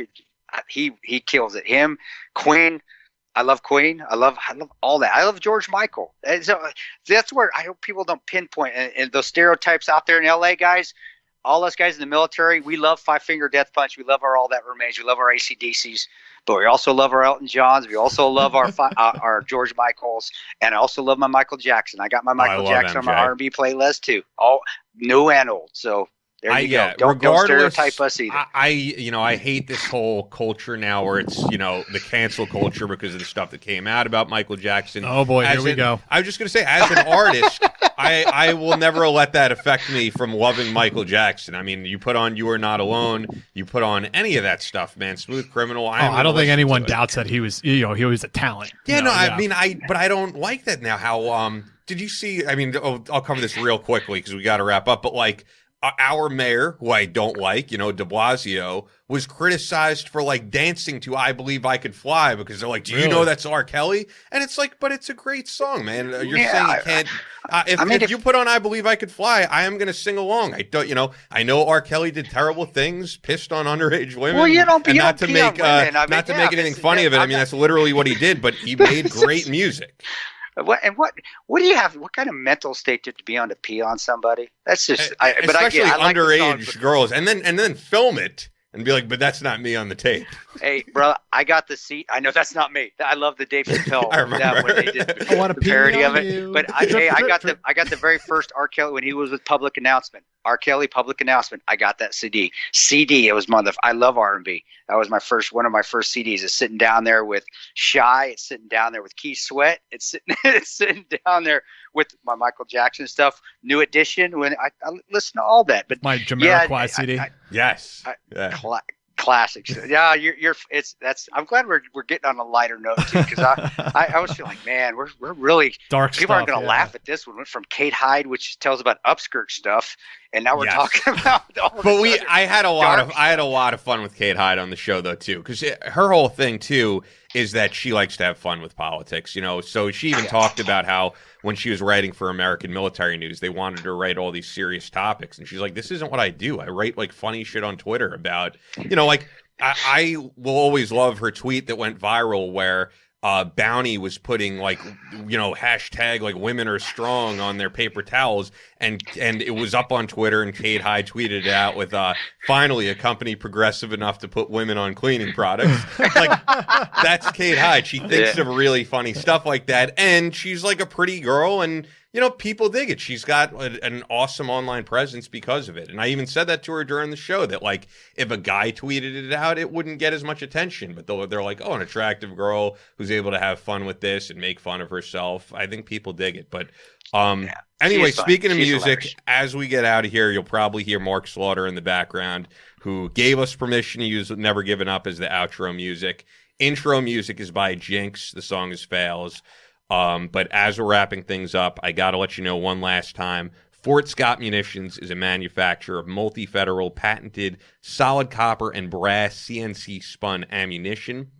he kills it. Him, Queen. I love Queen. I love all that. I love George Michael. And so that's where I hope people don't pinpoint and those stereotypes out there in LA, guys. All us guys in the military, we love Five Finger Death Punch. We love our All That Remains. We love our AC/DCs, but we also love our Elton Johns. We also love our George Michaels, and I also love my Michael Jackson. I got my Michael Jackson on my R&B playlist too, all new and old. So there you go. Don't stereotype us either. I hate this whole culture now where it's the cancel culture because of the stuff that came out about Michael Jackson. Oh boy, here we go. I was just gonna say, as an artist. I will never let that affect me from loving Michael Jackson. I mean, you put on You Are Not Alone, you put on any of that stuff, man. Smooth Criminal. I don't think anyone doubts that he was, he was a talent. Yeah, but I don't like that now. How did you see? I mean, I'll cover this real quickly because we got to wrap up. But our mayor, who I don't like, de Blasio, was criticized for dancing to "I Believe I Could Fly" because they're like, "Do you know that's R. Kelly?" And it's but it's a great song, man. You're saying you can't. If you put on "I Believe I Could Fly," I am going to sing along. I know R. Kelly did terrible things, pissed on underage women. Well, not to make anything funny of it. I mean, that's literally what he did. But he made great music. What do you have? What kind of mental state to be on to pee on somebody? That's just. Especially underage girls, and then film it and be like, but that's not me on the tape. Hey, bro, I got the seat. I know that's not me. I love the Dave Chappelle. I remember when they did I want to pee parody on of it. you. But I got the very first R. Kelly when he was with Public Announcement. R. Kelly Public Announcement. I got that CD. It was I love R&B. That was one of my first CDs. It's sitting down there with Shy. It's sitting down there with Keith Sweat. It's sitting down there with my Michael Jackson stuff. New Edition. When I listen to all that. But my Jamiroquai CD. Yes. Classics. Yeah, I'm glad we're getting on a lighter note too, because I was feeling like, man, we're really dark. People aren't going to laugh at this one. Went from Kate Hyde, which tells about upskirt stuff, and now we're talking about. I had a lot of fun with Kate Hyde on the show though too, because her whole thing too is that she likes to have fun with politics, you know. So she even talked about how when she was writing for American Military News, they wanted her to write all these serious topics. And she's like, this isn't what I do. I write like funny shit on Twitter about, you know, like I will always love her tweet that went viral where Bounty was putting like, you know, hashtag like women are strong on their paper towels, and it was up on Twitter, and Kate Hyde tweeted it out with finally a company progressive enough to put women on cleaning products. Like, that's Kate Hyde. She thinks of really funny stuff like that, and she's like a pretty girl, and you know, people dig it. She's got an awesome online presence because of it. And I even said that to her during the show, that like if a guy tweeted it out, it wouldn't get as much attention. But they're like, oh, an attractive girl who's able to have fun with this and make fun of herself. I think people dig it. But anyway, speaking of music, hilarious. As we get out of here, you'll probably hear Mark Slaughter in the background, who gave us permission to use Never Given Up as the outro music. Intro music is by Jinx. The song is Fails. But as we're wrapping things up, I got to let you know one last time, Fort Scott Munitions is a manufacturer of multi-federal patented solid copper and brass CNC spun ammunition.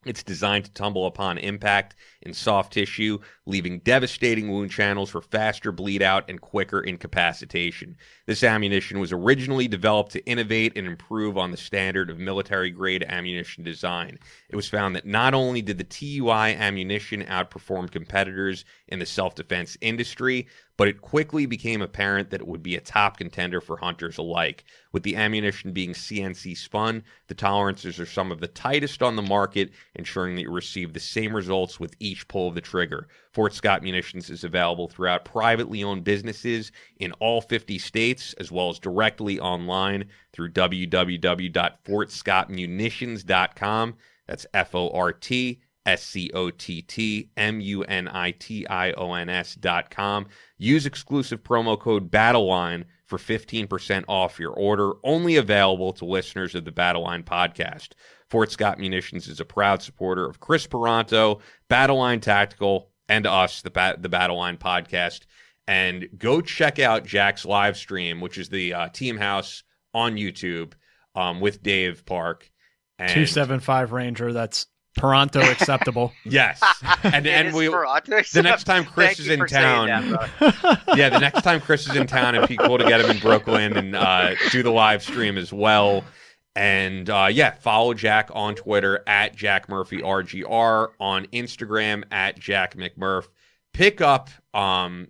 It's designed to tumble upon impact in soft tissue, leaving devastating wound channels for faster bleed out and quicker incapacitation. This ammunition was originally developed to innovate and improve on the standard of military-grade ammunition design. It was found that not only did the TUI ammunition outperform competitors in the self-defense industry, but it quickly became apparent that it would be a top contender for hunters alike. With the ammunition being CNC spun, the tolerances are some of the tightest on the market, ensuring that you receive the same results with each pull of the trigger. Fort Scott Munitions is available throughout privately owned businesses in all 50 states, as well as directly online through www.fortscottmunitions.com. That's FortScottmunitions.com. Use exclusive promo code Battleline for 15% off your order, only available to listeners of the Battleline podcast. Fort Scott Munitions is a proud supporter of Chris Peranto, Battleline Tactical, and us, the Battleline podcast. And go check out Jack's live stream, which is the Team House on YouTube with Dave Park. And 275 Ranger, that's Peranto acceptable. Yes. And the next time Chris is in town. Yeah, the next time Chris is in town, it'd be cool to get him in Brooklyn and do the live stream as well. And follow Jack on Twitter at Jack Murphy RGR, on Instagram at Jack McMurph. Pick up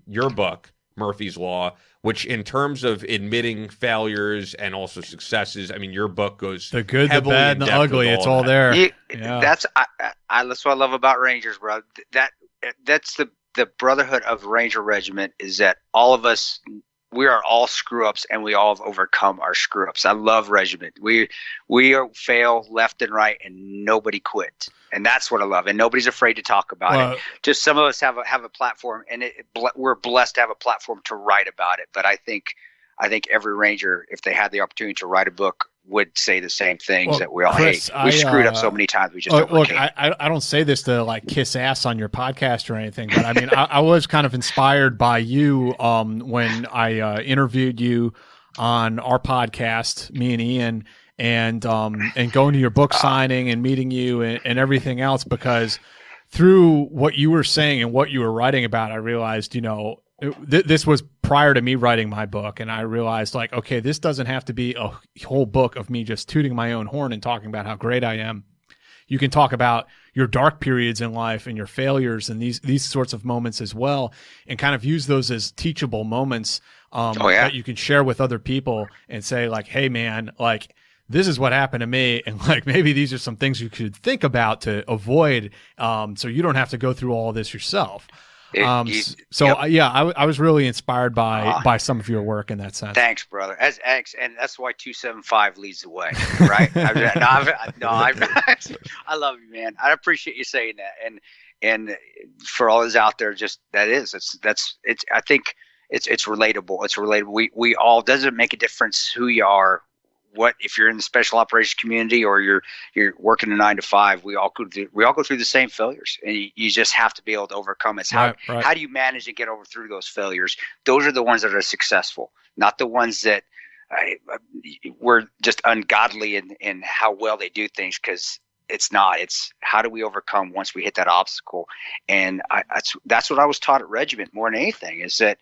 your book, Murphy's Law, which in terms of admitting failures and also successes, I mean, your book goes the good, the bad, and the ugly. It's all there. That's what I love about Rangers, bro. That's the brotherhood of Ranger Regiment, is that all of us, we are all screw ups, and we all have overcome our screw ups. I love Regiment. We fail left and right, and nobody quit, and that's what I love. And nobody's afraid to talk about it. Just some of us have a platform, and we're blessed to have a platform to write about it. But I think every Ranger, if they had the opportunity to write a book, would say the same things that we all Chris, hate. We screwed up so many times. We just look. I don't say this to like kiss ass on your podcast or anything, but I mean, I was kind of inspired by you when I interviewed you on our podcast, me and Ian, and going to your book signing and meeting you and everything else, because through what you were saying and what you were writing about, I realized, you know, this was prior to me writing my book, and I realized, like, okay, this doesn't have to be a whole book of me just tooting my own horn and talking about how great I am. You can talk about your dark periods in life and your failures and these sorts of moments as well, and kind of use those as teachable moments that you can share with other people and say, like, hey, man, like, this is what happened to me, and like maybe these are some things you could think about to avoid, so you don't have to go through all of this yourself. I was really inspired by some of your work in that sense. Thanks, brother. And that's why 275 leads the way, right? I love you, man. I appreciate you saying that. And for all those out there, just I think it's relatable. It's relatable. We all, doesn't make a difference who you are. What if you're in the special operations community or you're working a 9 to 5? We all go through the same failures, and you just have to be able to overcome it. How do you manage to get over through those failures? Those are the ones that are successful, not the ones that were just ungodly in how well they do things. Because it's not. It's how do we overcome once we hit that obstacle? And that's what I was taught at regiment more than anything, is that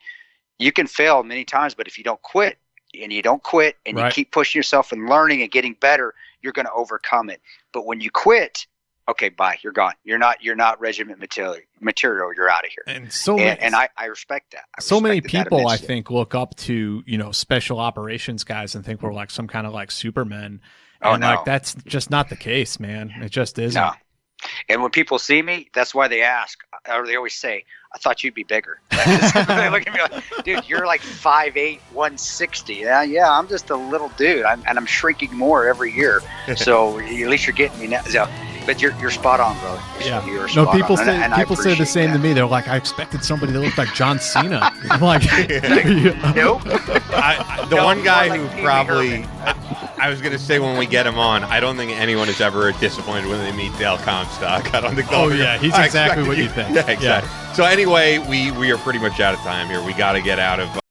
you can fail many times, but if you don't quit and you Right. you keep pushing yourself and learning and getting better, you're going to overcome it. But when you quit, okay, bye, you're gone. You're not regiment material. You're out of here. And I respect that. So many people, I think, look up to, special operations guys and think we're like some kind of like supermen. And like, that's just not the case, man. It just isn't. No. And when people see me, that's why they ask, or they always say, I thought you'd be bigger. They look at me like, dude, you're like 5'8", 160. Yeah, I'm just a little dude. I'm shrinking more every year. So at least you're getting me now. So, but you're spot on, bro. You're spot people on. say people say the same to me. They're like, I expected somebody that looked like John Cena. I'm like, nope. The one guy who probably, I was going to say when we get him on, I don't think anyone is ever disappointed when they meet Dale Comstock. I don't think. Oh yeah, he's exactly what you think. Yeah, exactly. Yeah. So anyway, we are pretty much out of time here. We got to get out of